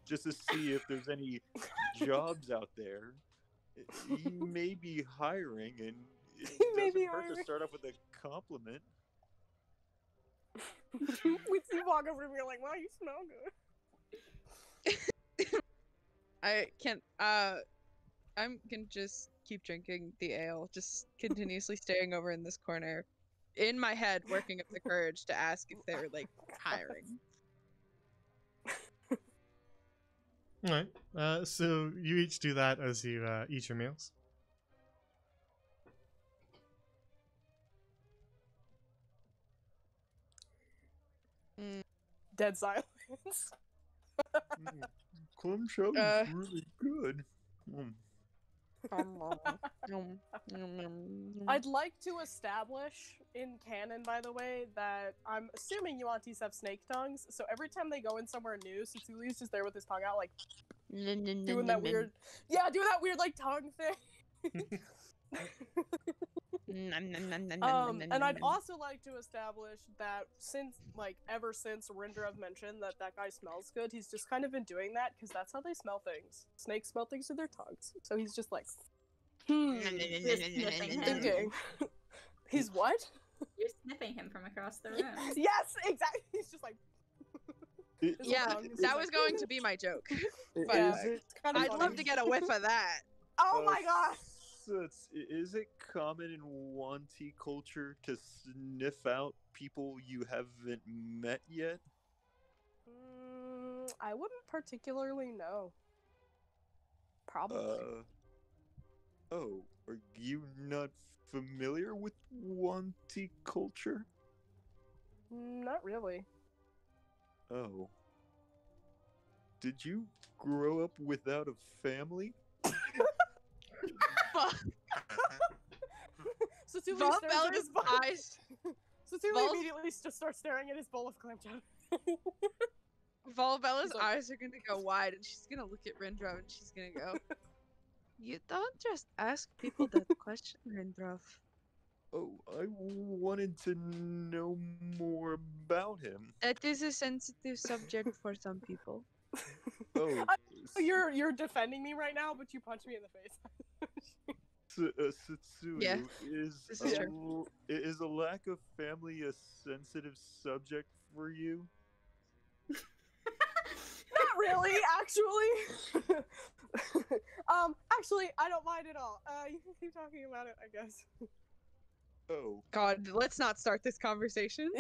just to see if there's any jobs out there. He may be hiring, and it may be doesn't hurt to hiring. start off with a compliment. We see walk over and we're like, wow, you smell good. I can't. I'm gonna just keep drinking the ale, just continuously staying over in this corner, in my head, working up the courage to ask if they're like hiring. All right. So you each do that as you eat your meals. Dead silence. Clam chowder is really good. I'd like to establish in canon, by the way, that I'm assuming Yuantis have snake tongues, so every time they go in somewhere new, Tsutsulu's just there with his tongue out, like, doing that weird, doing that weird, like, tongue thing. And I'd also like to establish that ever since Rindra mentioned that guy smells good, he's just kind of been doing that because that's how they smell things. Snakes smell things with their tongues. So he's just like, You're sniffing him. thinking. He's what? You're sniffing him from across the room. Yes, exactly. He's just like. his little Yeah, tongue is that just was like- going to be my joke. But Yeah, Is it? it's kind of I'd love to get a whiff of that. Oh my god! Is it common in Wanti culture to sniff out people you haven't met yet? I wouldn't particularly know. Probably. Oh, are you not familiar with Wanti culture? Not really. Oh. Did you grow up without a family? So Tuli stares at his Volbella's bowl. eyes. So Tuli Vol- immediately just starts staring at his bowl of clam chowder. Volbella's He's like- eyes are gonna go wide, and she's gonna look at Rindrov, and she's gonna go, "You don't just ask people that question, Rindrov." Oh, I wanted to know more about him. That is a sensitive subject for some people. Oh, You're defending me right now, but you punched me in the face. Satsuyu, Yeah, this is is a lack of family a sensitive subject for you? Not really, actually. Actually, I don't mind at all. You can keep talking about it, I guess. Oh, God, let's not start this conversation.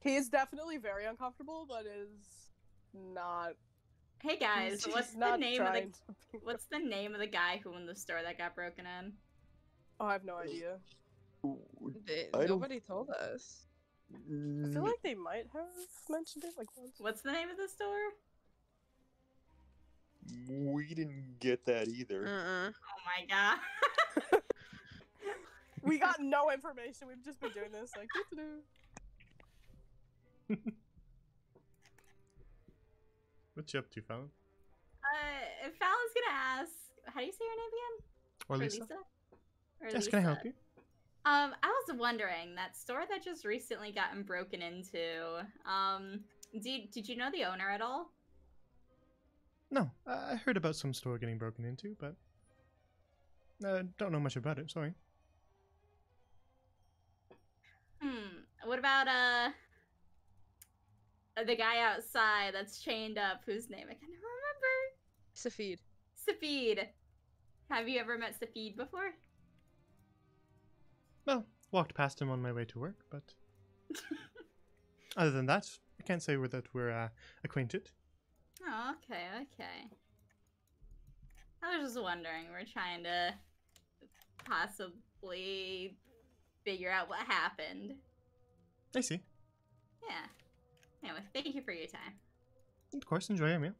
He is definitely very uncomfortable, but is not. Hey guys, he's what's the not name of the trying to be- what's the name of the guy who owned the store that got broken in? Oh, I have no idea. I don't. Nobody told us. I feel like they might have mentioned it like once. What's the name of the store? We didn't get that either. Oh my god. We got no information. We've just been doing this like doo-doo-doo. What you up to, Fallon? Fallon's gonna ask, how do you say your name again? Or Or Lisa? Or Yes, can I help you? I was wondering, that store that just recently gotten broken into, did you know the owner at all? No, I heard about some store getting broken into, but don't know much about it. Sorry. What about the guy outside that's chained up, whose name I can't remember? Safid. Safid. Have you ever met Safid before? Well, walked past him on my way to work, but other than that, I can't say that we're acquainted. Oh, okay, okay. I was just wondering, we're trying to possibly figure out what happened. I see. Yeah. Anyway, thank you for your time. Of course, enjoy your meal.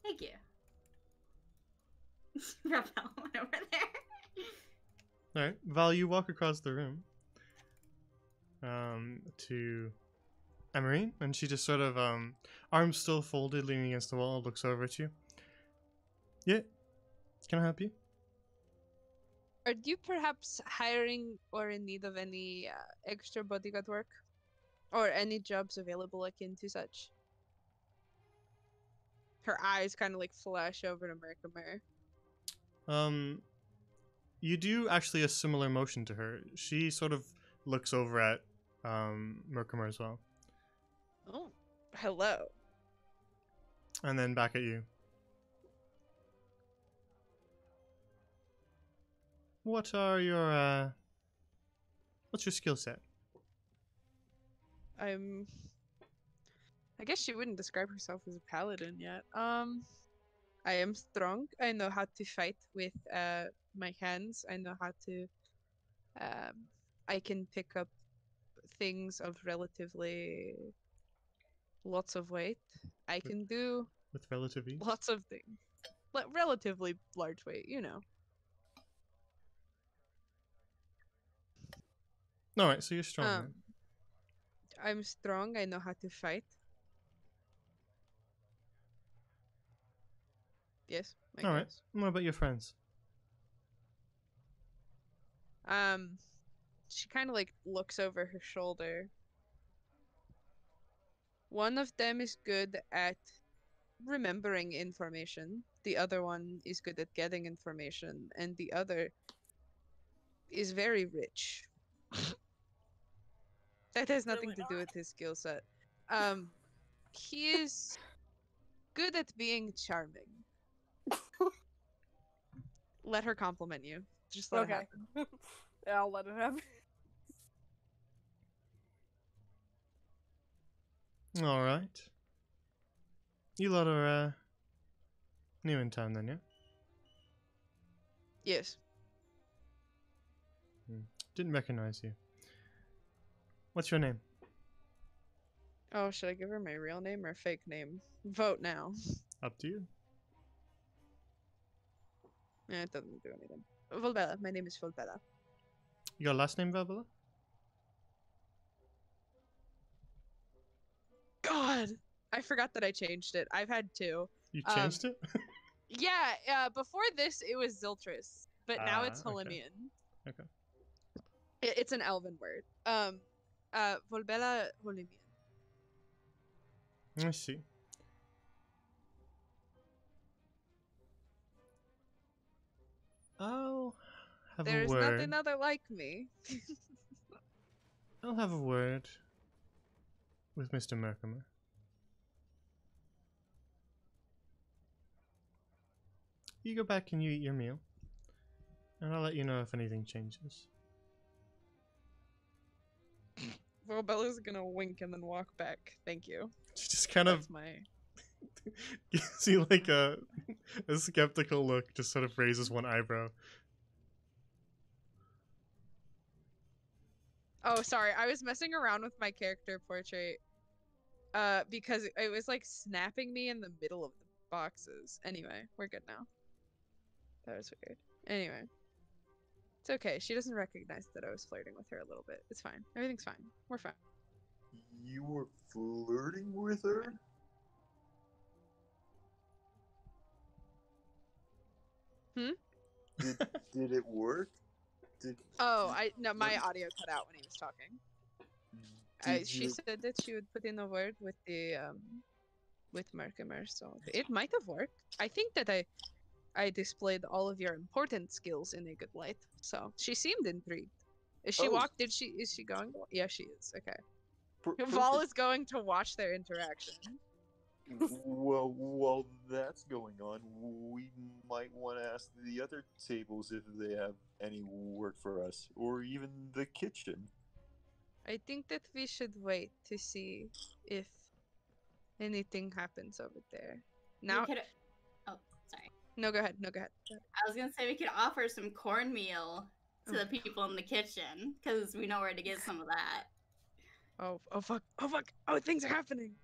Thank you. Raphael went over there. Alright, Val, you walk across the room to Emerine, and she just sort of, arms still folded, leaning against the wall, looks over at you. Yeah, can I help you? Are you perhaps hiring or in need of any extra bodyguard work? Or any jobs available akin to such? Her eyes kind of like flash over to Merkimer. You do actually a similar motion to her. She sort of looks over at Merkimer as well. Oh, hello. And then back at you. What are your, what's your skill set? I guess she wouldn't describe herself as a paladin yet. I am strong. I know how to fight with my hands. I know how to I can pick up things of relatively lots of weight. I can do With relative ease? lots of things. Relatively large weight, you know. Alright, so you're strong then. I'm strong. I know how to fight. Yes, I Alright, guess. what about your friends? She kind of like looks over her shoulder. One of them is good at remembering information. The other one is good at getting information, and the other is very rich. That has nothing to do with his skill set. He is good at being charming. Let her compliment you. Just let it happen. Yeah, I'll let it happen. Alright. You lot are, new in town then, yeah? Yes. Didn't recognize you. What's your name? Oh, should I give her my real name or fake name? Vote now. Up to you. Yeah, it doesn't do anything. Volbella. My name is Volbella. Your last name, Valbella? God! I forgot that I changed it. I've had two. You changed it? Yeah, before this it was Ziltris, but now it's Okay. Holimian. Okay. It's an elven word. Volbella Holimian. I see. I'll have There's a word. nothing other like me. I'll have a word with Mr. Merkimer. You go back and you eat your meal, and I'll let you know if anything changes. Well, Bella's gonna wink and then walk back. Thank you. She just kind That's of my. gives you like a skeptical look, just sort of raises one eyebrow. Oh, sorry. I was messing around with my character portrait. Because it was like snapping me in the middle of the boxes. Anyway, we're good now. That was weird. Anyway. It's okay. She doesn't recognize that I was flirting with her a little bit. It's fine. Everything's fine. We're fine. You were flirting with her? Did it work? Oh, no, my audio cut out when he was talking. She said that she would put in a word with the with Markimer, so it might have worked. I think that I displayed all of your important skills in a good light. So she seemed intrigued. Is she is she going? Yeah, she is. Okay. Vol is going to watch their interaction. Well, while that's going on, we might want to ask the other tables if they have any work for us, or even the kitchen. I think that we should wait to see if anything happens over there. Now, Oh, sorry. no, go ahead. No, go ahead. I was gonna say we could offer some cornmeal to the people in the kitchen because we know where to get some of that. Oh fuck! Oh fuck! Oh, things are happening.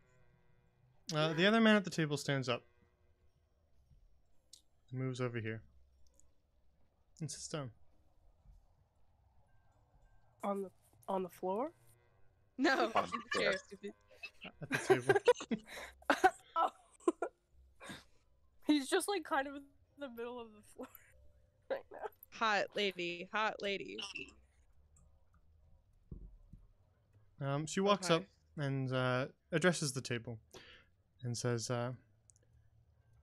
The other man at the table stands up, moves over here, and sits down. On the floor? No, in the chair, stupid. At the table. Oh. He's just like kind of in the middle of the floor right now. Hot lady, hot lady. She walks up and addresses the table and says, Mr.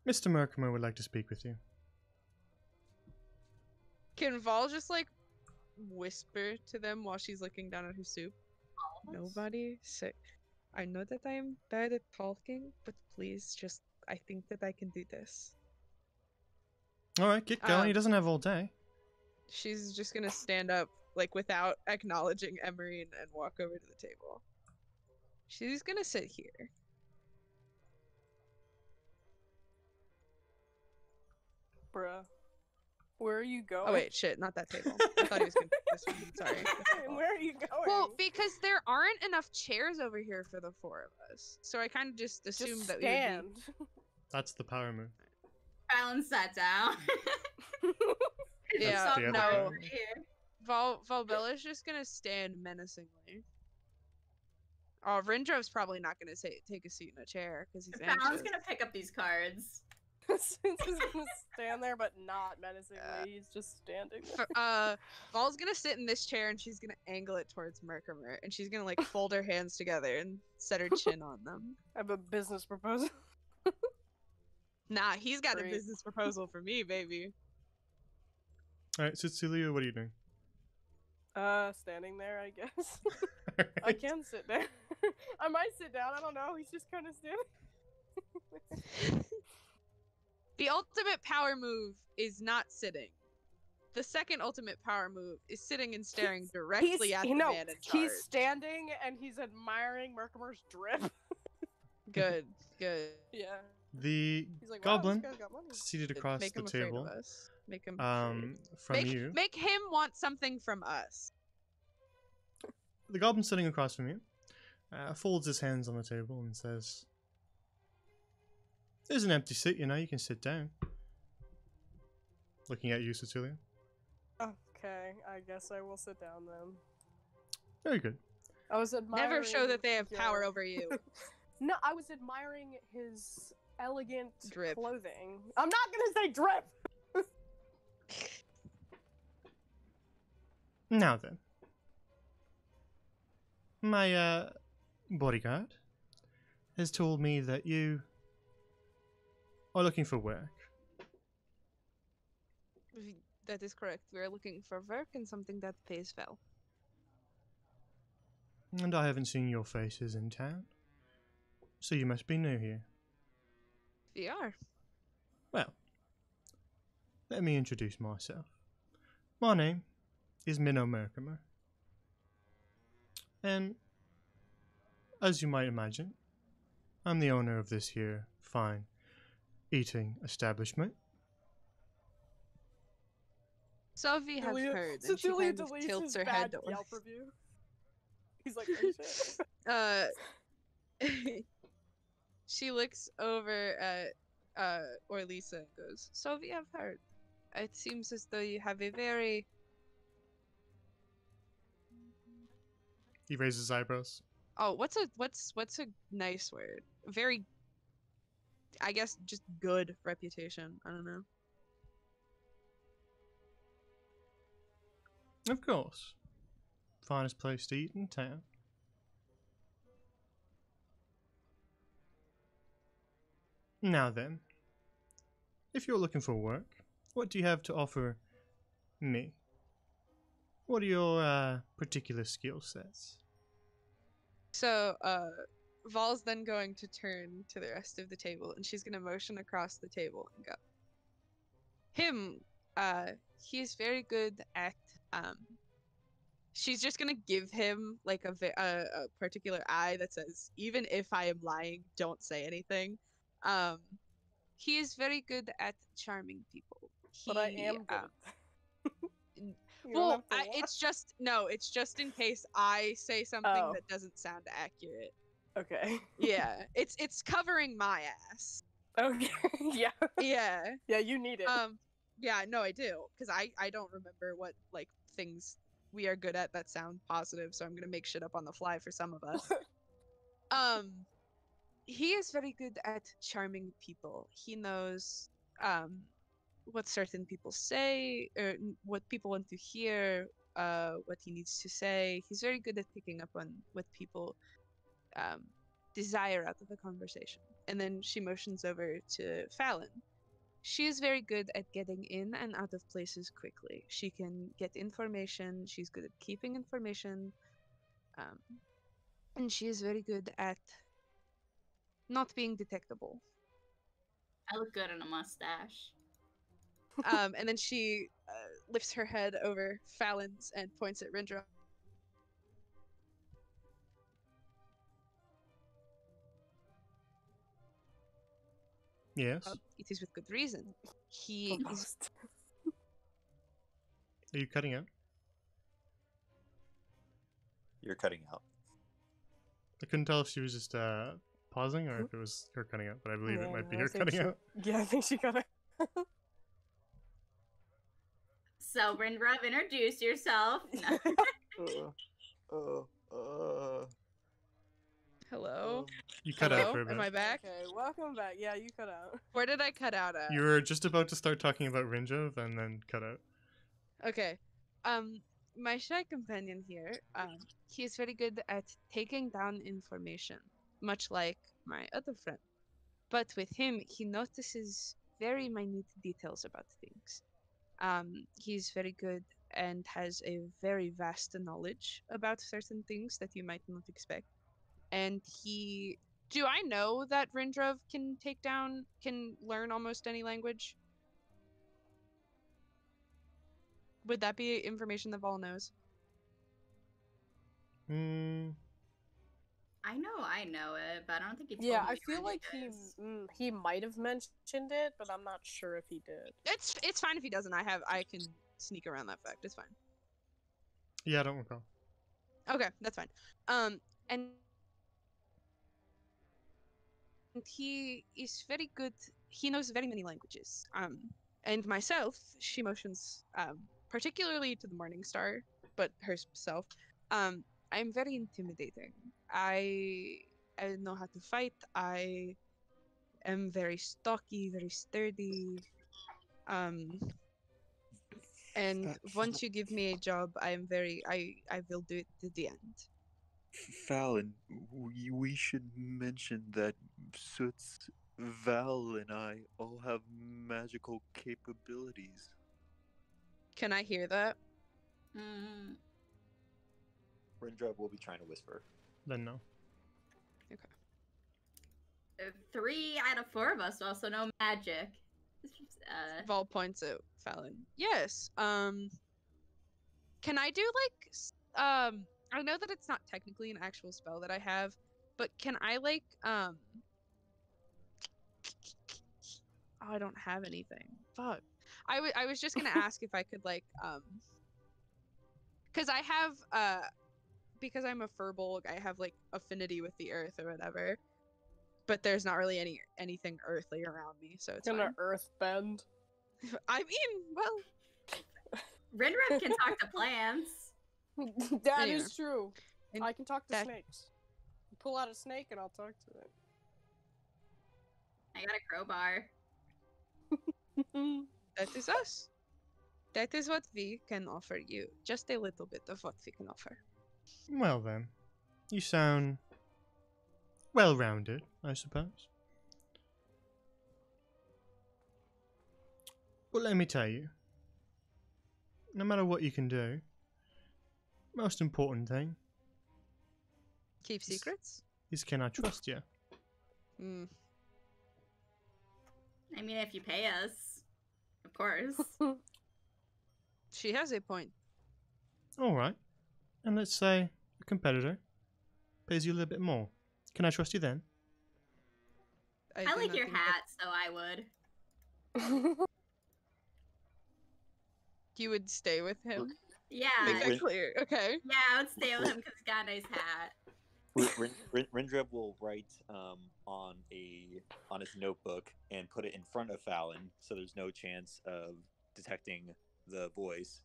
Merkimer would like to speak with you. Can Vol just like whisper to them while she's looking down at her soup? Nobody say. I know that I am bad at talking, but please just, I think that I can do this. Alright, get going. He doesn't have all day. She's just gonna stand up, like without acknowledging Emery, and walk over to the table. She's gonna sit here. Bruh. Where are you going? Oh wait, shit, not that table. I thought he was gonna this one. Sorry. Where are you going? Well, because there aren't enough chairs over here for the four of us, so I kind of just assumed that stand. we would be. That's the power move. Alan sat down. Yeah, the other no. guy. Over here. Volbella's just gonna stand menacingly. Oh, Rindrov's probably not gonna take a seat in a chair because he's anxious. Alan's gonna pick up these cards. He's gonna stand there, but not menacingly. He's just standing there. Vol's gonna sit in this chair and she's gonna angle it towards Merkimer, and she's gonna like fold her hands together and set her chin on them. I have a business proposal. Nah, he's got Great. a business proposal for me, baby. Alright, Cecilia, what are you doing? Standing there, I guess. I Alright. can sit there. I might sit down. I don't know. He's just kind of standing. The ultimate power move is not sitting. The second ultimate power move is sitting and staring directly at the man in charge. He's standing and he's admiring Merkimer's drip. Good, good. Yeah. The He's like, wow, goblin this guy's got money. seated across Make the him afraid table of us. Make him afraid. from you. Make him want something from us. The goblin sitting across from you folds his hands on the table and says, "There's an empty seat, you know, you can sit down." Looking at you, Cecilia. Okay, I guess I will sit down then. Very good. I was admiring. Never show that they have power over you. No, I was admiring his elegant Drip. clothing. I'm not gonna say drip. Now then. My bodyguard has told me that you are looking for work. That is correct. We are looking for work and something that pays well. And I haven't seen your faces in town. So you must be new here. We are. Well, let me introduce myself. My name is Minnow Merkimer. And as you might imagine, I'm the owner of this here fine eating establishment. Sylvie have heard, and she Celia kind of deletes tilts his her bad head. Yelp review. He's like, oh shit. She looks over at Orlisa and goes, "So we have heard. It seems as though you have a very..." He raises his eyebrows. Oh, what's a nice word? Very, I guess, just good reputation. I don't know. Of course. Finest place to eat in town. Now then, if you're looking for work, what do you have to offer me? What are your particular skill sets? So, Val's then going to turn to the rest of the table, and she's gonna motion across the table and go, "Him, he's very good at, She's just gonna give him like a particular eye that says, "Even if I am lying, don't say anything." Um, he is very good at charming people. But I am good. N- You don't well, have to lie. it's just in case I say something Oh. that doesn't sound accurate. Okay. Yeah, it's covering my ass. Okay. Yeah. Yeah. Yeah, you need it. Yeah, no, I do, because I don't remember what like things we are good at that sound positive, so I'm gonna make shit up on the fly for some of us. He is very good at charming people. He knows what certain people say, or what people want to hear, what he needs to say. He's very good at picking up on what people desire out of a conversation. And then she motions over to Fallon. She is very good at getting in and out of places quickly. She can get information. She's good at keeping information. And she is very good at not being detectable. I look good in a mustache. And then she lifts her head over Fallon's and points at Rindra. Yes. It is with good reason. He is. Almost. Are you cutting out? You're cutting out. I couldn't tell if she was just pausing or if it was her cutting out, but I believe it might be I her think cutting she- out. Yeah, I think she got it. So, Rindrev, introduce yourself. No. Hello? You cut Hello? out for a bit. Am I back? Okay, welcome back. Yeah, you cut out. Where did I cut out at? You were just about to start talking about Rinjov and then cut out. Okay. My shy companion here, he is very good at taking down information, much like my other friend. But with him, he notices very minute details about things. He's very good and has a very vast knowledge about certain things that you might not expect. And do I know that Rindrov can learn almost any language? Would that be information that Vol knows? I know it, but I don't think he told Yeah, me I feel what like it is. he might have mentioned it, but I'm not sure if he did. It's fine if he doesn't. I can sneak around that fact. It's fine. Yeah, I don't recall. Okay, that's fine. And he is very good. He knows very many languages. And myself, she motions particularly to the Morning Star, but herself. I'm very intimidating. I know how to fight. I am very stocky, very sturdy. And once you give me a job, I will do it to the end. Fallon, we should mention that Soot's, Val, and I all have magical capabilities. Can I hear that? Mm, Rindrub will be trying to whisper. Then no. 3 out of 4 of us also know magic. Vol points at Fallon. Yes. Can I do like I know that it's not technically an actual spell that I have, But can I like oh, I don't have anything. Fuck. I was just gonna ask if I could like because I have because I'm a furball, I have like affinity with the earth or whatever. But there's not really anything earthly around me, so it's Gonna fine. earth bend. I mean, well, Rinrep can talk to plants. That Anyway. is true. And I can talk to that- snakes. Pull out a snake and I'll talk to it. I got a crowbar. that is us. That is what we can offer you. Just a little bit of what we can offer. Well then, you sound well-rounded, I suppose. Well, let me tell you, no matter what you can do, most important thing Keep secrets? is can I trust you? Mm. I mean, if you pay us, of course. She has a point. Alright, and let's say a competitor pays you a little bit more. Can I trust you then? I do like not your think hat, so I would. that you would stay with him. Yeah. Make that clear. Okay. Yeah, I would stay with him because he's got a nice hat. Rindrev will write on his notebook and put it in front of Fallon, so there's no chance of detecting the voice.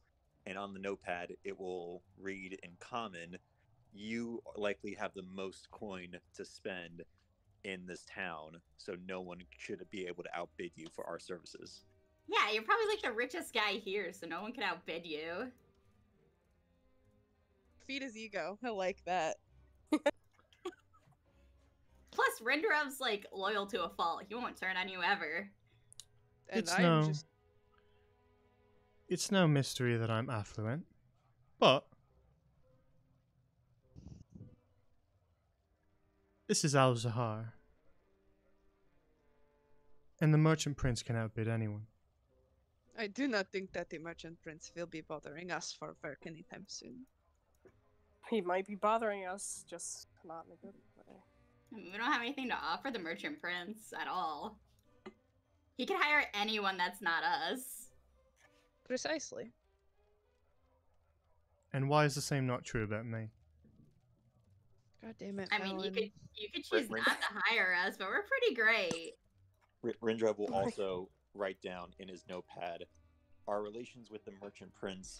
And on the notepad, it will read in common, "You likely have the most coin to spend in this town, so no one should be able to outbid you for our services." Yeah, you're probably like the richest guy here, so no one can outbid you. Feed his ego. I like that. Plus, Rinderev's like loyal to a fault. He won't turn on you ever. And It's I'm no just It's no mystery that I'm affluent, but this is Al Zahar, and the merchant prince can outbid anyone. I do not think that the merchant prince will be bothering us for work anytime soon. He might be bothering us, just not in a good way. I mean, we don't have anything to offer the merchant prince at all. He can hire anyone that's not us. Precisely. And why is the same not true about me? God damn it. I mean, you Alan. could choose not to hire us, but we're pretty great. Rindrev will also write down in his notepad, "Our relations with the merchant prince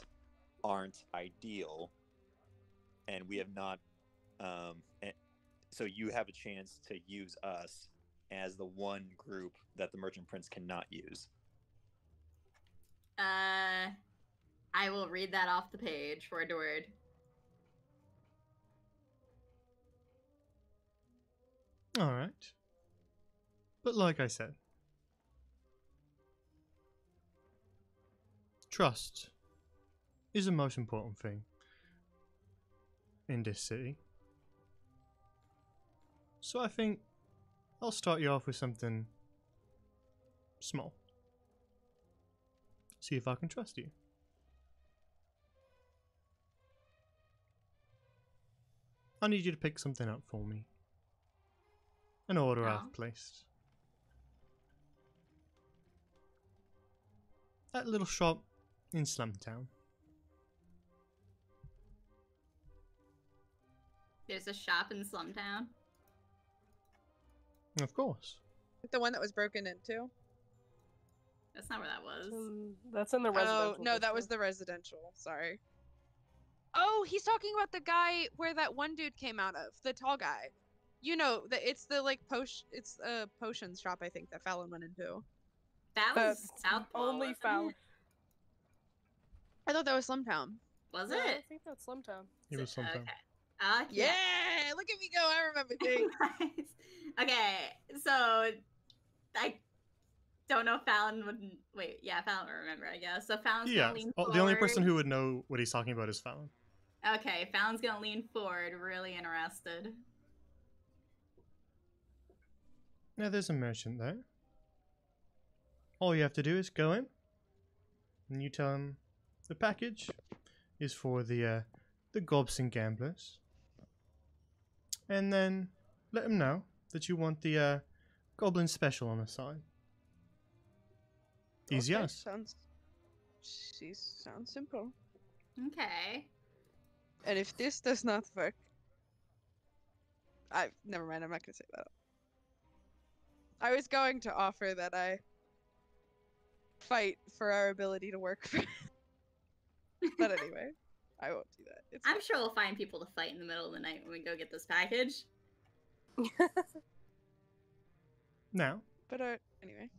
aren't ideal, and we have not so you have a chance to use us as the one group that the merchant prince cannot use." I will read that off the page, word to word. Alright. But like I said, trust is the most important thing in this city. So I think I'll start you off with something small. See if I can trust you. I need you to pick something up for me. An order Oh. I've placed. That little shop in Slumtown. There's a shop in Slumtown. Of course. The one that was broken into? That's not where that was. That's in the residential. Oh, no, that was district. the residential. Sorry. Oh, he's talking about the guy where that one dude came out of. The tall guy. You know, it's the like it's a potions shop, I think, that Fallon went into. That was South Pole. Only wasn't found. it? I thought that was Slumtown. Was No, I it? think that's Slumtown. It was Slumtown. Okay. Yeah, look at me go. I remember things. Nice. Okay, so I don't know if Fallon would wait. Yeah, Fallon would remember, I guess. So Fallon's Yeah, gonna lean the only person forward. who would know what he's talking about is Fallon. Okay, Fallon's gonna lean forward, really interested. Now there's a merchant there. All you have to do is go in, and you tell him the package is for the Gobson gamblers, and then let him know that you want the goblin special on the side. Easy Okay, as. sounds simple. Okay. And if this does not work, never mind. I'm not gonna say that. I was going to offer that I fight for our ability to work, but anyway, I won't do that. It's I'm fine. sure we'll find people to fight in the middle of the night when we go get this package. Now, But anyway,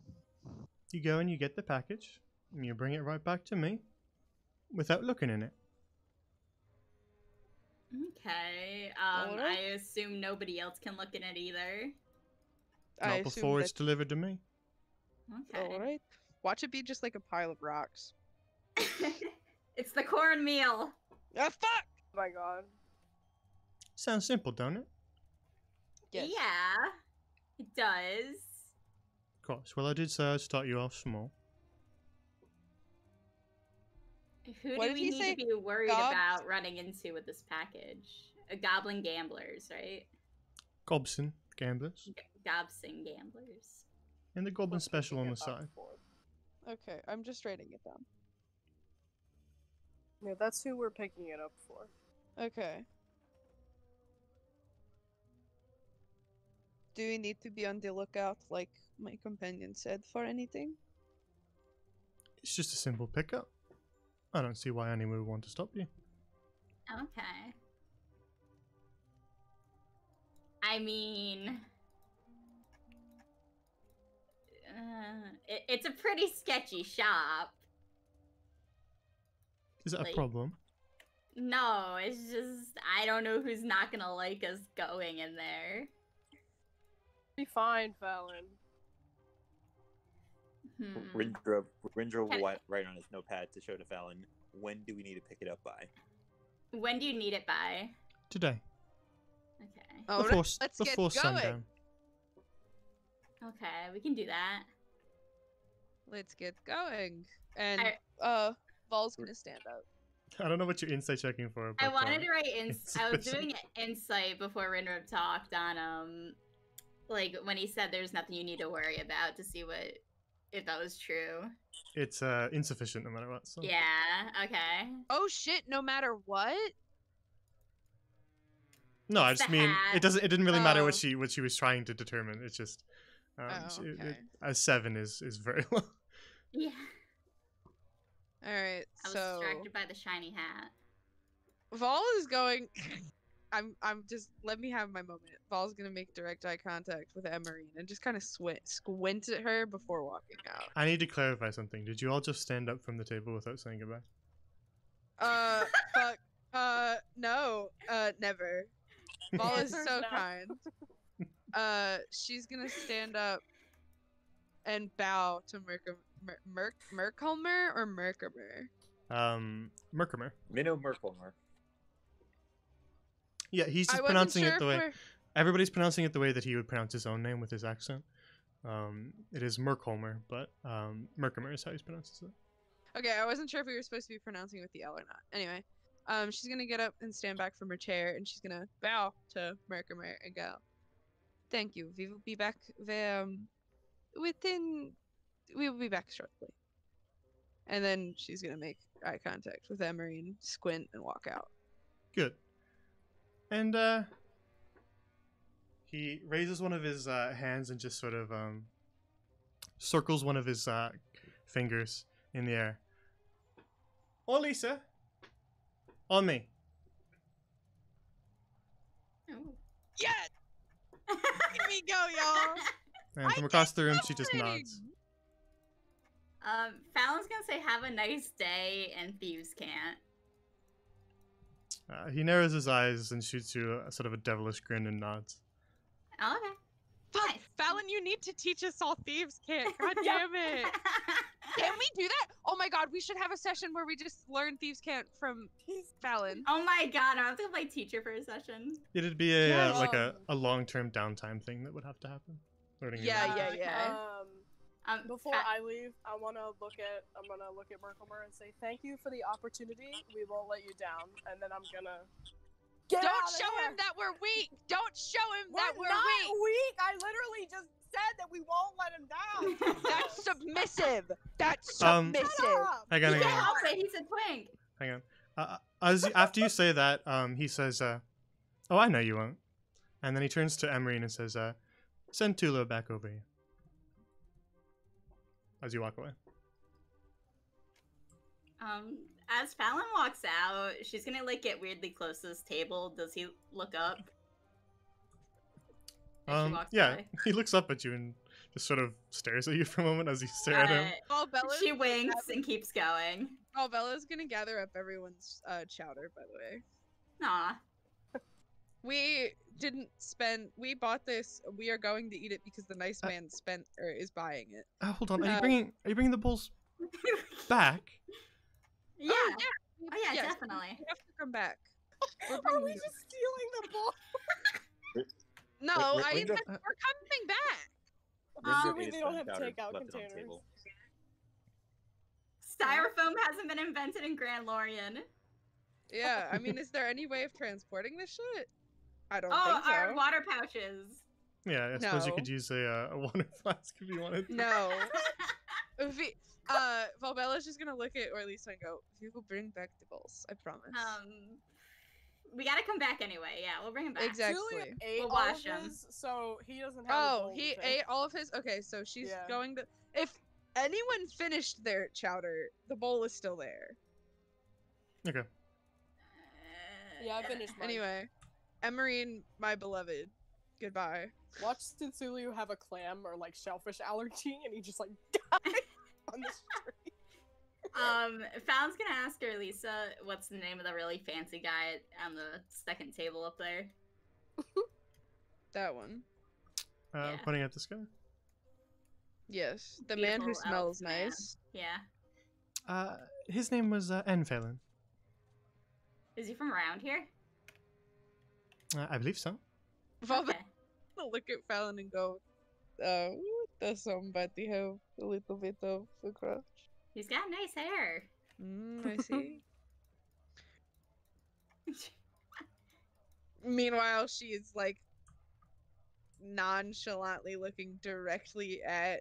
you go and you get the package, and you bring it right back to me without looking in it. Okay. Alright. I assume nobody else can look in it either. I Not assume before it's that. delivered to me. Okay. All right. Watch it be just like a pile of rocks. It's the cornmeal. Ah, fuck! Oh my god. Sounds simple, don't it? Yes. Yeah, it does. Of course. Well, I did say I'd start you off small. Who What do did we he need say? to be worried Gobs? about running into with this package? Goblin gamblers, right? Gobson gamblers. Gobson gamblers. And the goblin We're special on picking the it up side. for. Okay, I'm just writing it down. Yeah, that's who we're picking it up for. Okay. Do we need to be on the lookout, like my companion said, for anything? It's just a simple pickup. I don't see why anyone would want to stop you. Okay. I mean, it's a pretty sketchy shop. Is that a Like- problem? No, it's just I don't know who's not gonna like us going in there. Be fine, Fallon. Rindra will Can- write on his notepad to show to Fallon, when do we need to pick it up by? When do you need it by? Today. Okay. All before right, let's get before going. sundown. Okay, we can do that. Let's get going. And I- Vol's gonna stand up. I don't know what you're insight checking for. But, I wanted to write I was insufficient. doing insight before Rinrib talked on like when he said there's nothing you need to worry about to see if that was true. It's insufficient no matter what. So. Yeah, okay. Oh shit! No matter what. No, I It's just the mean hat. it doesn't. It didn't really matter Oh. what she was trying to determine. It's just Okay. a 7 is very low. Yeah. All right. I was So distracted by the shiny hat. Vol is going. I'm just let me have my moment. Vol's gonna make direct eye contact with Emerine and just kind of squint at her before walking out. I need to clarify something. Did you all just stand up from the table without saying goodbye? Fuck. No. Never. Vol is Answers so no. kind. She's gonna stand up and bow to Merkelmer or Merkelmer. Merkimer. Minnow Merkelmer. Yeah, he's I just wasn't pronouncing sure it the if way we're- everybody's pronouncing it the way that he would pronounce his own name with his accent. It is Merkholmer, but Merkimer is how he pronounces it. Okay, I wasn't sure if we were supposed to be pronouncing it with the L or not. Anyway, she's gonna get up and stand back from her chair, and she's gonna bow to Merkelmer and go, "Thank you. We will be back we will be back shortly." And then she's gonna make eye contact with Emerine, squint, and walk out. Good. And he raises one of his hands and just sort of circles one of his fingers in the air. Oh, Lisa. On me. Oh. Yeah, let me go, y'all. And from across the room, she just Exciting. nods. Fallon's gonna say have a nice day and thieves can't. He narrows his eyes and shoots you a sort of a devilish grin and nods. Oh, okay. Fuck, Nice. Fallon, you need to teach us all thieves can't. God Yeah. damn it. Can we do that? Oh my god, we should have a session where we just learn thieves can't from Fallon. Oh my god, I have to play teacher for a session. It'd be a Yes. like a long-term downtime thing that would have to happen. Learning Yeah, about yeah, it. yeah. Before I leave, I'm gonna look at Merkelmer and say thank you for the opportunity. We won't let you down, and then I'm gonna Get Don't outta show here. him that we're weak. Don't show him We're that we're not weak. weak. I literally just said that we won't let him down. That's submissive. That's Um, submissive. Shut up. Hang on, He hang can't on. help it. He's a twink. Hang on. After you say that, he says, "Oh, I know you won't." And then he turns to Emery and says, "Send Tula back over here." As you walk away. As Fallon walks out, she's gonna like get weirdly close to this table. Does he look up? As she walks Yeah, away? he looks up at you and just sort of stares at you for a moment as you stare at him. All Bella's She winks and keeps going. All Bella's gonna gather up everyone's chowder. By the way, Aw. we didn't spend. We bought this. We are going to eat it because the nice man spent or is buying it. Hold on, are you bringing the bowls back? Yeah. Oh, Oh yeah, yes, definitely. We have to come back. We're Are bringing we it. just stealing the ball? No, Ringo- we're coming back. Ringo Assuming ate they his don't phone have powder, takeout left it on the containers. table. Styrofoam hasn't been invented in Grand Lorien. Yeah, I mean, is there any way of transporting this shit? I don't Oh, think so. our water pouches. Yeah, I suppose you No. could use a water flask if you wanted. No. Valbella's just gonna look at Orlisa and go, "You will bring back the bowls, I promise." We gotta come back anyway. Yeah, we'll bring him back. Exactly. Julia ate We'll all wash of him. his, so he doesn't have. a Oh, bowl he with him. ate all of his. Okay, so she's Yeah. going to. If anyone finished their chowder, the bowl is still there. Okay. Yeah, I finished mine. Anyway, Emerine, my beloved, goodbye. Watch Tsulu have a clam or like shellfish allergy, and he just like died on the street. Fallon's gonna ask her, Lisa, what's the name of the really fancy guy on the second table up there? That one. Yeah. Pointing at this guy. Yes, the man who Beautiful elf smells man. nice. Yeah. His name was Enfelen. Is he from around here? I believe so. Valbella Okay. look at Fallon and go, does somebody have a little bit of a crush? He's got nice hair. I see. Meanwhile, she's like nonchalantly looking directly at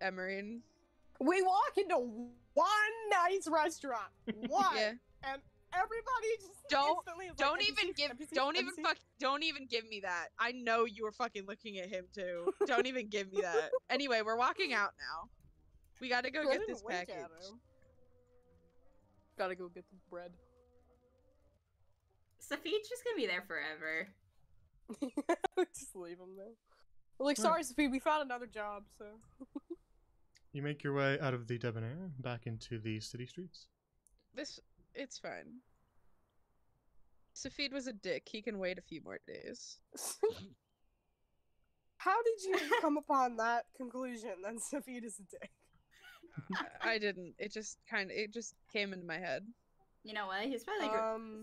Emerine. We walk into one nice restaurant, one, Yeah. and everybody just Don't- instantly is like, Don't "NPC, even give NPC, don't even NPC." don't even give me that. I know you were fucking looking at him too. Don't even give me that. Anyway, we're walking out now. We gotta go I get didn't this wink at package. him. Gotta go get the bread. Safid's just gonna be there forever. Just leave him there. We're like, sorry, Sophie, we found another job, so. You make your way out of the Debonair back into the city streets. It's fine. Safid was a dick. He can wait a few more days. How did you come upon that conclusion that Sophie is a dick? I didn't. It just came into my head. You know what? He's probably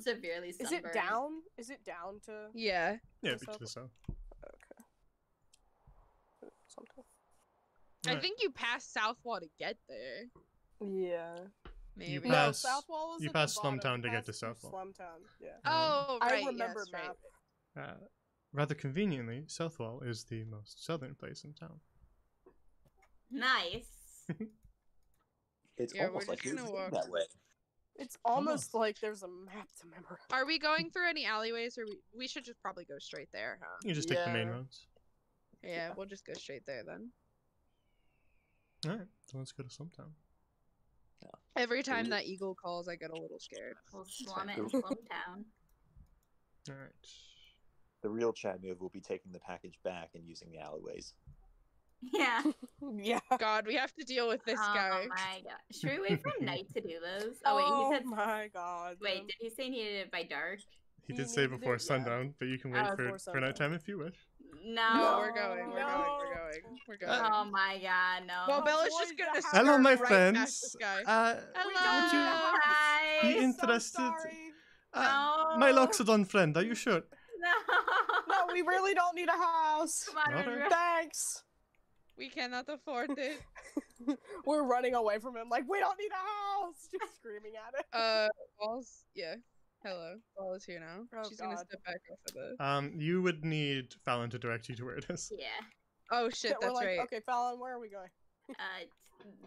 severely Is sunburned. it down? Is it down to Yeah. Yeah, Just be to up- the south. okay? Something. I Alright. think you passed Southwall to get there. Yeah. Maybe. You No, pass- Southwall is you at the pass bottom. Slumtown You to get pass to Southwall. Slumtown, yeah. Oh, right. I remember yes, map. right. Rather conveniently, Southwall is the most southern place in town. Nice. It's Yeah, almost we're like just it gonna was walk. that way. It's almost like there's a map to memorize. Are we going through any alleyways, or we should just probably go straight there, huh? You just take the main Yeah. roads. Yeah, we'll just go straight there then. Alright, so let's go to Slumtown. Every time that eagle calls, I get a little scared. We'll slum it in Slumtown. Alright. The real Chad move will be taking the package back and using the alleyways. Yeah. Yeah. God, we have to deal with this Oh guy. my god. Should we wait for night to do this? Oh wait, Oh he said. my god. Wait, did he say he needed it by dark? He You did say need to do- before yeah. sundown, but you can wait Oh, for before sundown. nighttime if you wish. No. No, we're going. We're No. going. We're going. We're going. Oh my god, no. Well, Bella's just Avoid gonna the skirt Hello, my right past friends. this guy. Hello. would you Hi. be I'm interested? So sorry. No. My Loxodon friend, are you sure? No. No, we really don't need a house. Come on, Okay. we're- Thanks. We cannot afford it. We're running away from him like we don't need a house. Just screaming at it. Walls. Yeah. Hello. Ball is here now. Oh, She's gonna God. step back off of the. You would need Fallon to direct you to where it is. Yeah. Oh shit, We're that's like, right. okay, Fallon, where are we going? This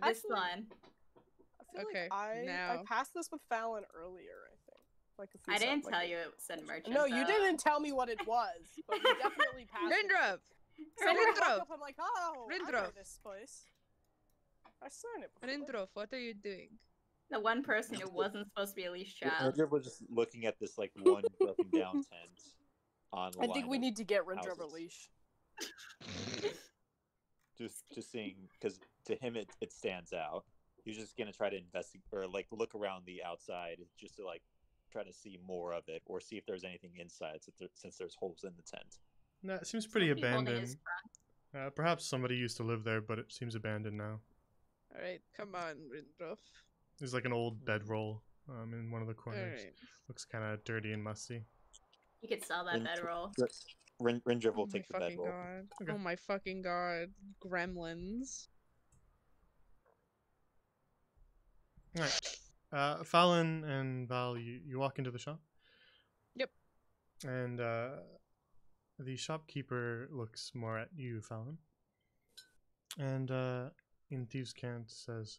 Actually, one. I feel Okay, like I now. passed this with Fallon earlier, I think. Like a few I didn't sec- tell like you it said merchant. No, you though. didn't tell me what it was, but we definitely passed it. Raindrop! So when I walk Raindrop! up, I'm like, oh, I know Raindrop. this place. I've seen it before. Raindrop, what are you doing? The one person who wasn't supposed to be Elise child. Andrew was just looking at this like one broken down tent on the I think we line need to get rid of houses. a leash. just seeing because to him it stands out. He's just gonna try to investigate or like look around the outside just to like try to see more of it or see if there's anything inside since there's holes in the tent. No, it seems pretty Somebody holding his abandoned. front. Perhaps somebody used to live there, but it seems abandoned now. Alright, come on, Raindrop. There's like an old bedroll in one of the corners. Alright. Looks kind of dirty and musty. You could sell that bedroll. Rindriv will Oh my take the fucking bedroll. god. Okay. Oh my fucking god. Gremlins. Alright. Fallon and Val, you walk into the shop. Yep. And the shopkeeper looks more at you, Fallon. And in Thieves' Cant says,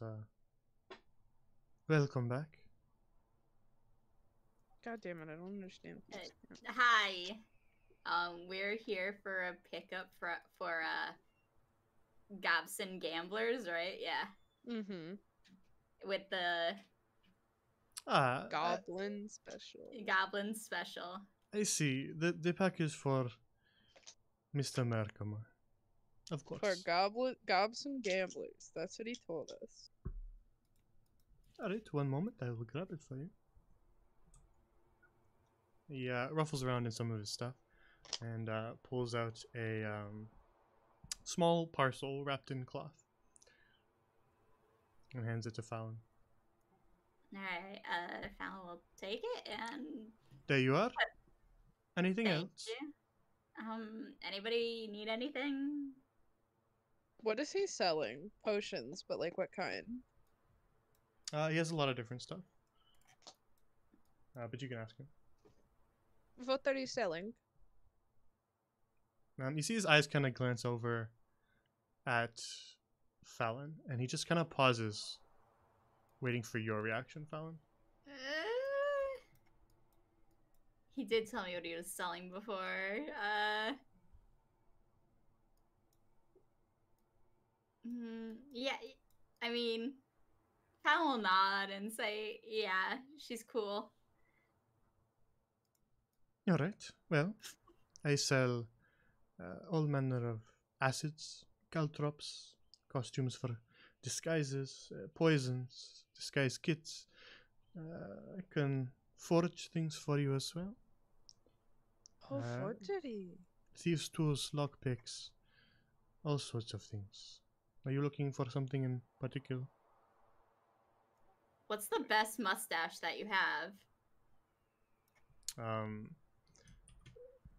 welcome back. God damn it, I don't understand. Hi. We're here for a pickup for Gobson Gamblers, right? Yeah. Mm-hmm. With the Goblin special. Goblin special. I see. The pack is for Mr. Merkham. Of course. For Gobson Gamblers. That's what he told us. Alright, one moment. I will grab it for you. He ruffles around in some of his stuff and pulls out a small parcel wrapped in cloth and hands it to Fallon. Alright, Fallon will take it and There you are. Anything thank else? you. Anybody need anything? What is he selling? Potions, but like what kind? He has a lot of different stuff. But you can ask him. What are you selling? You see his eyes kind of glance over at Fallon, and he just kind of pauses, waiting for your reaction, Fallon. He did tell me what he was selling before. Yeah, I mean, Fallon will nod and say, yeah, she's cool. Alright, well, I sell all manner of acids, caltrops, costumes for disguises, poisons, disguise kits. I can forge things for you as well. Oh, forgery. Thieves' tools, lockpicks, all sorts of things. Are you looking for something in particular? What's the best mustache that you have?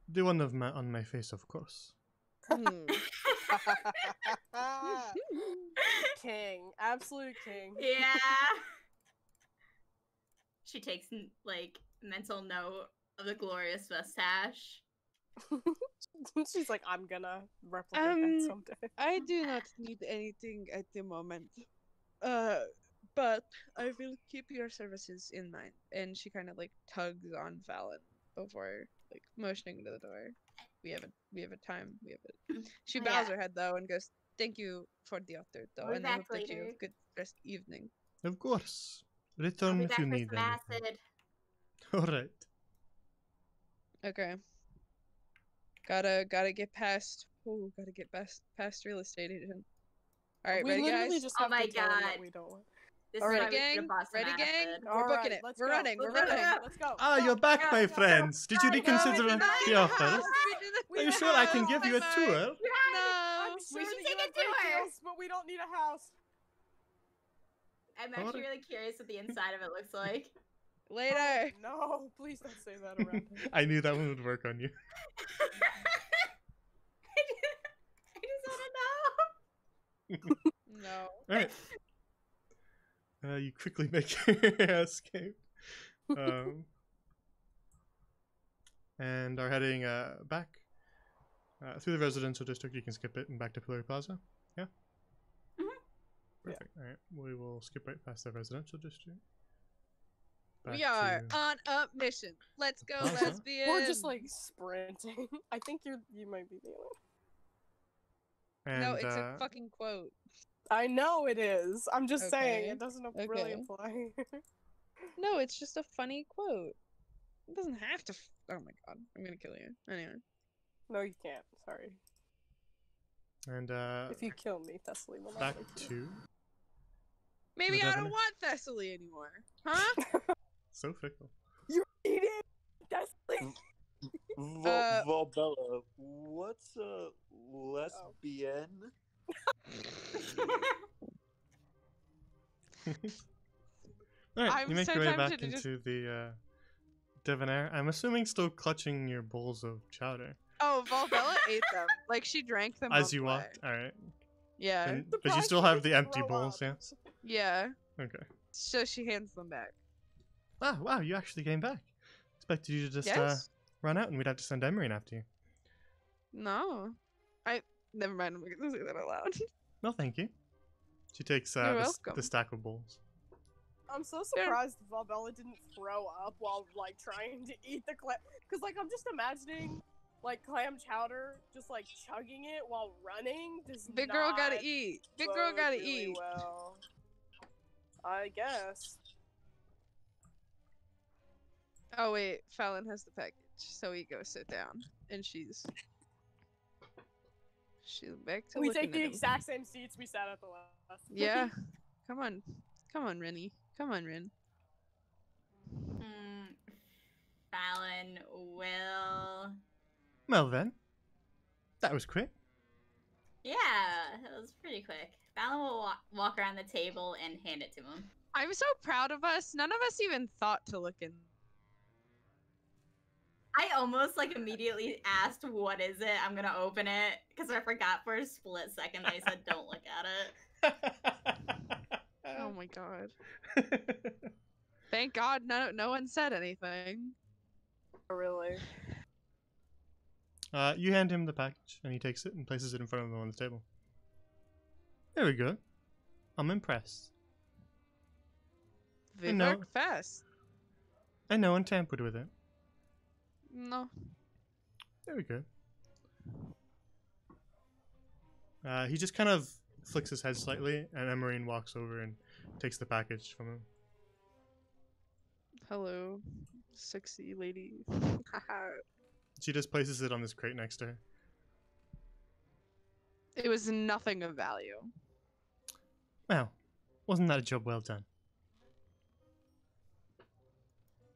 The one on my face, of course. Hmm. King. Absolute king. Yeah. She takes like mental note of the glorious mustache. She's like, I'm gonna replicate that someday. I do not need anything at the moment. But I will keep your services in mind. And she kind of like tugs on Fallon before like motioning to the door. We have a time. She bows her head though and goes, "Thank you for the offer, though, We'll be and I hope back that you have later. a good rest evening." Of course. I'll Return be if back you for need some anything. acid. Alright. Okay. Gotta get past. Oh, gotta get past real estate agent. All right, We ready, literally guys? just Oh have my to tell them that God. we don't want. This All is right, why we should gang. have bought some Ready, gang. acid. We're booking it. Let's We're go. running. We're Let's go. running. Let's go. Ah, Go. you're back, Go, my go, go. friends. Did you Go, reconsider go. the offer? We Are you have sure a I can house. give you a tour? I'm No. sure We should that take you a have great tour. deals, but we don't need a house. I'm Alright. actually really curious what the inside of it looks like. Later. No, please don't say that around him. I knew that one would work on you. I just want to know. No. Alright. You quickly make your escape. and are heading back through the residential district. You can skip it and back to Pillar Plaza. Yeah? Perfect. Alright, we will skip right past the residential district. We Back are to- on a mission. Let's go, Plaza? lesbian. We're just like sprinting. I think you might be the only. And, No, it's a fucking quote. I know it is. I'm just saying Okay. it doesn't really Okay. apply. No, it's just a funny quote. It doesn't have to. Oh my god, I'm gonna kill you. Anyway. No, you can't. Sorry. and If you kill me, Thessaly will not back like you. to Maybe The I Devon- don't want Thessaly anymore. Huh? so fickle. You're eating Thessaly. Valbella, what's a lesbian? Alright, I'm you make so your way back tempted to just- into the Devonair. I'm assuming still clutching your bowls of chowder Oh, Valbella ate them. Like she drank them as on you the walked. way. Alright. Yeah. And- The but you prize still is have the to empty throw bowls, up. yeah? Yeah. Okay. So she hands them back. Ah, wow, you actually came back. Expected you to just Yes. run out and we'd have to send Emery after you. No. Never mind. I'm not gonna say that out loud. No, thank you. She takes You're the welcome. stack of bowls. I'm so surprised Valbella didn't throw up while like trying to eat the clam. Cause like I'm just imagining like clam chowder, just like chugging it while running. Does Big girl gotta not eat. Big girl bode gotta really eat. Well, I guess. Oh wait, Fallon has the package, so we go sit down, and she's back to We looking take the at him. exact same seats we sat at the last. Yeah, come on, Rennie, come on, Ren. Fallon will. Well then. That was quick. Yeah, it was pretty quick. Fallon will walk around the table and hand it to him. I'm so proud of us. None of us even thought to look in. I almost like immediately asked, "What is it?" I'm gonna open it because I forgot for a split second. I said, "Don't look at it." Oh my god. Thank God no one said anything. Really? You hand him the package, and he takes it and places it in front of him on the table. Very good. I'm impressed. They No. work fast. And no one tampered with it. No. Very good. He just kind of flicks his head slightly, and Emerine walks over and takes the package from him. Hello, sexy lady. She just places it on this crate next to her. It was nothing of value. Well, wasn't that a job well done?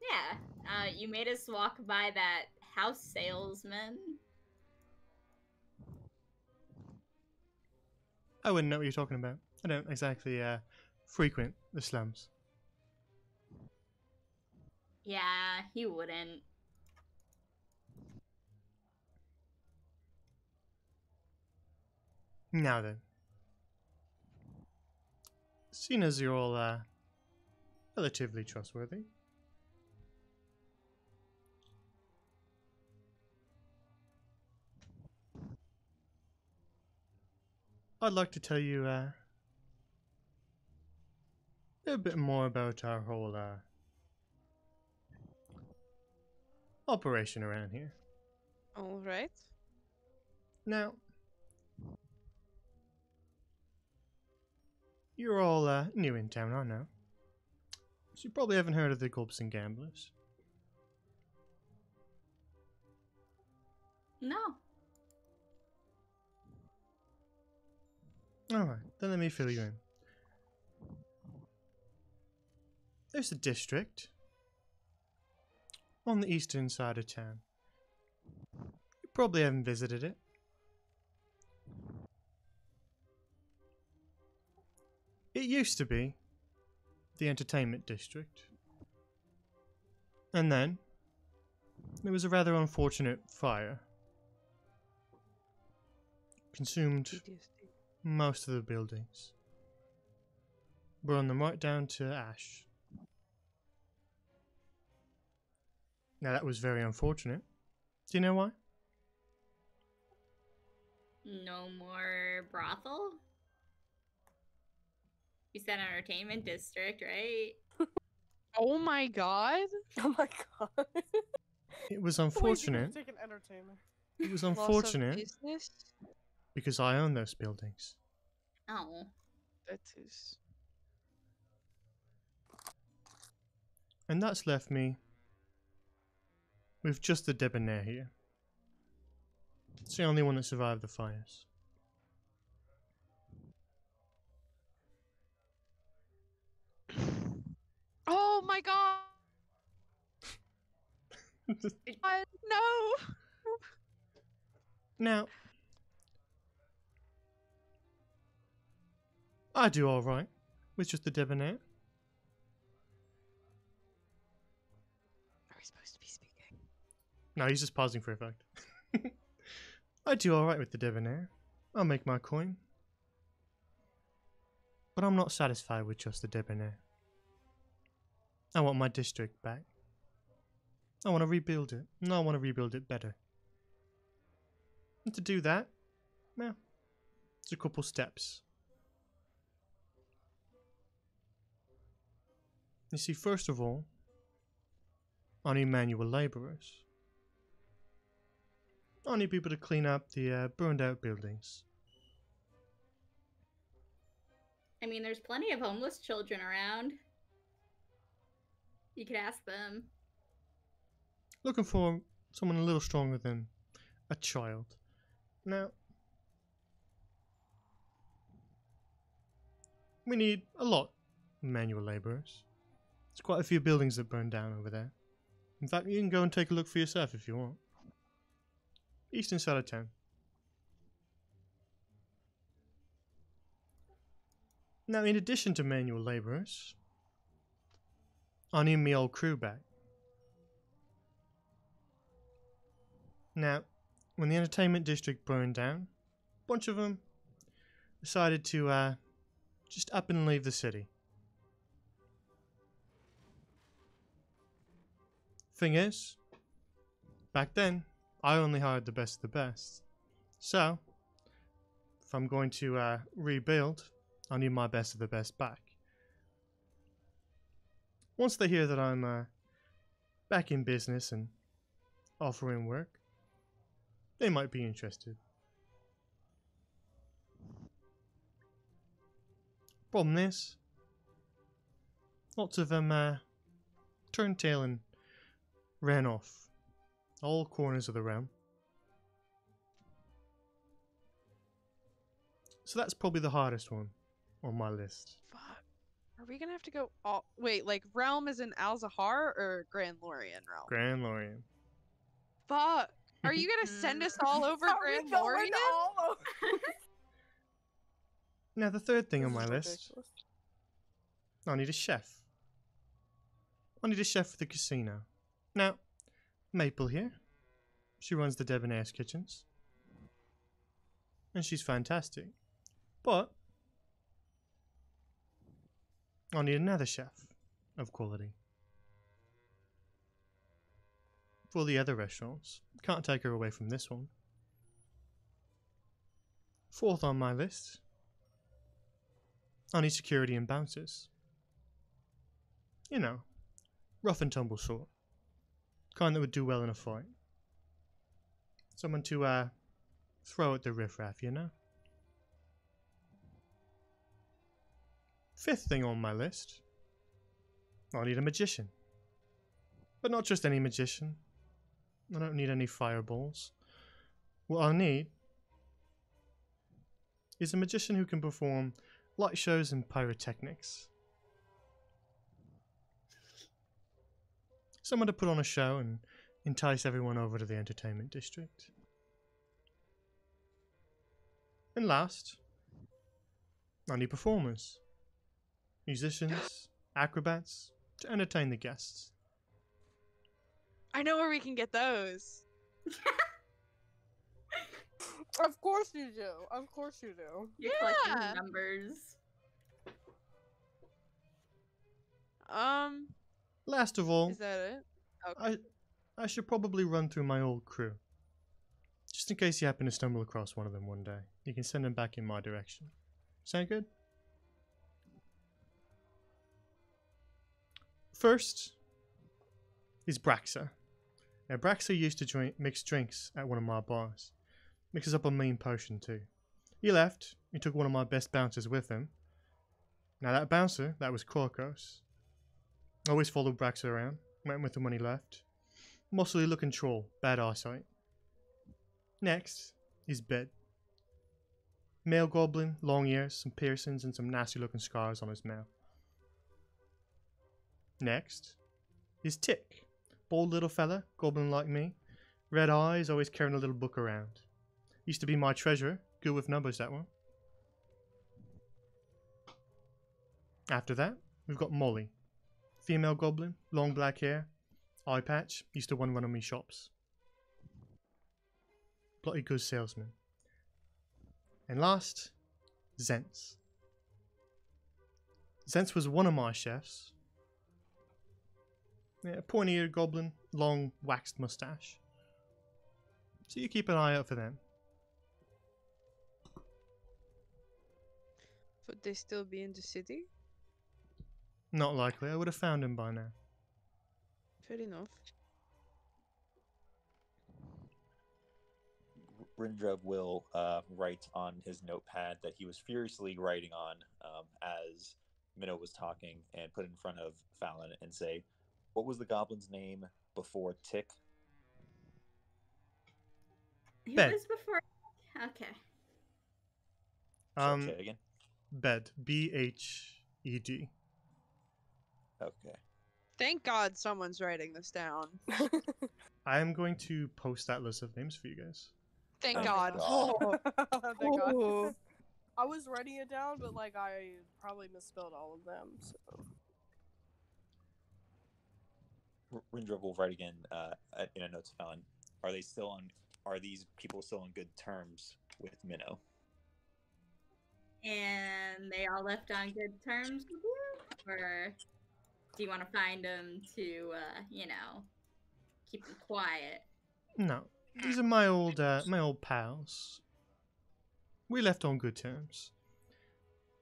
Yeah, you made us walk by that house salesman. I wouldn't know what you're talking about. I don't exactly frequent the slums. Yeah, he wouldn't. Now then. Seeing as you're all relatively trustworthy, I'd like to tell you a bit more about our whole operation around here. All right. Now, you're all new in town, I know. So you probably haven't heard of the Gulps and Gamblers. No. Alright, then let me fill you in. There's a district on the eastern side of town. You probably haven't visited it. It used to be the entertainment district. And then there was a rather unfortunate fire. Consumed most of the buildings. Burned them right down to ash. Now that was very unfortunate, Do you know why? No more brothel? You said entertainment district, right? Oh my god. Oh my god. It was Wait, you unfortunate. take an entertainment. It was Loss of unfortunate business. because I own those buildings. Oh. That is. And that's left me with just the debonair here. It's the only one that survived the fires. Oh my god. No. Now, I do alright with just the debonair. Are we supposed to be speaking? No, he's just pausing for effect. I do alright with the debonair. I'll make my coin. But I'm not satisfied with just the debonair. I want my district back. I want to rebuild it. And I want to rebuild it better. And to do that, well, there's a couple steps. You see, first of all, I need manual labourers. I need people to clean up the burned out buildings. I mean, there's plenty of homeless children around. You could ask them. Looking for someone a little stronger than a child. Now, we need a lot of manual labourers. There's quite a few buildings that burned down over there. In fact, you can go and take a look for yourself if you want. Eastern side of town. Now, in addition to manual labourers, I need my old crew back. Now, when the entertainment district burned down, a bunch of them decided to just up and leave the city. Thing is, back then, I only hired the best of the best. So, if I'm going to rebuild, I need my best of the best back. Once they hear that I'm back in business and offering work, they might be interested. Problem is, lots of them turned tail and ran off. All corners of the realm. So that's probably the hardest one on my list. Fuck. Are we gonna have to go all wait, like realm is in Al-Zahar or Grand Lorien realm? Grand Lorien. Fuck. Are you gonna send us all over Are Grand we going Lorien? all over? Now the third thing on This my is list, ridiculous. I need a chef. I need a chef for the casino. Now, Maple here. She runs the Debonair's kitchens. And she's fantastic. But I need another chef of quality. For the other restaurants. Can't take her away from this one. Fourth on my list, I need security and bouncers. You know, rough and tumble sort. Kind that would do well in a fight. Someone to throw at the riffraff, you know? Fifth thing on my list, I need a magician. But not just any magician. I don't need any fireballs. What I need is a magician who can perform light shows and pyrotechnics. Someone to put on a show and entice everyone over to the entertainment district. And last, I need performers. Musicians, acrobats, to entertain the guests. I know where we can get those. Of course you do. Of course you do. You're Yeah. collecting numbers. Last of all, Is that it? Okay. I should probably run through my old crew. Just in case you happen to stumble across one of them one day. You can send them back in my direction. Sound good? First is Braxa. Now, Braxa used to mix drinks at one of my bars. Mixes up a mean potion too. He left. He took one of my best bouncers with him. Now that bouncer, that was Korkos. Always followed Braxa around. Went with him when he left. Muscly looking troll. Bad eyesight. Next is Bed. Male goblin, long ears, some piercings and some nasty looking scars on his mouth. Next is Tick. Bald little fella, goblin like me. Red eyes, always carrying a little book around. Used to be my treasurer. Good with numbers, that one. After that, we've got Molly. Female goblin, long black hair, eye patch, used to run one of me shops. Bloody good salesman. And last, Zentz. Zentz was one of my chefs. Yeah, pointy-eared goblin, long waxed mustache. So you keep an eye out for them. Would they still be in the city? Not likely, I would have found him by now. Fair enough. Rindrev will write on his notepad that he was furiously writing on as Minnow was talking, and put in front of Fallon and say, "What was the goblin's name before Tick?" Who Bed. was before? Okay. Say it again. Bed. B-H-E-D. Okay. Thank God someone's writing this down. I am going to post that list of names for you guys. Thank Oh my God. God. Thank God. Oh. I was writing it down, but like I probably misspelled all of them. So. Rindrev will write again in a note to Fallon. Are these people still on good terms with Minnow? And they all left on good terms with you? Or do you want to find them to, keep them quiet? No, these are my old pals. We left on good terms.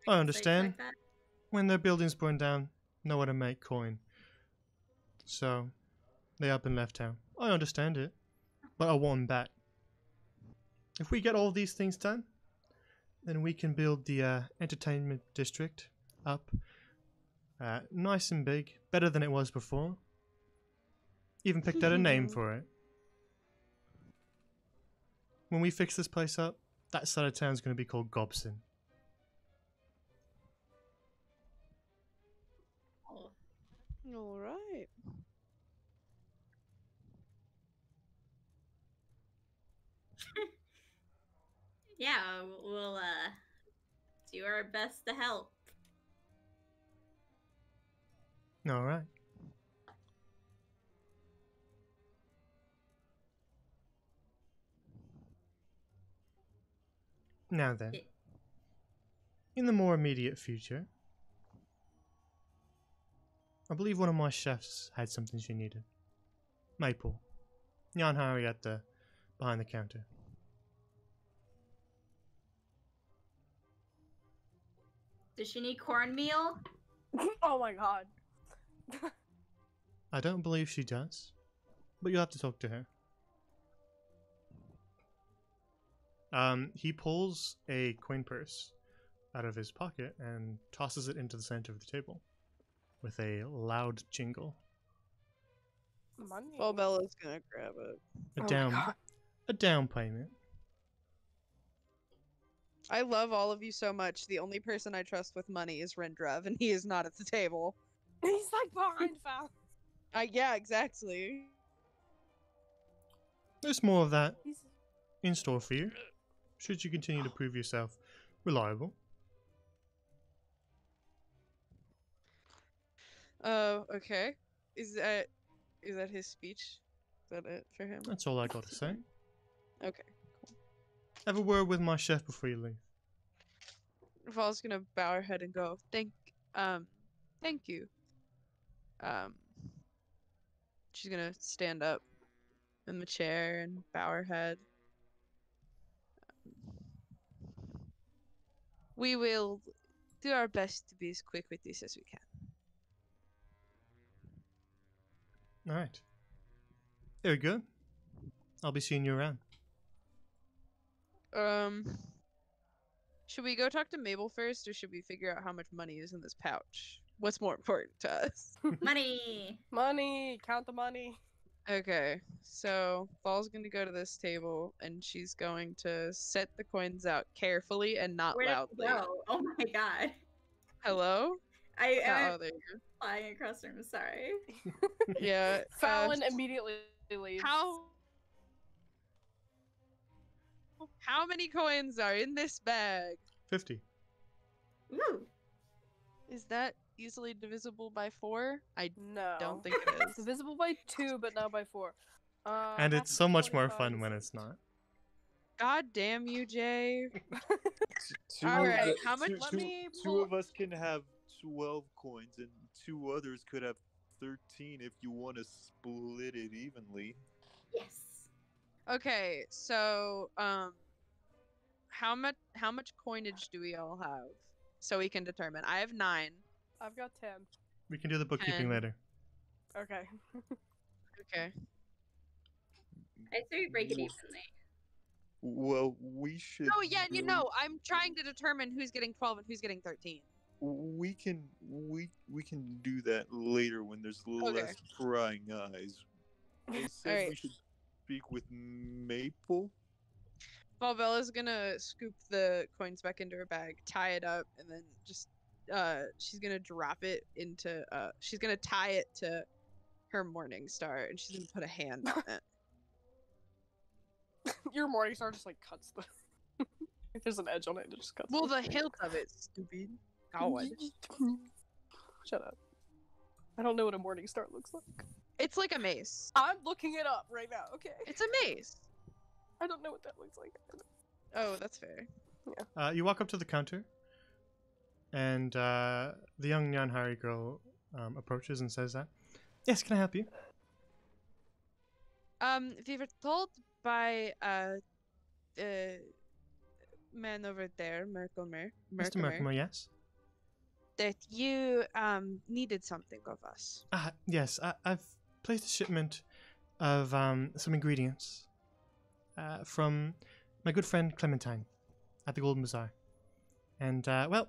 I understand. Like that? When their buildings burn down, nowhere to make coin. So, they up and left town. I understand it, but I want them back. If we get all these things done, then we can build the entertainment district up nice and big, better than it was before. Even picked out a name for it. When we fix this place up, that side of town's going to be called Gobson. All right. Yeah, we'll do our best to help. Alright. Now then, in the more immediate future, I believe one of my chefs had something she needed. Maple. Jan Harry at the behind the counter. Does she need cornmeal? Oh my God. I don't believe she does, but you'll have to talk to her. He pulls a coin purse out of his pocket and tosses it into the center of the table with a loud jingle. Money. Well, Bella's gonna grab it. A Oh my down, God. a down payment. I love all of you so much. The only person I trust with money is Rindrev, and he is not at the table. He's like behind Val. Yeah, exactly. There's more of that He's in store for you, should you continue to prove yourself reliable. Oh, okay. Is that his speech? Is that it for him? That's all I got to say. Okay. Have a word with my chef before you leave. Val's gonna bow her head and go, thank you. She's gonna stand up in the chair and bow her head. We will do our best to be as quick with this as we can. All right. Very good. I'll be seeing you around. Should we go talk to Mabel first, or should we figure out how much money is in this pouch? What's more important to us? Money. Money! Count the money. Okay, so Fall's gonna go to this table, and she's going to set the coins out carefully and not Where did loudly. it go? Oh my god. Hello? I'm Oh, there you go. flying across the room. Sorry. Yeah. Fallon immediately leaves. How many coins are in this bag? 50. Ooh. Is that easily divisible by 4? I No. don't think it It's is. divisible by 2, but not by 4. And half it's of so much more 25 fun is when 8. it's not. God damn you, Jay. Two All of right, the- how much- two- Let two- me two pull- of us can have 12 coins, and 2 others could have 13 if you want to split it evenly. Yes. Okay, so how much coinage do we all have? So we can determine. I have 9. I've got 10. We can do the bookkeeping 10. later. Okay. Okay. I say we break it Well- evenly. Well, we should. Oh yeah, you do- know, I'm trying to determine who's getting 12 and who's getting 13. We can do that later when there's less prying eyes. I said Alright. we should speak with Maple. Valvella's gonna scoop the coins back into her bag, tie it up, and then just she's gonna drop it into she's gonna tie it to her morning star, and she's gonna put a hand on it. Your morning star just like cuts the. If there's an edge on it, it just cuts. Well, the the hilt of it, stupid. Coward. Shut up. I don't know what a morning star looks like. It's like a mace. I'm looking it up right now. Okay. It's a mace. I don't know what that looks like. Oh, that's fair. You walk up to the counter, and the young Nyanhari girl approaches and says, "Yes, can I help you?" We were told by man over there, Merkelmer, Mr. Merkmer, yes? that you needed something of us. Yes, I've placed a shipment of some ingredients from my good friend Clementine at the Golden Bazaar. And, well,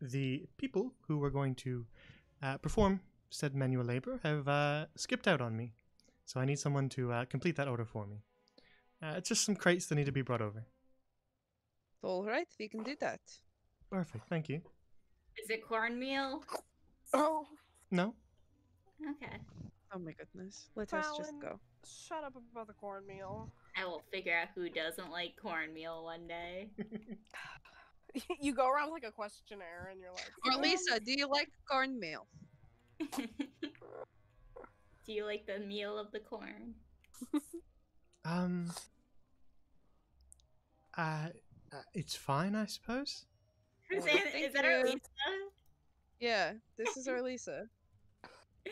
the people who were going to perform said manual labor have skipped out on me. So I need someone to complete that order for me. It's just some crates that need to be brought over. All right, we can do that. Perfect, thank you. Is it cornmeal? Oh, No? Okay. Oh my goodness. Let us just Fallon. go. shut up about the cornmeal. I will figure out who doesn't like cornmeal one day. You go around with like a questionnaire, and you're like, Or Lisa, do you like cornmeal? Do you like the meal of the corn? It's fine, I suppose. Who's Well, in? thank Is that our you. Lisa? Yeah, this is our Lisa. Oh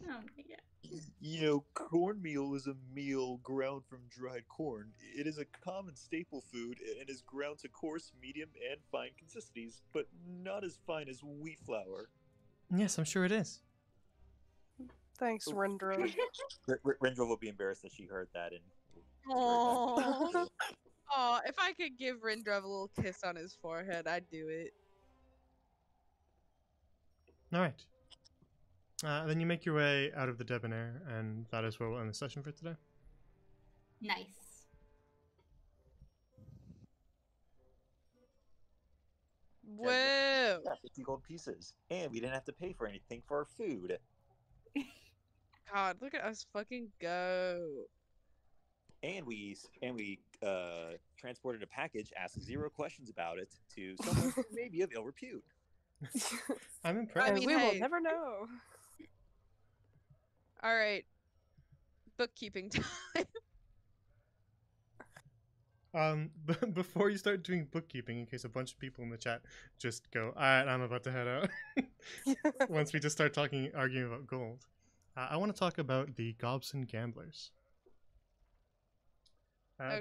my god. You know, cornmeal is a meal ground from dried corn. It is a common staple food and is ground to coarse, medium, and fine consistencies, but not as fine as wheat flour. Yes, I'm sure it is. thanks, Rendra. Rendrell will be embarrassed that she heard that. And Oh, oh! If I could give Rindrev a little kiss on his forehead, I'd do it. All right. Then you make your way out of the debonair, and that is where we'll end the session for today. Nice. Whoa! yeah, 50 gold pieces, and we didn't have to pay for anything for our food. God, look at us fucking go! And we transported a package, asked 0 questions about it to someone who may be of ill repute. I'm impressed. I And mean, we hey. will never know. All right, bookkeeping time. Before you start doing bookkeeping, in case a bunch of people in the chat just go, all right, I'm about to head out. Once we just start arguing about gold. I want to talk about the Gobson Gamblers.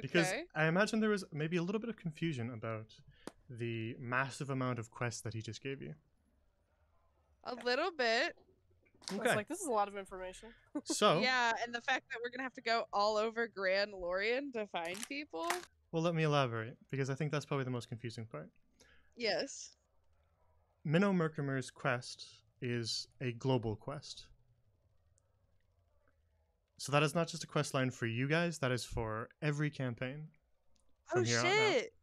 Because Okay. I imagine there was maybe a little bit of confusion about the massive amount of quests that he just gave you. A little bit. I was Okay. like, this is a lot of information. So, Yeah, and the fact that we're gonna have to go all over Grand Lorien to find people. well, let me elaborate, because I think that's probably the most confusing part. Yes. Minnow Merkimer's quest is a global quest. So that is not just a quest line for you guys, that is for every campaign from Oh here on out. shit!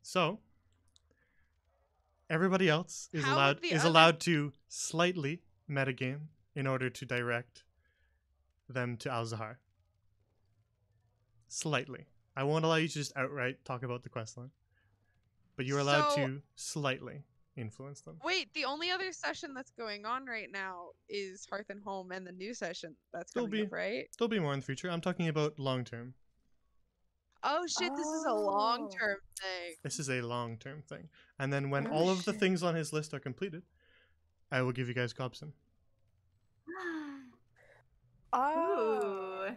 So everybody else is How would allowed the is other- allowed to slightly metagame in order to direct them to Al-Zahar. Slightly. I won't allow you to just outright talk about the quest line. But you're allowed So- to slightly influence them. Wait, the only other session that's going on right now is Hearth and Home, and the new session that's There'll coming be- up, right? There'll be more in the future. I'm talking about long term. Oh shit! This is a long-term thing. This is a long term thing. And then when Oh, all of the shit. things on his list are completed, I will give you guys Gobson. Oh. Ooh.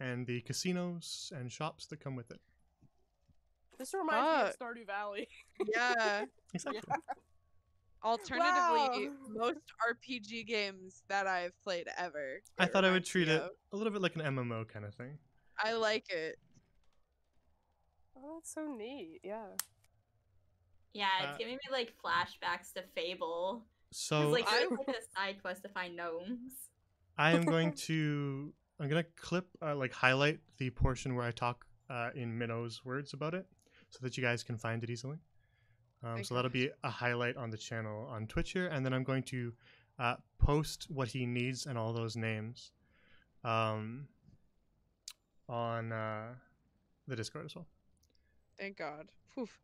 And the casinos and shops that come with it. This reminds me of Fuck. Stardew Valley. Yeah. Exactly. Alternatively, Wow. most RPG games that I've played ever. I it thought I would reminds me treat it of. a little bit like an MMO kind of thing. I like it. Oh, that's so neat. Yeah. Yeah, it's giving me like flashbacks to Fable. It's So like I- there's like a side quest to find gnomes. I am going to clip like highlight the portion where I talk in Minnow's words about it, so that you guys can find it easily. Thank So that'll be a highlight on the channel on Twitch here, and then I'm going to post what he needs and all those names on the Discord as well. Thank God. Poof.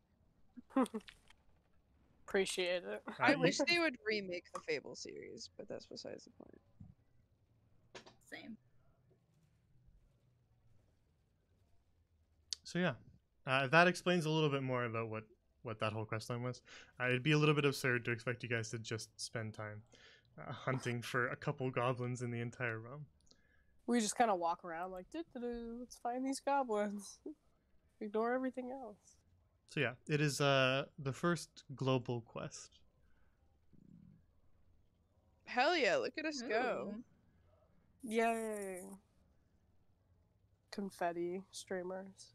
Appreciate it. I you- wish they would remake the Fable series, but that's besides the point. Same. So yeah, that explains a little bit more about what that whole quest line was. It'd be a little bit absurd to expect you guys to just spend time hunting for a couple goblins in the entire realm. We just kind of walk around like, doo-doo-doo, let's find these goblins. Ignore everything else. So yeah, it is the first global quest. Hell yeah! Look at us go. Ooh. Yay. Confetti streamers.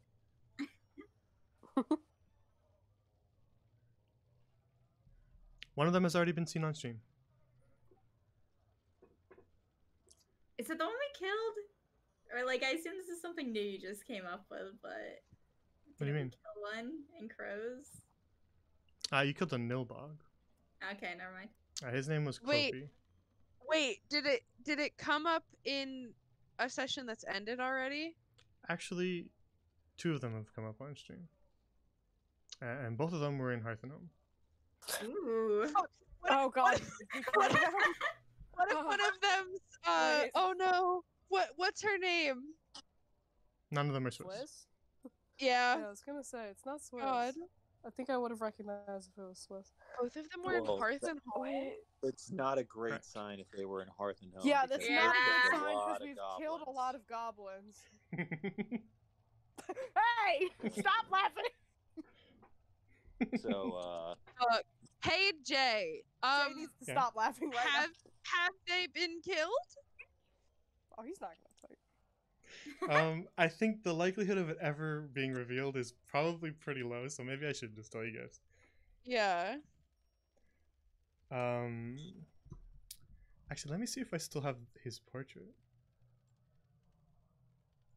One of them has already been seen on stream. Is it the one we killed? Or like I assume this is something new you just came up with, but What do you didn't we mean? Kill one in crows. You killed a Nilbog. Okay, never mind. His name was Wait. Cloppy. Wait, did it come up in a session that's ended already? Actually, 2 of them have come up on stream. And both of them were in Hearth and Home. Ooh. What Oh god. What if, what if Oh. one of them's Wait. oh no. What's her name? None of them are Swiss. Swiss? Yeah. Yeah, I was gonna say, it's not Swiss. God. I think I would have recognized if it was Swiss. Both of them were in Well, Hearth that- and Home. It's not a great Correct. sign if they were in Hearth and Home. Yeah, that's because not a Yeah. good there's sign lot because of we've killed a lot of goblins. Hey! Stop laughing! So, Hey Jay. Jay needs to yeah. stop laughing right Have they been killed? now. Oh, he's not gonna tell you. I think the likelihood of it ever being revealed is probably pretty low, so maybe I should just tell you guys. Yeah. Actually, let me see if I still have his portrait.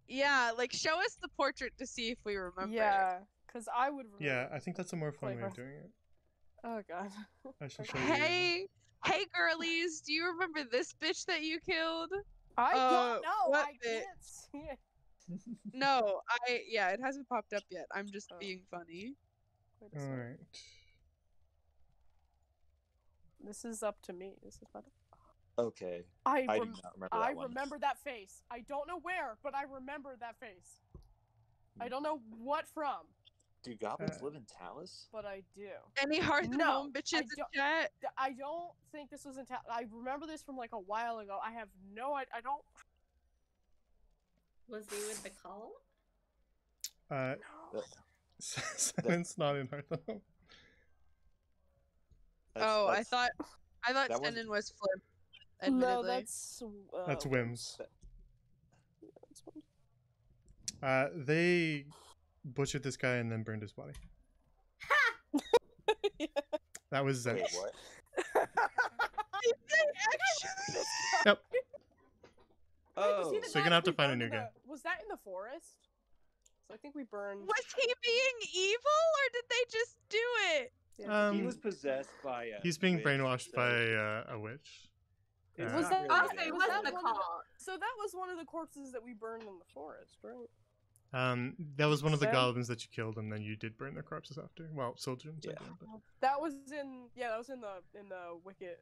Yeah, like show us the portrait to see if we remember. Yeah, because I would remember. Yeah, I think that's a more fun way of Flavor. doing it. Oh god. I should show you. Hey girlies, do you remember this bitch that you killed? I don't know. what I bit? can't see it. No, it hasn't popped up yet. I'm just Oh. being funny. Wait a second. Alright. This is up to me. This is not. okay. I I do not remember that I one. remember that face. I don't know where, but I remember that face. I don't know what from, Do goblins Uh, live in Talus? But I do. Any Hearth and No, Home bitches I in don't- chat? I don't think this was in I remember this from like a while ago. I have no I don't Was he with the call? uh, know. Silence not in Hearth and Home. Oh, I That's- thought that wasn't- Senin was Flip. No, Admittedly. that's Whims. That's Whims. They butchered this guy and then burned his body. That was Wait, Zen's. what? Did they actually? Yep. Oh, Wait, was he the So you're guy gonna have that to we find a burned new in guy. Was that in the forest? So I think we burned. Was he being evil or did they just do it? Yeah, he Um, was possessed by a He's being witch, brainwashed so by a witch. it's Uh, Was not that- really Oh, good. so it was wasn't that the one of the- call. So that was one of the corpses that we burned in the forest, right? That was one of the Sam? goblins that you killed, and then you did burn their corpses after. Well, Sojourns, I Yeah. did, but That was in that was in the wicked.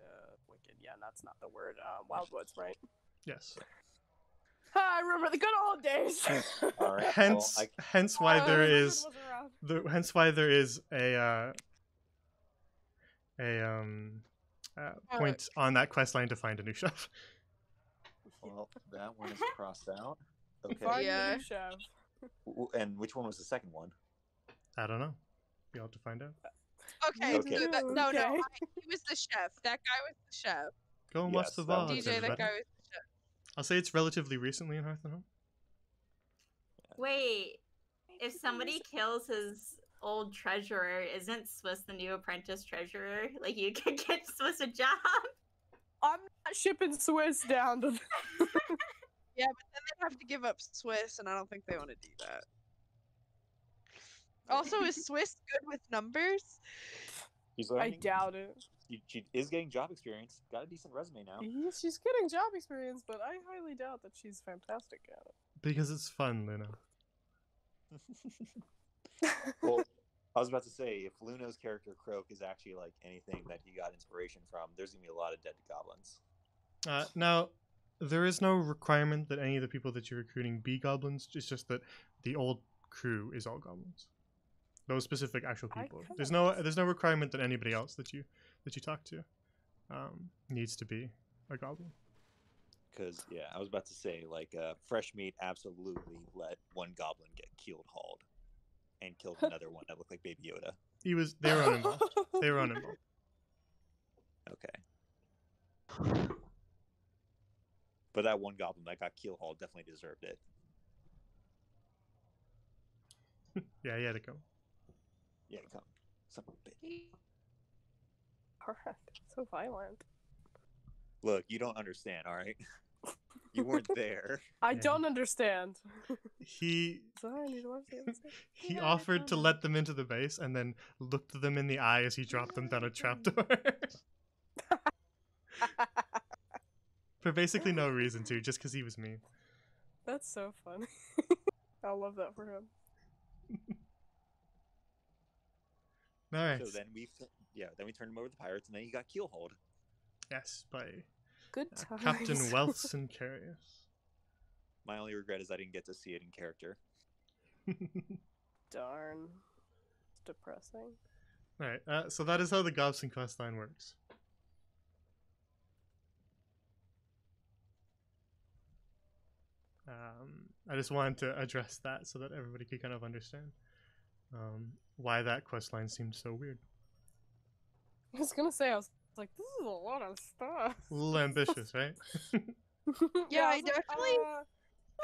Yeah, that's not the word. Wildwoods, right? yes. I remember the good old days. All right. Hence, well, hence why there Wizard is, was around. hence why there is a point on that quest line to find a new shelf. well, that one is crossed out. Okay. Find Yeah. the new chef. And which one was the second one? I don't know. You'll have to find out. Okay, Okay. so that, no, Okay. he was the chef. That guy was the chef. Go and watch Yes, the that was VODs, DJ, that everybody. guy was the chef. I'll say it's relatively recently in Hearth and Home. Wait, if somebody kills his old treasurer, isn't Swiss the new apprentice treasurer? Like, you could get Swiss a job? I'm not shipping Swiss down to. Yeah, but then they'd have to give up Swiss, and I don't think they want to do that. Also, is Swiss good with numbers? He's I learning. doubt it. She is getting job experience. Got a decent resume now. She's getting job experience, but I highly doubt that she's fantastic at it. Because it's fun, Luna. Well, I was about to say, if Luno's character Croak is actually like anything that he got inspiration from, there's gonna be a lot of dead goblins. Now, there is no requirement that any of the people that you're recruiting be goblins. It's just that the old crew is all goblins. Those specific actual I people. kinda There's no requirement that anybody else that you talk to needs to be a goblin. Because yeah, I was about to say like fresh meat absolutely let one goblin get keeled hauled, and killed another one that looked like Baby Yoda. They were uninvolved. They were uninvolved. Okay. But that one goblin that got keel hauled definitely deserved it. Yeah, he had to go. Yeah, come, son of a bitch. Alright, so violent. Look, you don't understand, all right? You weren't there. I Yeah. don't understand. He Sorry, I need to watch the episode. he Yeah, I offered don't to know. let them into the base and then looked them in the eye as he dropped them down a trapdoor. For basically no reason to, just because he was mean. That's so funny. I love that for him. All right. So then then we turned him over to the pirates, and then he got keel hauled. Yes, by Good times. Captain Welson Carius. My only regret is I didn't get to see it in character. Darn. It's depressing. Alright, so that is how the Gobson quest line works. I just wanted to address that so that everybody could kind of understand why that quest line seemed so weird. I was gonna say, I was like, this is a lot of stuff. A little ambitious, right? Yeah, I was like, definitely- I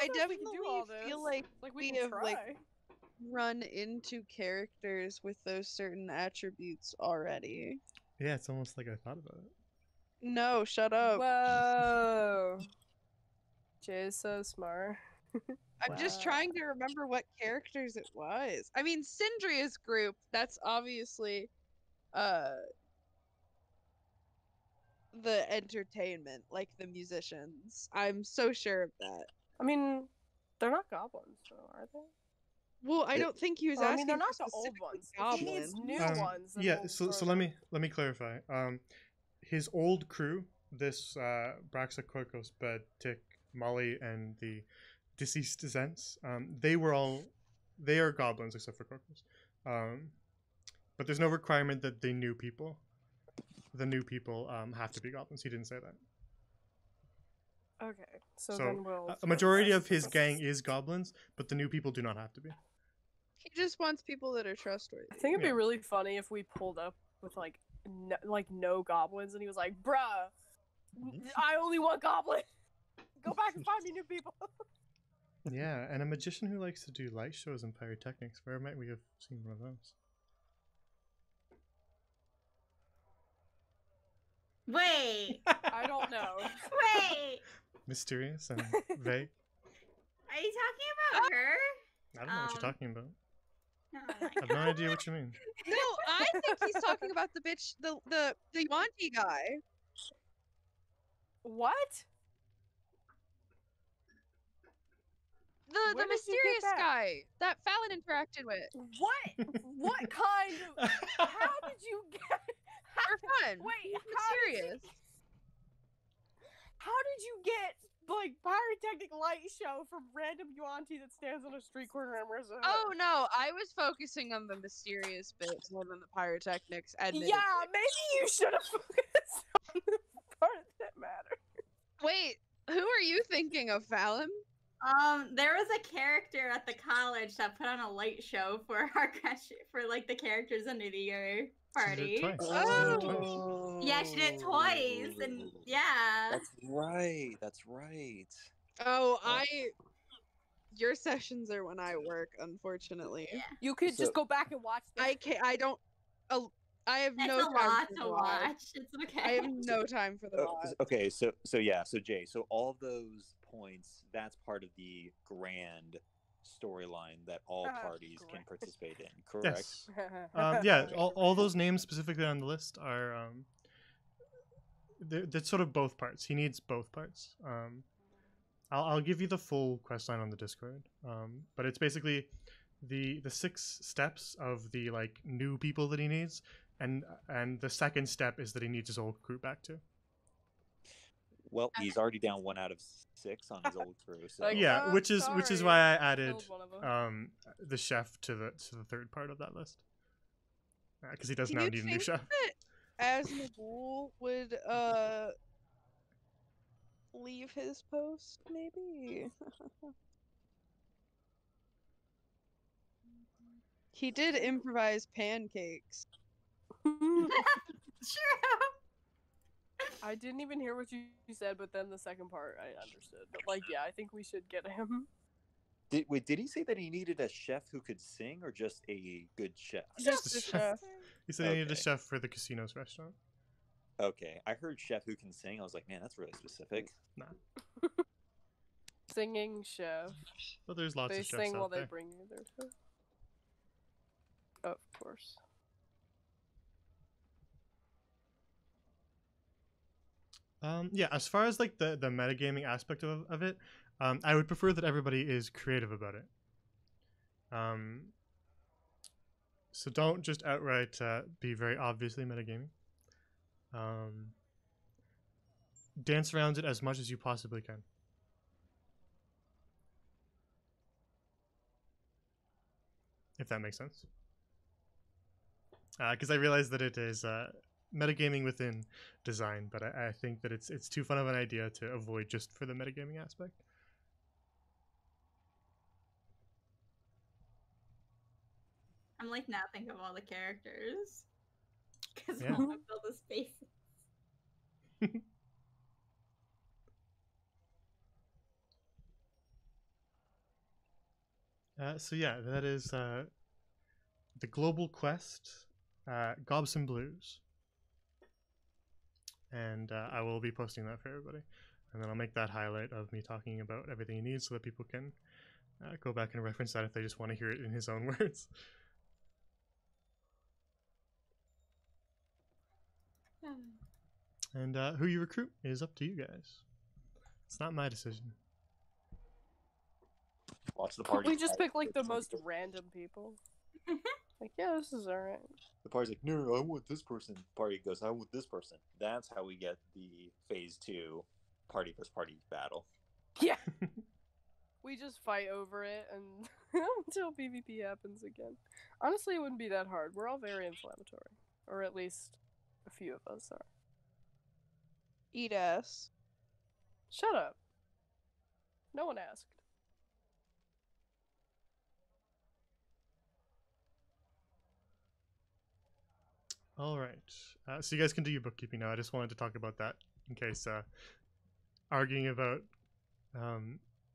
I don't know if we can do all definitely feel this. like we we can have, try. like, run into characters with those certain attributes already. Yeah, it's almost like I thought about it. No, shut up. Whoa. Jay's so smart. I'm just wow. trying to remember what characters it was. I mean, Syndria's group, that's obviously the entertainment, like the musicians. I'm so sure of that. I mean, they're not goblins, so are they? Well, I don't think he was Well, I asking mean, they're not for the old specifically ones. If he needs goblin. new ones. then Yeah, we'll so throw let them. me clarify. His old crew, this Braxa, Korkos, Bed, Tick, Molly, and the deceased Zents, they are goblins except for Korkos. But there's no requirement that the new people have to be goblins. He didn't say that. Okay, so So then we'll. a majority of his gang is goblins, but the new people do not have to be. He just wants people that are trustworthy. I think it'd Yeah. be really funny if we pulled up with no goblins, and he was like, "Bruh, I only want goblins. Go back and find me new people." Yeah, and a magician who likes to do light shows and pyrotechnics. Where might we have seen one of those? Wait, I don't know. wait. Mysterious and vague. Are you talking about her? I don't know what you're talking about. Oh my I have no idea what you mean. No, I think he's talking about the bitch, the Yuanti guy. What? The Where did you get mysterious that? guy that Fallon interacted with. What? What kind of? How did you get? For fun. Wait, He's how did you- mysterious. How did you get like pyrotechnic light show from random Yuanti that stands on a street corner and wears a hood? Oh no, I was focusing on the mysterious bits more than the pyrotechnics. Admittedly. Yeah, maybe you should have focused on the part that matters. Wait, who are you thinking of, Fallon? There was a character at the college that put on a light show for our for like the characters in the New Year party. She did it twice. Oh, Yeah, she did toys, and yeah. That's right. That's right. Oh, your sessions are when I work, unfortunately. Yeah. You could So- just go back and watch that. I can't. I don't. I have That's no a time lot for to the live. watch. It's okay. I have no time for the live. Okay, so Jay, so all those points, that's part of the grand storyline that all parties can Grand. participate in, correct? Yes. Yeah, all those names specifically on the list are they're sort of both parts. He needs both parts. I'll give you the full quest line on the Discord. But it's basically the 6 steps of the like new people that he needs, and the second step is that he needs his old crew back to. Well, he's already down 1 out of 6 on his old crew. So Like, Yeah, I'm which is sorry, why I added killed one of 'em. the chef to the third part of that list, because he does Do now you need a new think chef. that as Nabul would leave his post, maybe? He did improvise pancakes. True. I didn't even hear what you said, but then the second part I understood. But like, yeah, I think we should get him. did he say that he needed a chef who could sing, or just a good chef? Just the the chef. chef. He said he needed a Okay. chef for the casino's restaurant. Okay, I heard chef who can sing. I was like, man, that's really specific. Singing chef. But there's lots They of chefs sing while out they there. bring you their food. Of course. Yeah, as far as like the metagaming aspect of it, I would prefer that everybody is creative about it. So don't just outright be very obviously metagaming. Dance around it as much as you possibly can. If that makes sense. Because I realize that it is metagaming within design, but I think that it's too fun of an idea to avoid just for the metagaming aspect. I'm like now think of all the characters because Yeah. I want to fill the spaces. So yeah, that is the global quest, Gobson Blues, and I will be posting that for everybody, and then I'll make that highlight of me talking about everything he needs so that people can go back and reference that if they just want to hear it in his own words. And who you recruit is up to you guys. It's not my decision. Watch the Could party. we just pick like the most random people? Like, yeah, this is alright. The party's like, no, I want this person. Party goes, I want this person. That's how we get the phase 2 party versus party battle. Yeah. We just fight over it and until PvP happens again. Honestly, it wouldn't be that hard. We're all very inflammatory, or at least a few of us are. Eat ass. Shut up. No one asked. All right. So you guys can do your bookkeeping now. I just wanted to talk about that in case arguing about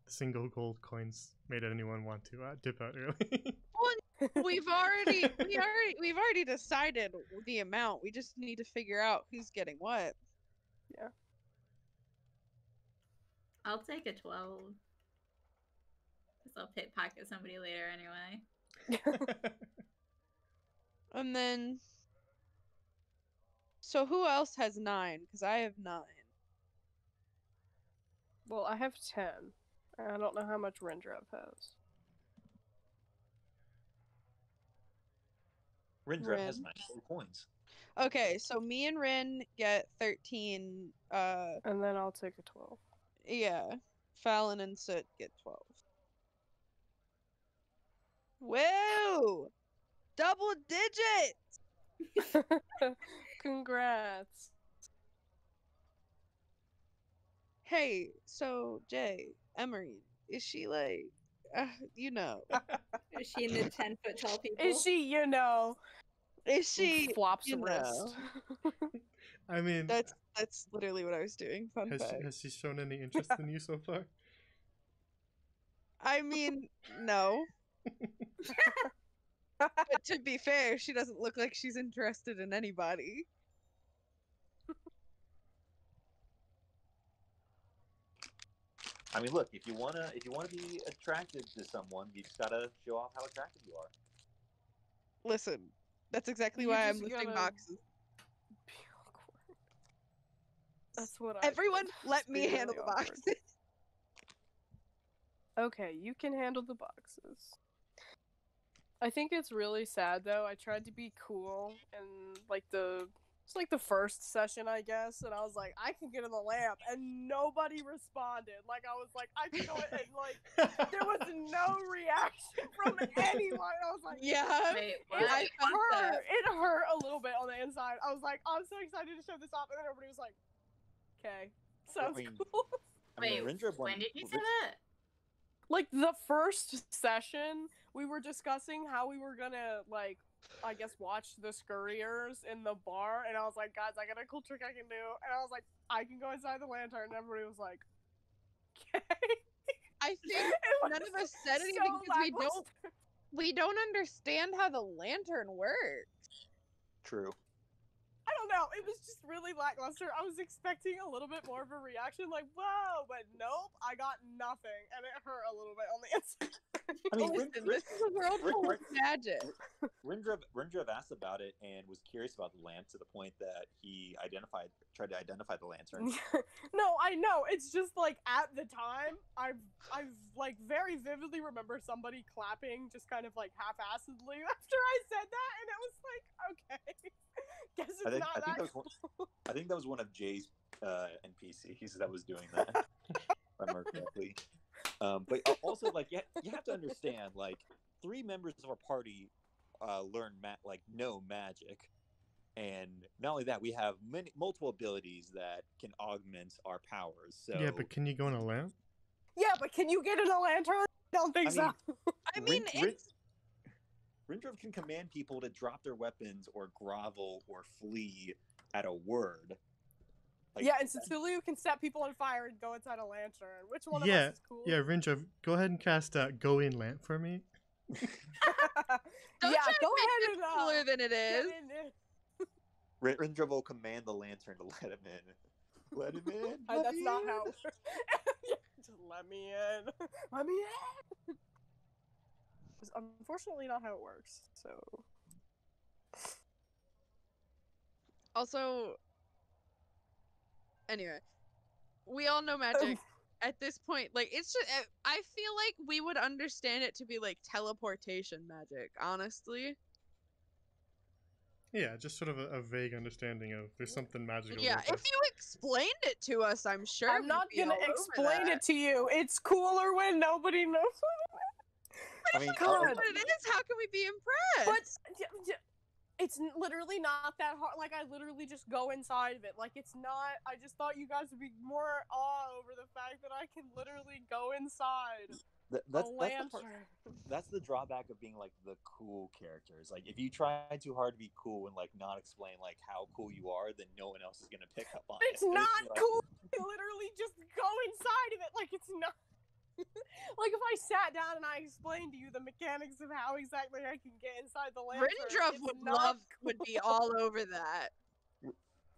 single gold coins made anyone want to dip out early. Well, we've already decided the amount. We just need to figure out who's getting what. Yeah. I'll take a 12. Because I'll pickpocket somebody later anyway. And then, so who else has 9? Because I have 9. Well, I have 10. I don't know how much Rendrev has. Rindra has Rin. 94 coins. Okay, so me and Rin get 13. And then I'll take a 12. Yeah. Fallon and Soot get 12. Whoa! Double digit! Congrats. Hey, so Jay, Emery, is she like, you know, Is she in the 10-foot tall people? Is she, you know? is she, Flops you wrist. I mean, that's literally what I was doing. Fun fact. has she shown any interest in you so far? I mean, no. But to be fair, she doesn't look like she's interested in anybody. I mean, look, if you wanna be attracted to someone, you just gotta show off how attractive you are. Listen, that's exactly You why I'm just lifting gotta- boxes. Be awkward. That's what I Everyone, did. let Just me be handle really the awkward. boxes. Okay, you can handle the boxes. I think it's really sad though. I tried to be cool and it's like the first session, I guess, and I was like, I can get in the lamp, and nobody responded. Like I was like, I can go, and like there was no reaction from anyone. I was like, Yeah. Wait, it what? hurt. It hurt a little bit on the inside. I was like, I'm so excited to show this off, and then everybody was like, okay, sounds mean, cool. Wait, Rindra when did you say that? Like the first session, we were discussing how we were gonna like, I guess, watch the scurriers in the bar, and I was like, guys, I got a cool trick I can do, and I was like, I can go inside the lantern, and everybody was like, okay. I think none of us said anything because we don't understand how the lantern works. True. I don't know. It was just really lackluster. I was expecting a little bit more of a reaction, like, whoa, but nope, I got nothing, and it hurt a little bit on the inside. I mean, Listen, this is a world full of magic. Rindra asked about it and was curious about the lamp to the point that he tried to identify the lantern. No, I know. It's just like at the time, I've like very vividly remember somebody clapping just kind of like half-assedly after I said that, and it was like, okay, guess it's not that cool. I think that was one of Jay's NPCs that was doing that. If I remember correctly. But also, like, you have to understand, like, 3 members of our party know magic, and not only that, we have multiple abilities that can augment our powers. So Yeah, but can you go in a lamp? Yeah, but can you get in a lantern? I don't think so. I mean, Rindra can command people to drop their weapons or grovel or flee at a word. Like, yeah, and Cecilio can set people on fire and go inside a lantern. Which one of us is cool? Yeah, Rindra, go ahead and cast Go In Lamp for me. Don't yeah, try go to make ahead it and cooler than it is. Rindra will command the lantern to let him in. Let him in. That's not how it works. Just let me in. Let me in. It's unfortunately not how it works. So. Also, anyway, we all know magic. At this point, like, it's just, I feel like we would understand it to be like teleportation magic, honestly. Yeah, just sort of a vague understanding of there's something magical. Yeah, about if this. you explained it to us, I'm sure I'm we'd not be gonna all over explain that. it to you. It's cooler when nobody knows. I mean, That's God. what it is. How can we be impressed? But it's literally not that hard. Like, I literally just go inside of it. Like, it's not. I just thought you guys would be more awe over the fact that I can literally go inside that's a the part, lantern. that's the drawback of being like the cool characters. Like if you try too hard to be cool and like not explain like how cool you are, then no one else is gonna pick up on It's it. not Like, cool. I literally just go inside of it. Like, it's not. Like, if I sat down and I explained to you the mechanics of how exactly I can get inside the lantern, Rindruff it's would would be all over that.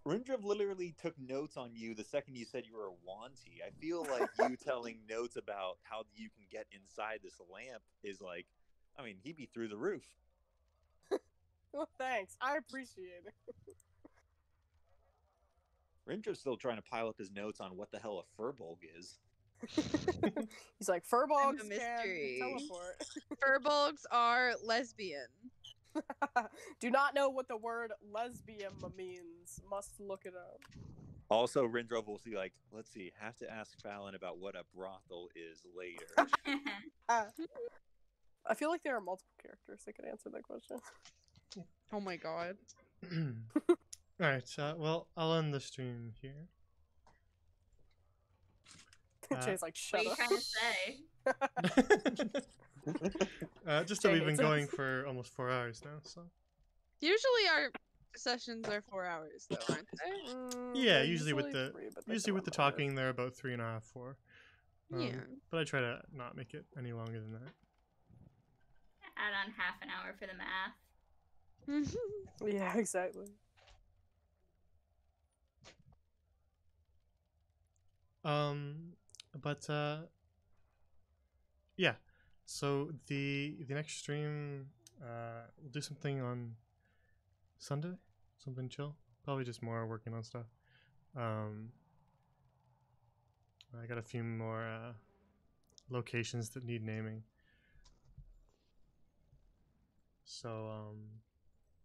Rindriv literally took notes on you the second you said you were a Wanty. I feel like you telling notes about how you can get inside this lamp is like, I mean, he'd be through the roof. Well, thanks. I appreciate it. Rindriv's still trying to pile up his notes on what the hell a furbolg is. He's like, furbolgs can mystery. teleport. Furbolgs are lesbian. Do not know what the word lesbian means. Must look it up. Also, Rindrov will see, like, let's see, have to ask Fallon about what a brothel is later. I feel like there are multiple characters that could answer that question. Oh my god. Alright, well, I'll end the stream here. Jay's like, shut What are up. you trying to say? Just that Jay we've been hates going us. for almost 4 hours now, so. Usually our sessions are 4 hours, though, aren't they? Yeah, They're usually with the 3, but they usually can with the run longer. talking, they're about 3.5, 4. Yeah. But I try to not make it any longer than that. Add on half an hour for the math. Yeah, exactly. But yeah. So the next stream, we'll do something on Sunday, something chill. Probably just more working on stuff. I got a few more locations that need naming. So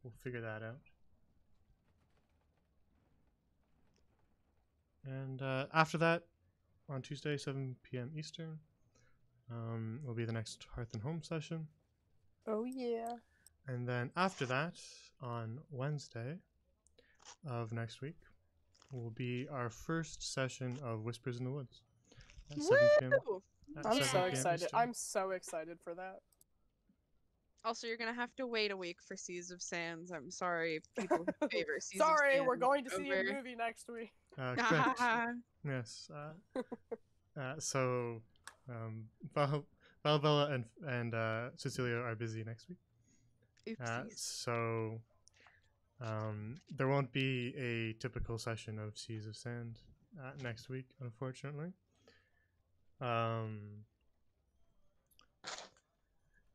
we'll figure that out. And after that, on Tuesday, 7 p.m. Eastern, will be the next Hearth and Home session. Oh, yeah. And then after that, on Wednesday of next week, will be our first session of Whispers in the Woods. At 7 p.m. Woo! at I'm 7 so p.m. excited. Eastern. I'm so excited for that. Also, you're gonna have to wait a week for Seas of Sands. I'm sorry, people who favor Seas of Sorry, Sands. we're going to see a over- movie next week. Correct. Yes. So, Valbella and Cecilia are busy next week. Oopsies. So there won't be a typical session of Seas of Sand next week, unfortunately.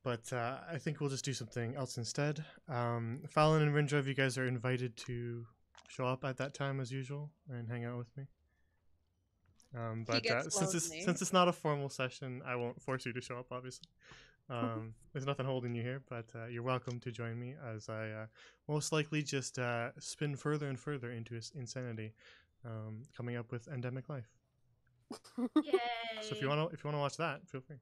But I think we'll just do something else instead. Fallon and Rindrov, you guys are invited to show up at that time as usual and hang out with me. But gets since lonely. it's not a formal session, I won't force you to show up, obviously. There's nothing holding you here, but you're welcome to join me as I most likely just spin further and further into insanity, coming up with Endemic Life. Yay! So if you wanna watch that, feel free.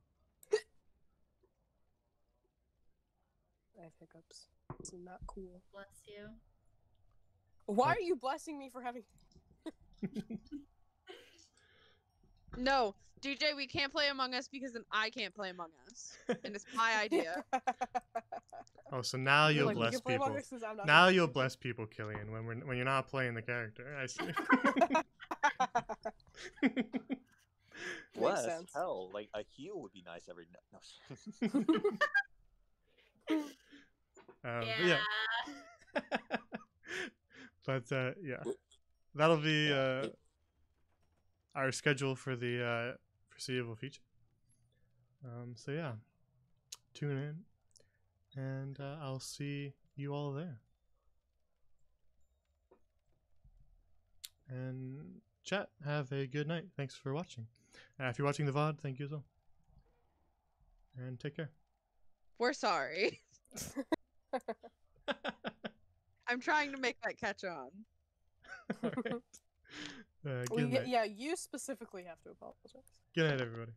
I have hiccups. It's not cool. Bless you. Why are you blessing me for having... No, DJ, we can't play Among Us because then I can't play Among Us, and it's my idea. Oh, so now you'll Like, we bless can play people. Among Us since I'm not Now gonna- you'll bless people, Killian, when you're not playing the character. I see. Bless, sense. hell, like a heal would be nice every no. But Yeah. But yeah, that'll be our schedule for the foreseeable future. So yeah, tune in, and I'll see you all there. And chat, have a good night. Thanks for watching. If you're watching the VOD, thank you as well. And take care. We're sorry. I'm trying to make that catch on. All right. Good night. Yeah, you specifically have to apologize. Good night, everybody.